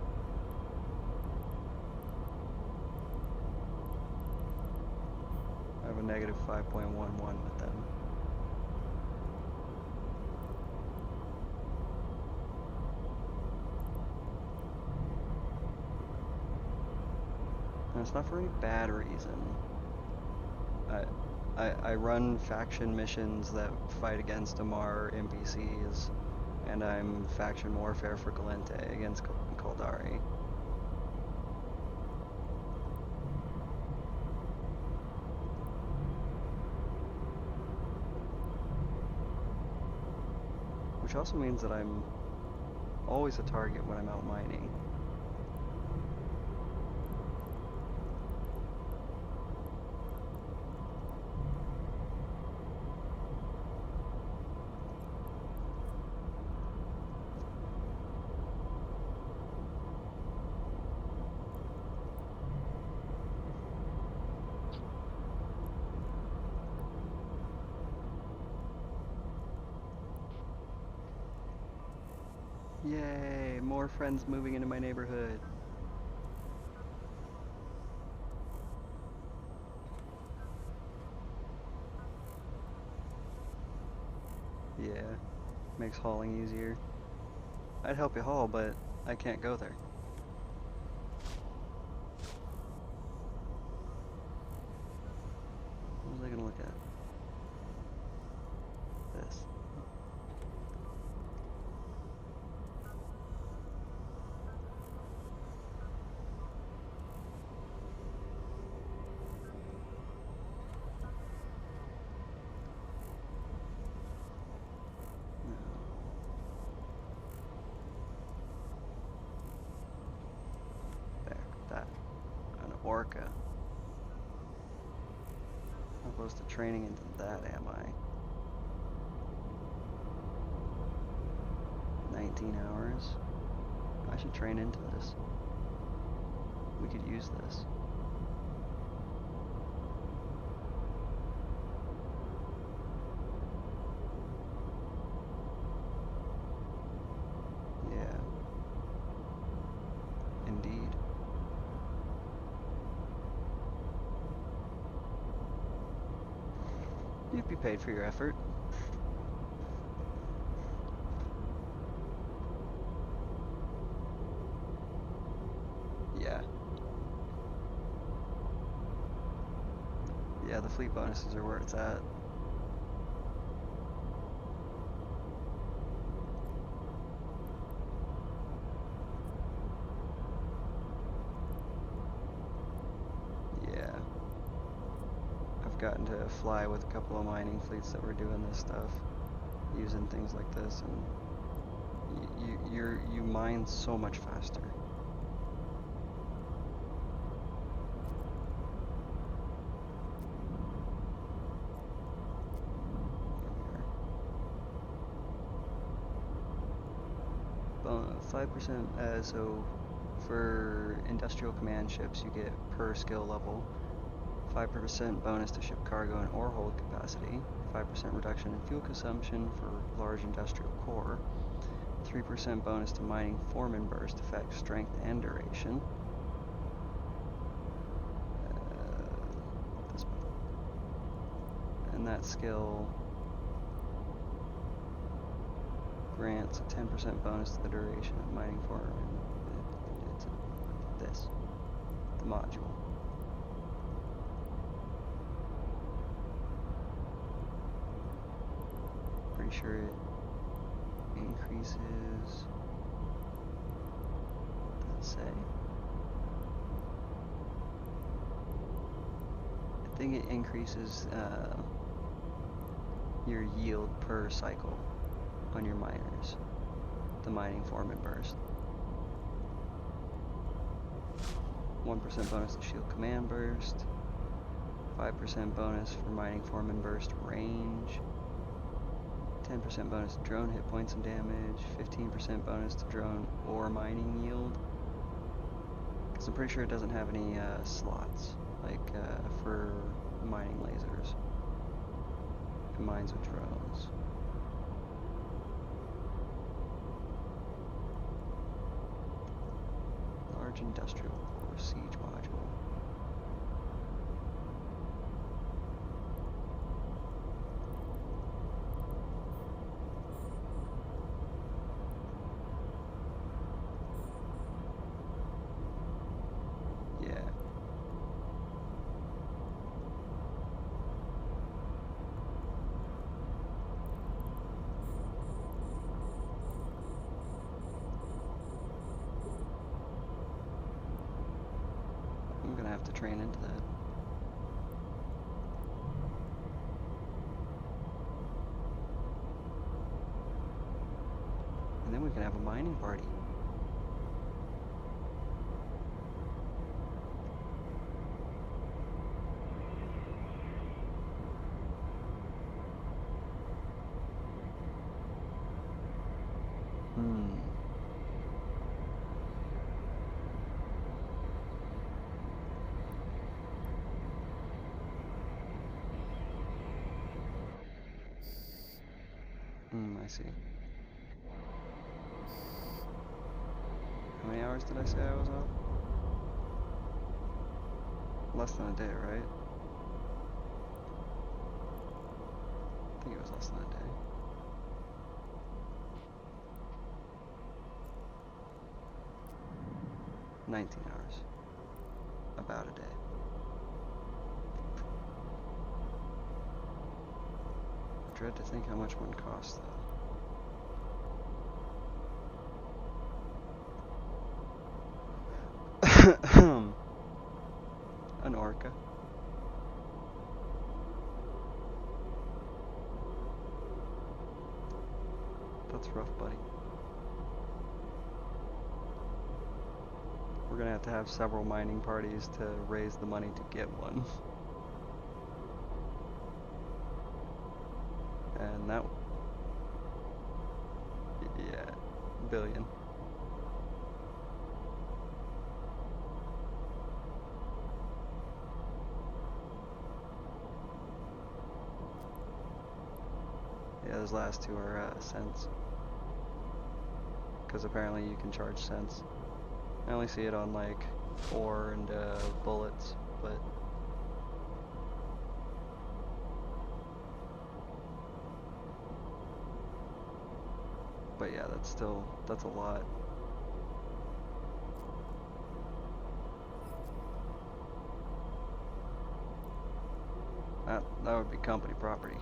I have a -5.11 with them. And it's not for any bad reason. I run faction missions that fight against Amar NPCs, and I'm faction warfare for Galente against Kaldari. Which also means that I'm always a target when I'm out mining. Yay, more friends moving into my neighborhood. Yeah, makes hauling easier. I'd help you haul, but I can't go there. What was I gonna look at? This. No. There, that. An orca. How close to training into that am I? 19 hours? I should train into this. We could use this. Yeah. Indeed. You'd be paid for your effort. Yeah. Yeah, the fleet bonuses are where it's at. Yeah. I've gotten to fly with a couple of mining fleets that were doing this stuff, using things like this, and you mine so much faster. Here we are. 5%, so for industrial command ships you get per skill level, 5% bonus to ship cargo and ore hold capacity, 5% reduction in fuel consumption for large industrial core, 3% bonus to mining foreman burst effect, strength and duration. This one. And that skill grants a 10% bonus to the duration of mining foreman. It's this, the module. Pretty sure it increases. Does it say? I think it increases your yield per cycle on your miners. The mining foreman burst. 1% bonus to shield command burst. 5% bonus for mining foreman burst range. 10% bonus to drone hit points and damage, 15% bonus to drone ore mining yield. Because I'm pretty sure it doesn't have any slots, like for mining lasers. It mines with drones. Large industrial core siege module. I'm gonna have to train into that. And then we can have a mining party. I see. How many hours did I say I was off? Less than a day, right? I think it was less than a day. $19 hours. About a day. I dread to think how much one costs, though. An orca. That's rough, buddy. We're gonna have to have several mining parties to raise the money to get one. And that... yeah, billion. Yeah, those last two are cents. Because apparently you can charge cents. I only see it on like ore and bullets, but yeah, that's a lot. That would be company property.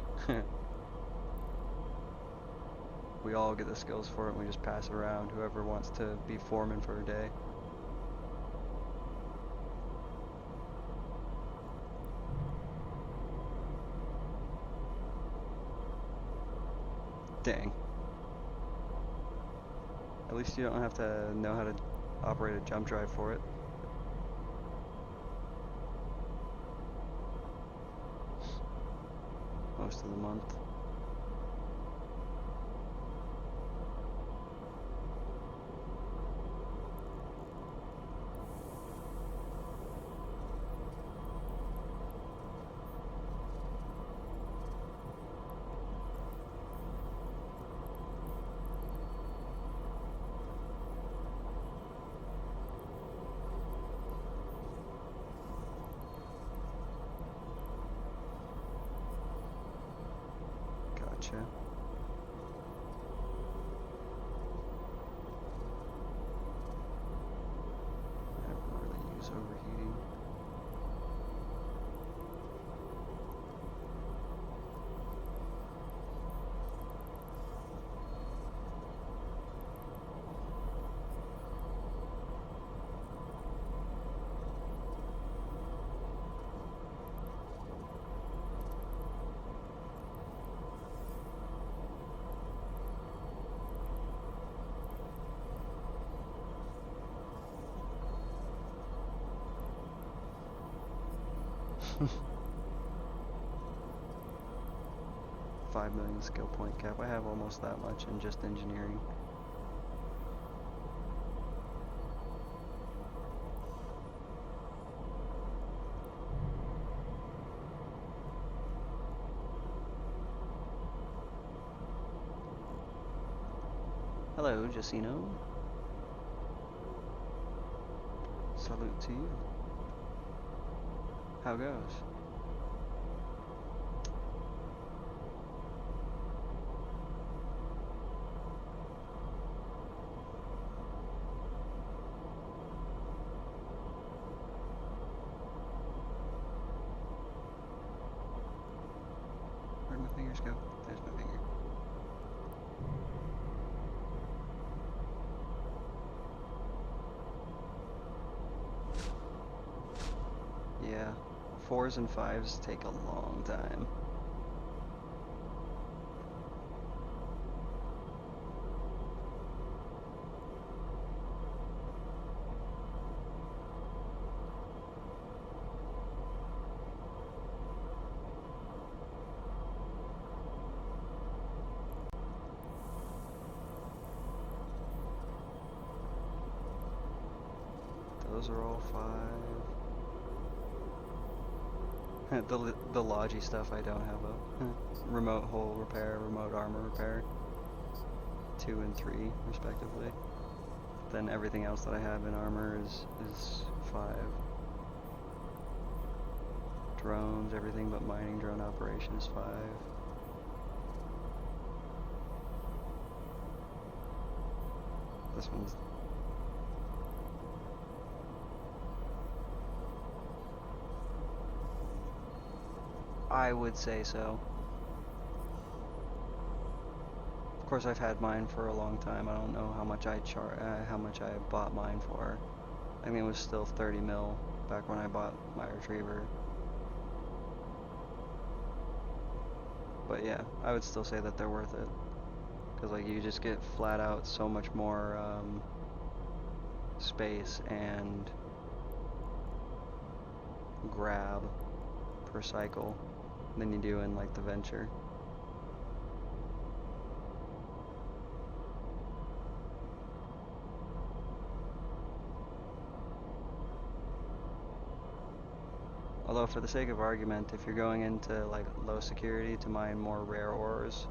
We all get the skills for it and we just pass it around, whoever wants to be foreman for a day. Dang. At least you don't have to know how to operate a jump drive for it. Most of the month. Gotcha. I don't really use overheating. $5 million skill point cap. I have almost that much in just engineering. Hello, Jacino. Salute to you. How goes? Where'd my fingers go? There's my finger. Yeah, 4s and 5s take a long time. Those are all 5. The Logi stuff I don't have up. Remote hull repair, remote armor repair. 2 and 3, respectively. then everything else that I have in armor is 5. Drones, everything but mining drone operation is 5. This one's... I would say so. Of course, I've had mine for a long time. I don't know how much I bought mine for. I think it was still 30 mil back when I bought my retriever. But yeah, I would still say that they're worth it. Because like you just get flat out so much more space and grab per cycle than you do in like the Venture. Although for the sake of argument, if you're going into like low security to mine more rare ores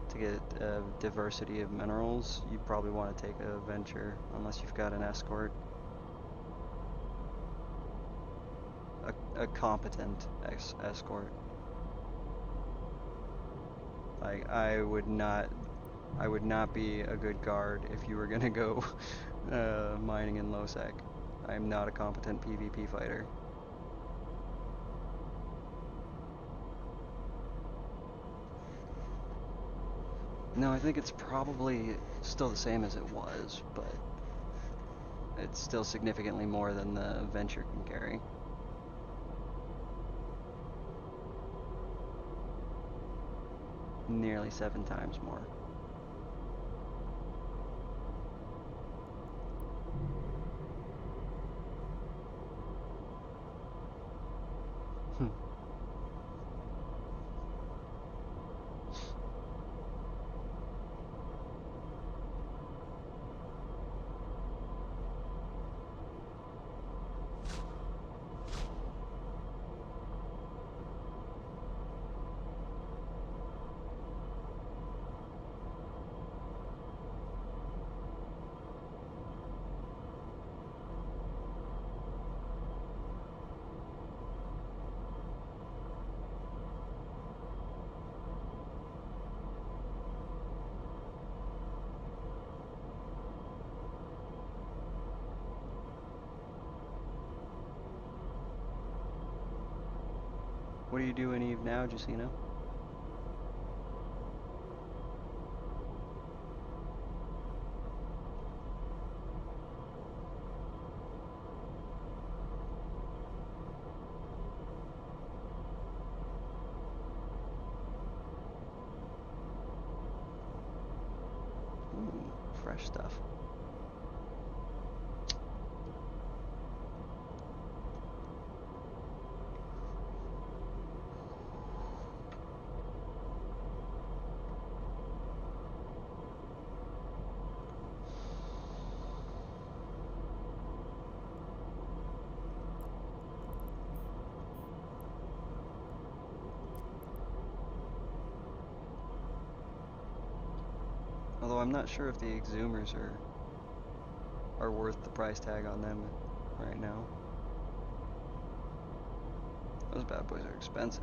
to get a diversity of minerals, you probably want to take a Venture unless you've got an escort. A competent escort. Like I would not be a good guard if you were gonna go mining in low sec. I'm not a competent PvP fighter. No, I think it's probably still the same as it was, but it's still significantly more than the Venture can carry. Nearly 7 times more. What are you doing, Eve, now, Justina? Ooh, fresh stuff. Although I'm not sure if the exhumers are worth the price tag on them right now. Those bad boys are expensive.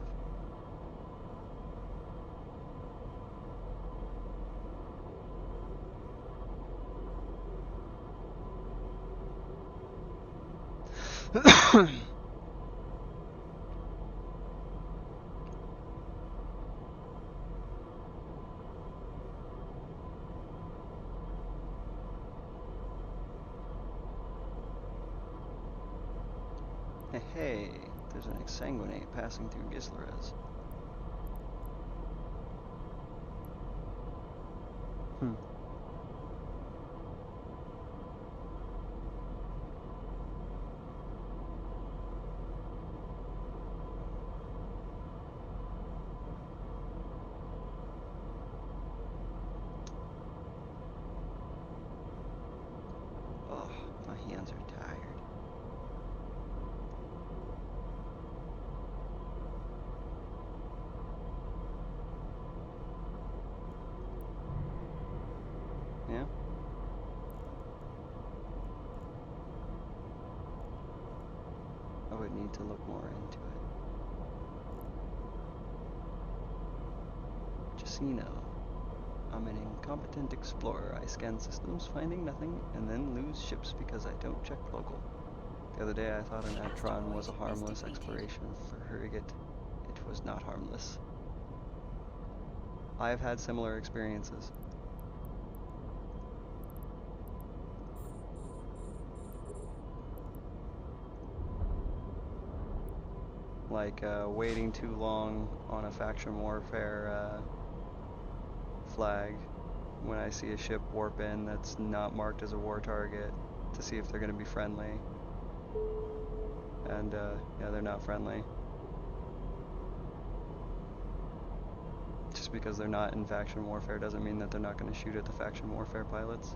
Hey, there's an exsanguinate passing through Gislerez. Oh, my hands are tired. Yeah? would need to look more into it. Casino. I'm an incompetent explorer. I scan systems, finding nothing, and then lose ships because I don't check local. The other day I thought an Atron was a harmless exploration frigate. It was not harmless. I have had similar experiences. Like waiting too long on a faction warfare flag when I see a ship warp in that's not marked as a war target to see if they're going to be friendly. And yeah, they're not friendly. Just because they're not in faction warfare doesn't mean that they're not going to shoot at the faction warfare pilots.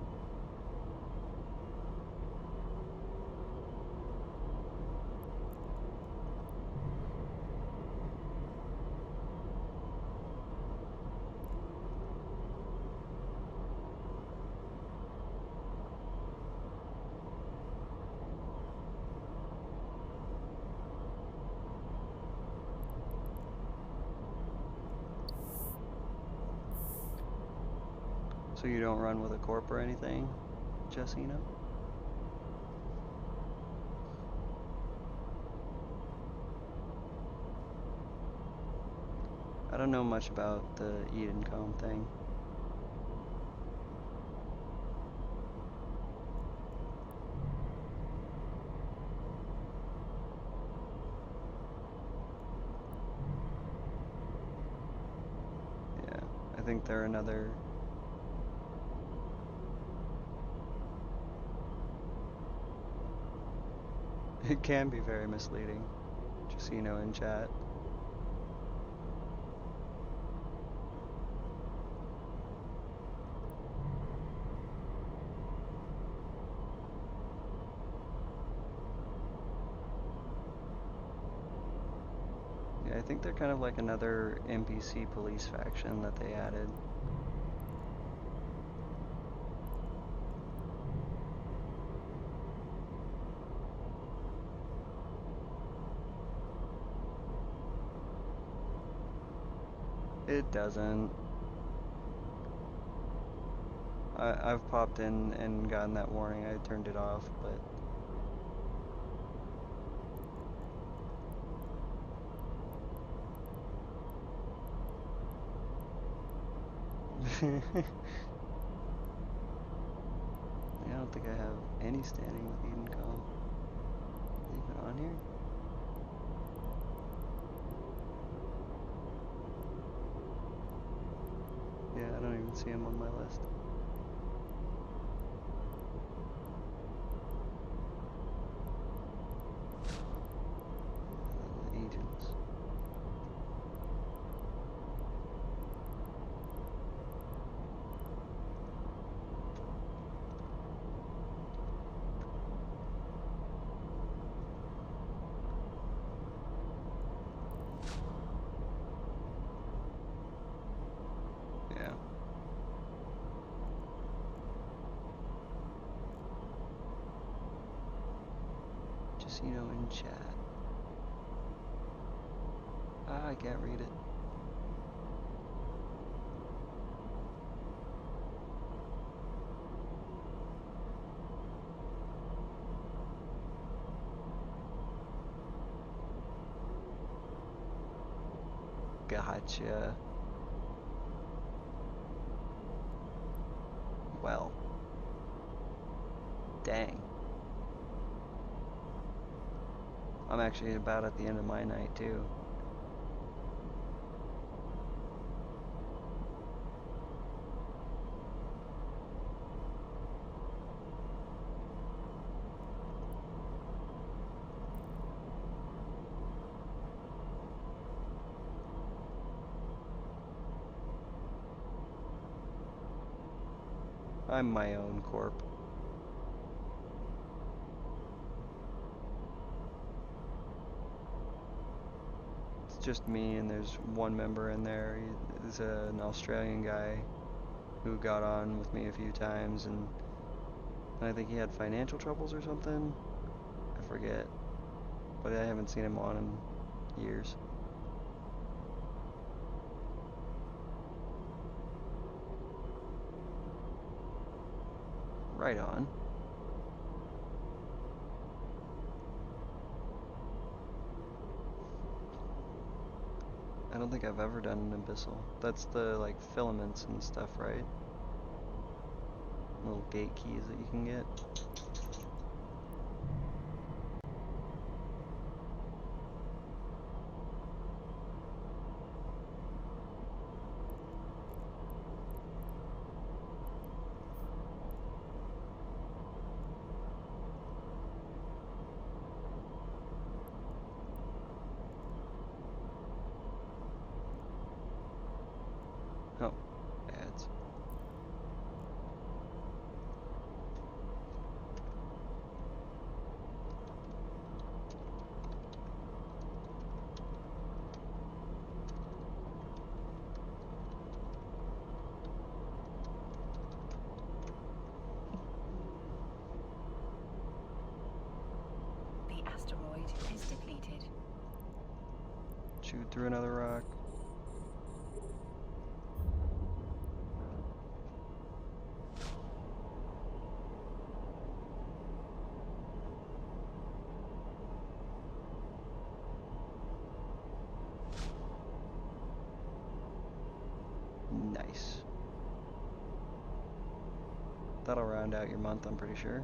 So you don't run with a corp or anything, Jessina? I don't know much about the Edencombe thing. Yeah, I think they're another... It can be very misleading, just so you know in chat. Yeah, I think they're kind of like another NPC police faction that they added. It doesn't. I've popped in and gotten that warning. I turned it off, but... I don't think I have any standing with Edencombe. Even on here? Yeah, I don't even see him on my list. Agents. Yeah. Just, you know, in chat. Ah, I can't read it. Gotcha. Well. Dang. I'm actually about at the end of my night, too. I'm my own corp. It's just me, and there's one member in there. He's an Australian guy who got on with me a few times, and I think he had financial troubles or something. I forget. but I haven't seen him on in years. Right on. I don't think I've ever done an abyssal. That's the like filaments and stuff, right? Little gate keys that you can get. Oh, ads. The asteroid is depleted. Chewed through another rock. Nice. That'll round out your month, I'm pretty sure.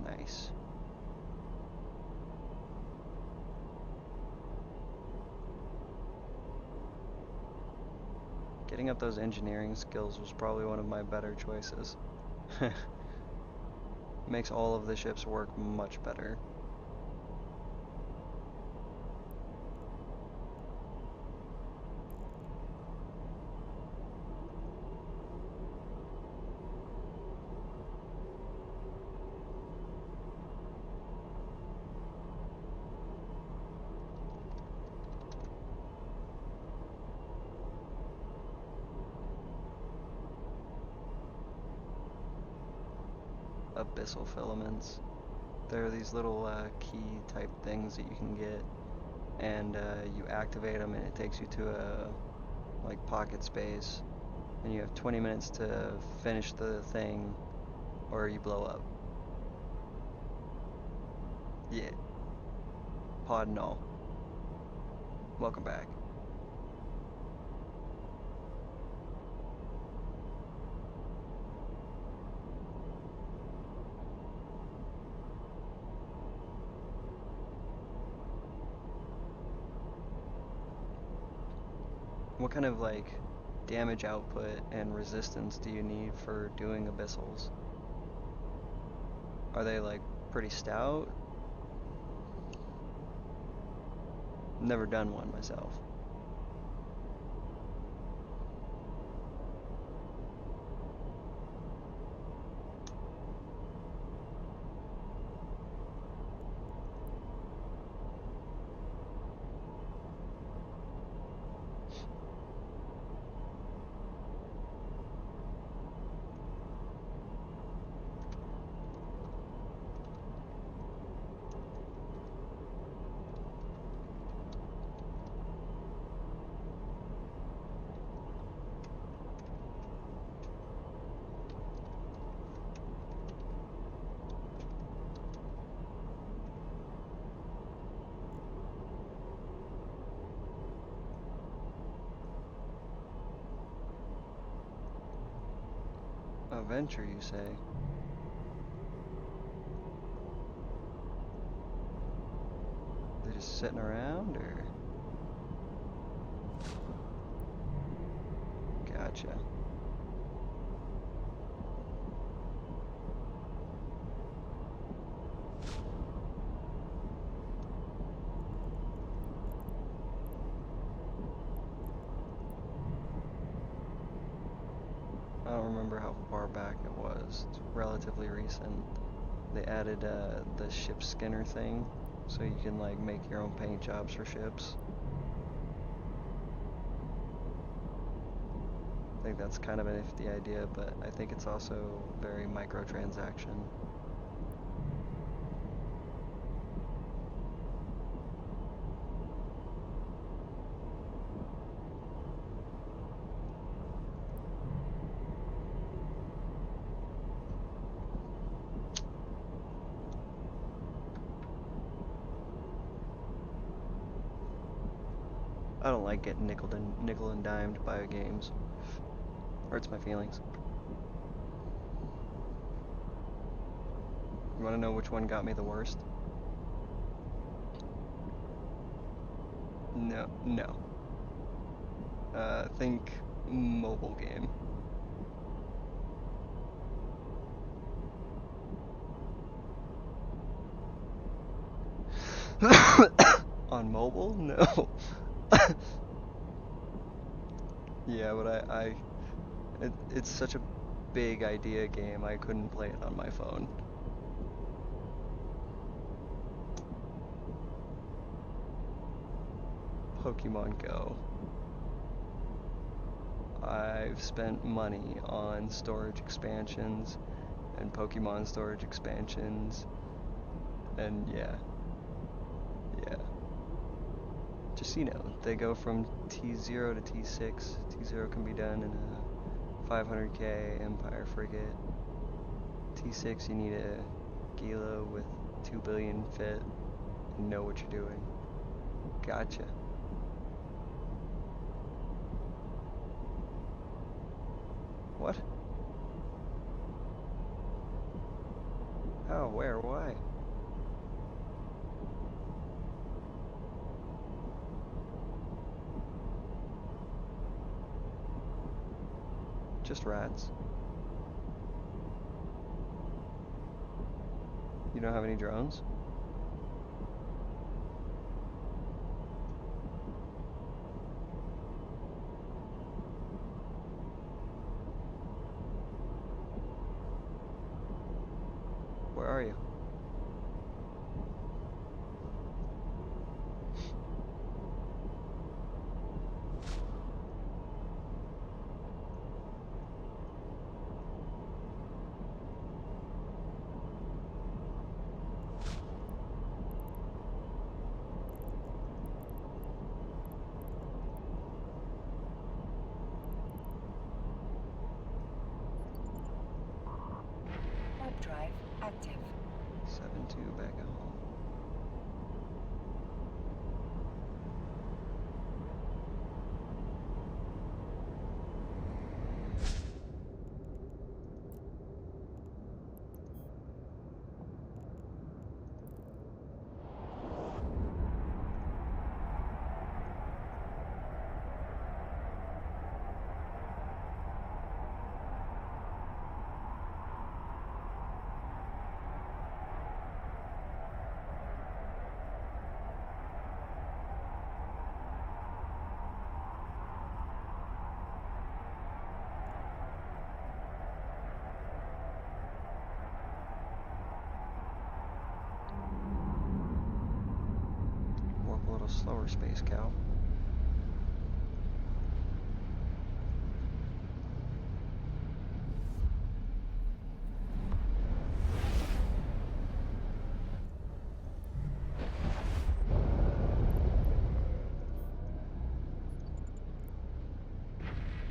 Nice. Getting up those engineering skills was probably one of my better choices. Makes all of the ships work much better. Abyssal filaments. There are these little key type things that you can get, and you activate them and it takes you to a like pocket space, and you have 20 minutes to finish the thing or you blow up. Yeah. Pod null. Welcome back. What kind of like damage output and resistance do you need for doing abyssals? Are they like pretty stout? Never done one myself. A venture, you say? They just sitting around, or? Gotcha. I don't remember how far back it was. It's relatively recent. They added the ship skinner thing, so you can like make your own paint jobs for ships. think that's kind of a nifty idea, but I think it's also very microtransaction. I don't like getting nickel and dimed by games. Hurts my feelings. You want to know which one got me the worst? No. Think mobile game. On mobile? No. Yeah, but it's such a big idea game, I couldn't play it on my phone. Pokemon Go. I've spent money on storage expansions and Pokemon storage expansions, and yeah. Just, they go from T0 to T6. T0 can be done in a 500k Empire frigate. T6 you need a Gila with 2 billion fit and know what you're doing. Gotcha. What? How? Where? Why? Just rats. You don't have any drones? Where are you? Warp drive active. 7-2 back at home. Warp a little slower, Space Cow.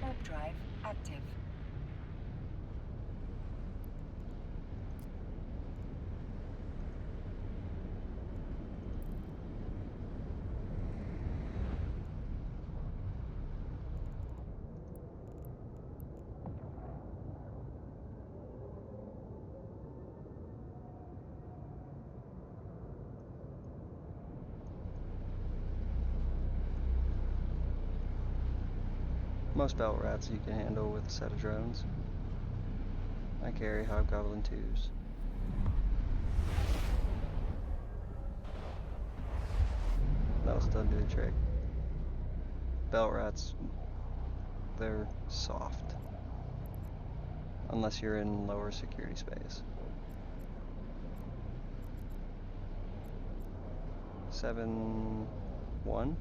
Warp drive active. Most belt rats you can handle with a set of drones. I carry Hobgoblin 2s. That'll still do the trick. Belt rats, they're soft. Unless you're in lower security space. 7-1.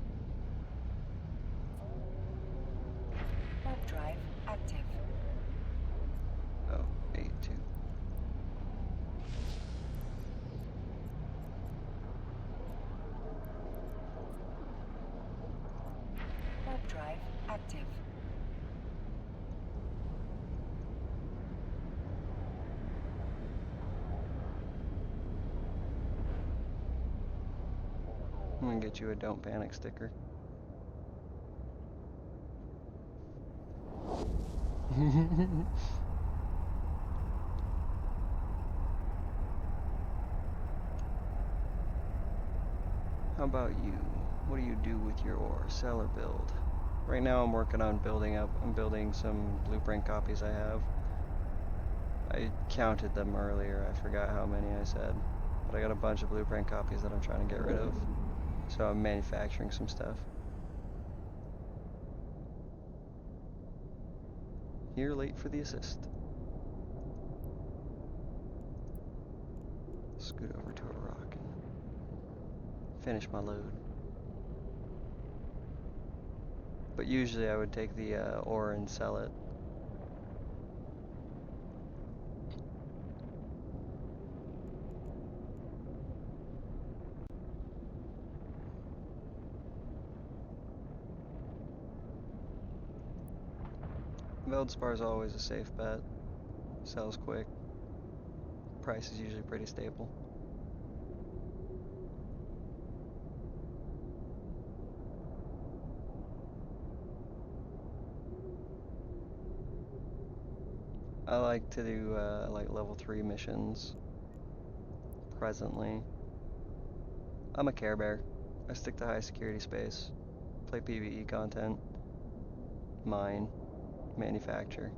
Warp drive active. drive active. I'm gonna get you a don't panic sticker. How about you? What do you do with your ore? Sell or build? Right now I'm working on I'm building some blueprint copies I have. I counted them earlier, I forgot how many I said. But I got a bunch of blueprint copies that I'm trying to get rid of. So I'm manufacturing some stuff. Here late for the assist. Scoot over to a rock and finish my load. But usually I would take the ore and sell it. Veldspar is always a safe bet. Sells quick. Price is usually pretty stable. I like to do like level 3 missions presently. I'm a Care Bear. I stick to high security space. Play PvE content. Mine. Manufacture.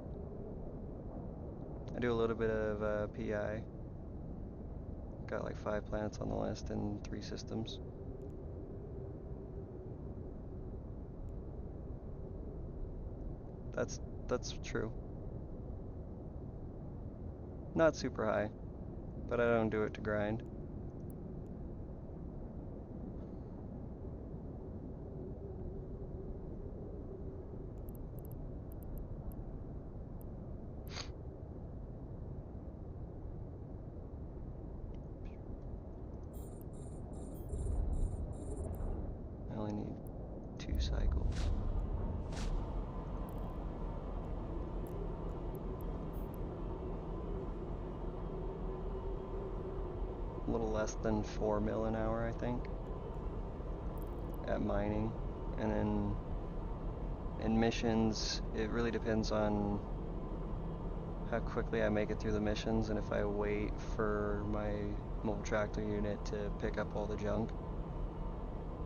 I do a little bit of PI. Got like 5 planets on the list and 3 systems. That's true. Not super high, but I don't do it to grind. I only need 2 cycles. A little less than 4 mil an hour, I think, at mining. And then in missions, it really depends on how quickly I make it through the missions and if I wait for my mobile tractor unit to pick up all the junk.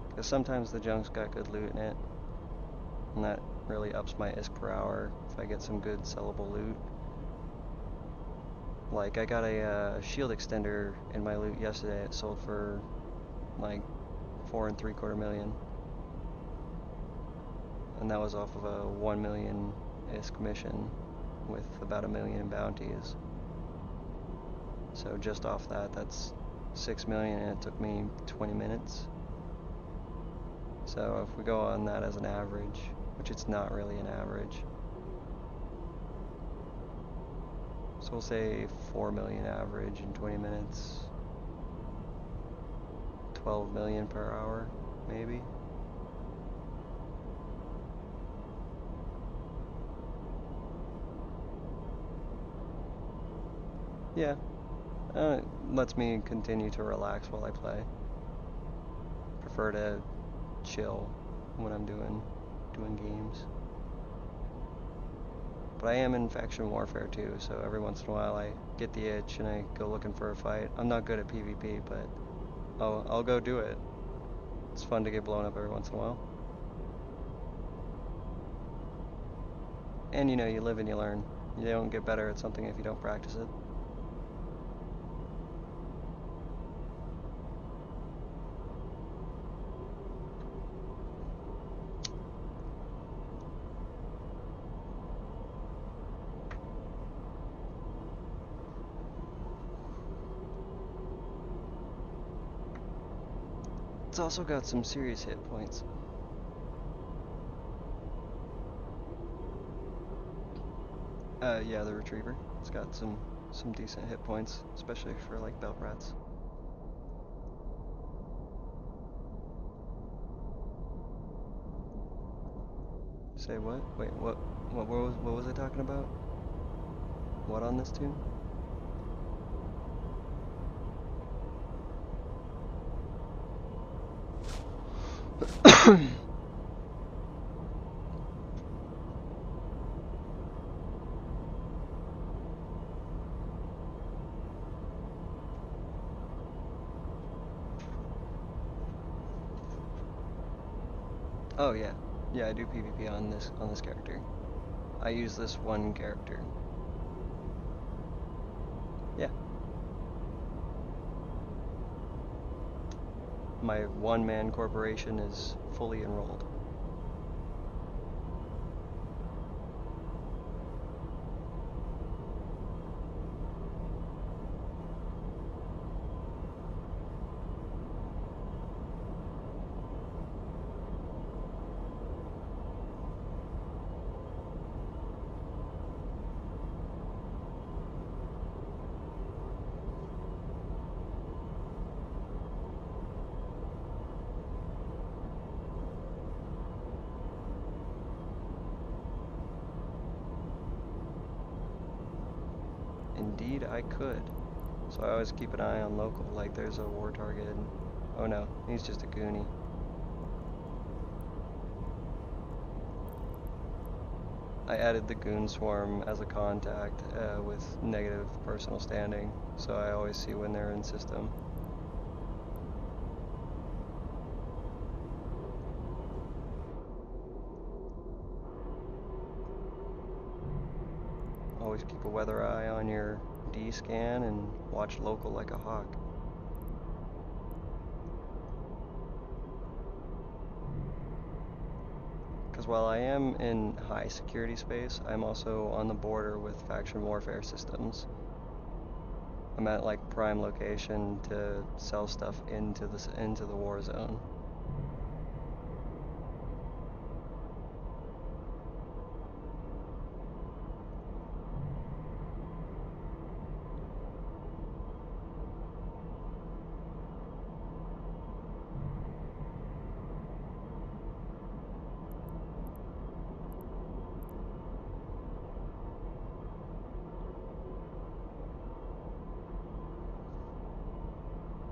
Because sometimes the junk's got good loot in it, and that really ups my ISK per hour if I get some good sellable loot. Like, I got a shield extender in my loot yesterday. It sold for like 4 3/4 million. And that was off of a 1 million ISK mission with about 1 million in bounties. So just off that, that's 6 million, and it took me 20 minutes. So if we go on that as an average, which it's not really an average, so we'll say 4 million average in 20 minutes, 12 million per hour, maybe. Yeah, it lets me continue to relax while I play. Prefer to chill when I'm doing games. But I am in faction warfare too, so every once in a while I get the itch and I go looking for a fight. I'm not good at PvP, but I'll go do it. It's fun to get blown up every once in a while. And you know, you live and you learn. You don't get better at something if you don't practice it. It's also got some serious hit points. Yeah, the retriever. It's got some decent hit points, especially for like belt rats. Say what? Wait, what was I talking about? What on this tune? Oh yeah. Yeah, I do PvP on this character. I use this one character. Yeah. My one-man corporation is fully enrolled. Indeed, I could. So I always keep an eye on local, like there's a war target. Oh no, he's just a goonie. I added the goon swarm as a contact with negative personal standing, so I always see when they're in system. Always keep a weather eye on your D scan and watch local like a hawk. Because while I am in high security space, I'm also on the border with faction warfare systems. I'm at like prime location to sell stuff into the war zone.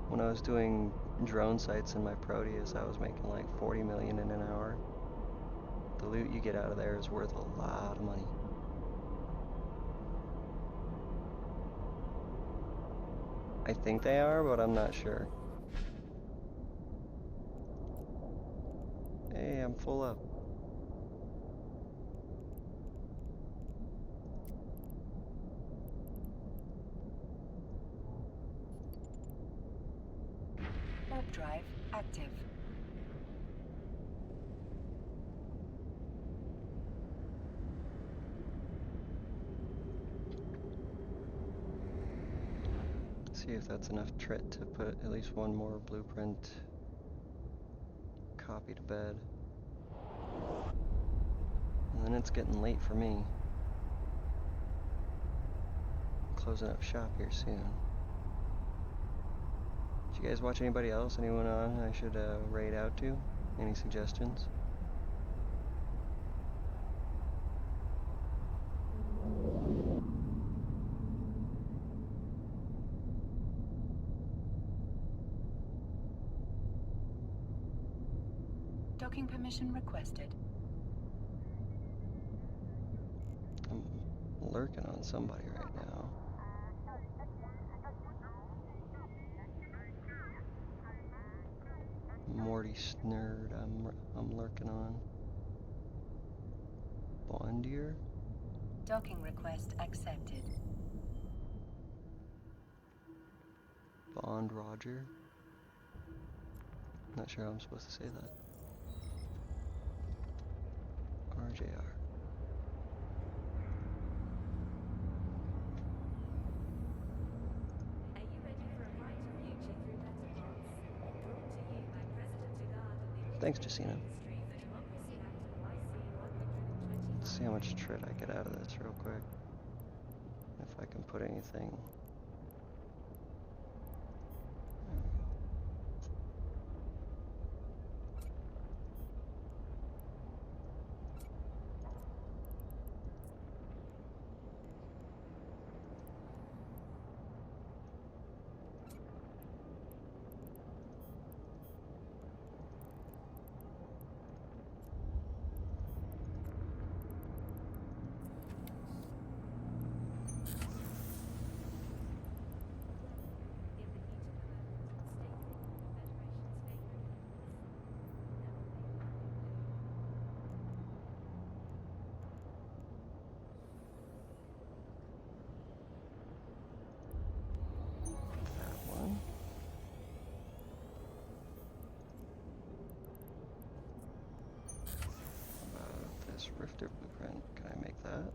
When I was doing drone sites in my Proteus, I was making like 40 million in an hour. The loot you get out of there is worth a lot of money. I think they are, but I'm not sure. Hey, I'm full up. Warp drive active. See if that's enough trit to put at least one more blueprint copy to bed. And then it's getting late for me. Closing up shop here soon. Did you guys watch anybody else? Anyone on I should raid out to? Any suggestions? Docking permission requested. I'm lurking on somebody right now. Morty Snurd, I'm lurking on. Bondier? Docking request accepted. Bond Roger? Not sure how I'm supposed to say that. RJR. Are you ready for a brighter future through better bots? Brought to you by President Degard and the Thanks, Automotive Jacina. Industry for Democracy Act of YC Let's 125. see how much trit I get out of this real quick. If I can put anything. There we go. this Rifter blueprint. Can I make that?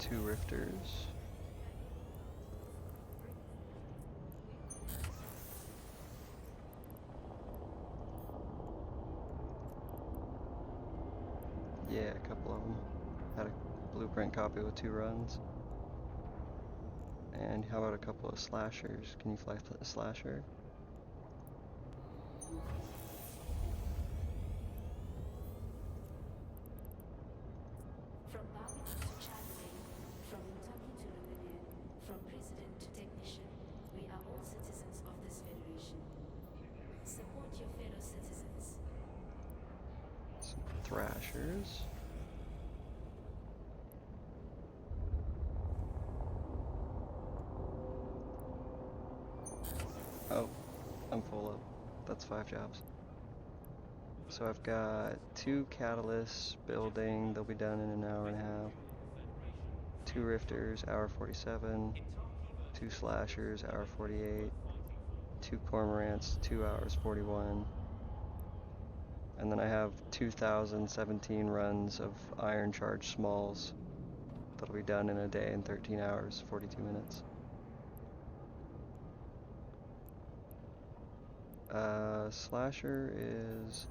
Two Rifters. Yeah, a couple of them. Had a blueprint copy with 2 runs. And how about a couple of slashers? Can you fly a slasher? From Babylon to Chadley, from Kentucky to Luminaire, from president to technician, we are all citizens of this federation. Support your fellow citizens. Some thrashers. Oh, I'm full up. That's 5 jobs. So I've got 2 catalysts building. They'll be done in an hour and a half. 2 rifters, hour 47. 2 slashers, hour 48. 2 cormorants, 2 hours 41. And then I have 2,017 runs of iron charge smalls that'll be done in a day in 13 hours, 42 minutes. Slasher is,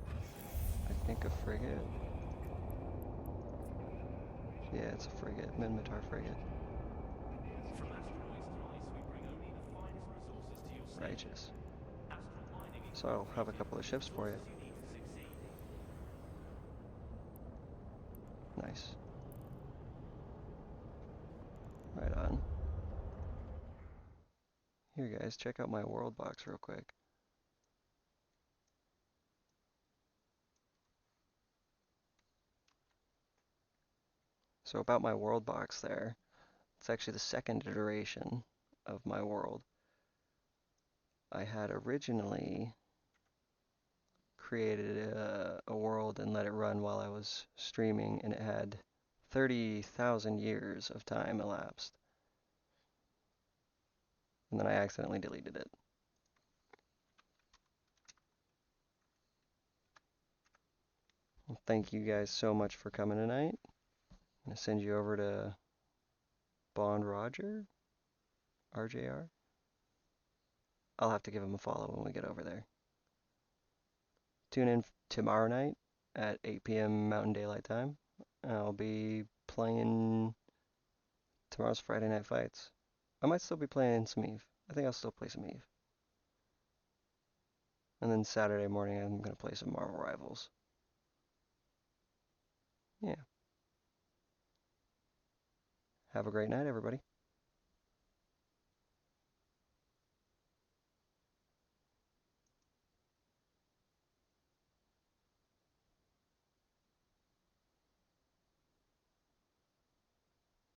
I think, a frigate. Yeah, it's a frigate, Minmatar frigate. From asteroids to ice, we bring only the finest resources to your station. Righteous. Astral mining So I'll have a couple of ships for you. resources you need to succeed. Nice. Right on. Here, guys, check out my world box real quick. So about my world box there, it's actually the second iteration of my world. I had originally created a world and let it run while I was streaming, and it had 30,000 years of time elapsed. And then I accidentally deleted it. Well, thank you guys so much for coming tonight. I'm going to send you over to Bond Roger, RJR. I'll have to give him a follow when we get over there. Tune in tomorrow night at 8 p.m. Mountain Daylight Time. I'll be playing tomorrow's Friday Night Fights. I might still be playing some Eve. I think I'll still play some Eve. And then Saturday morning, I'm going to play some Marvel Rivals. Yeah. Have a great night, everybody.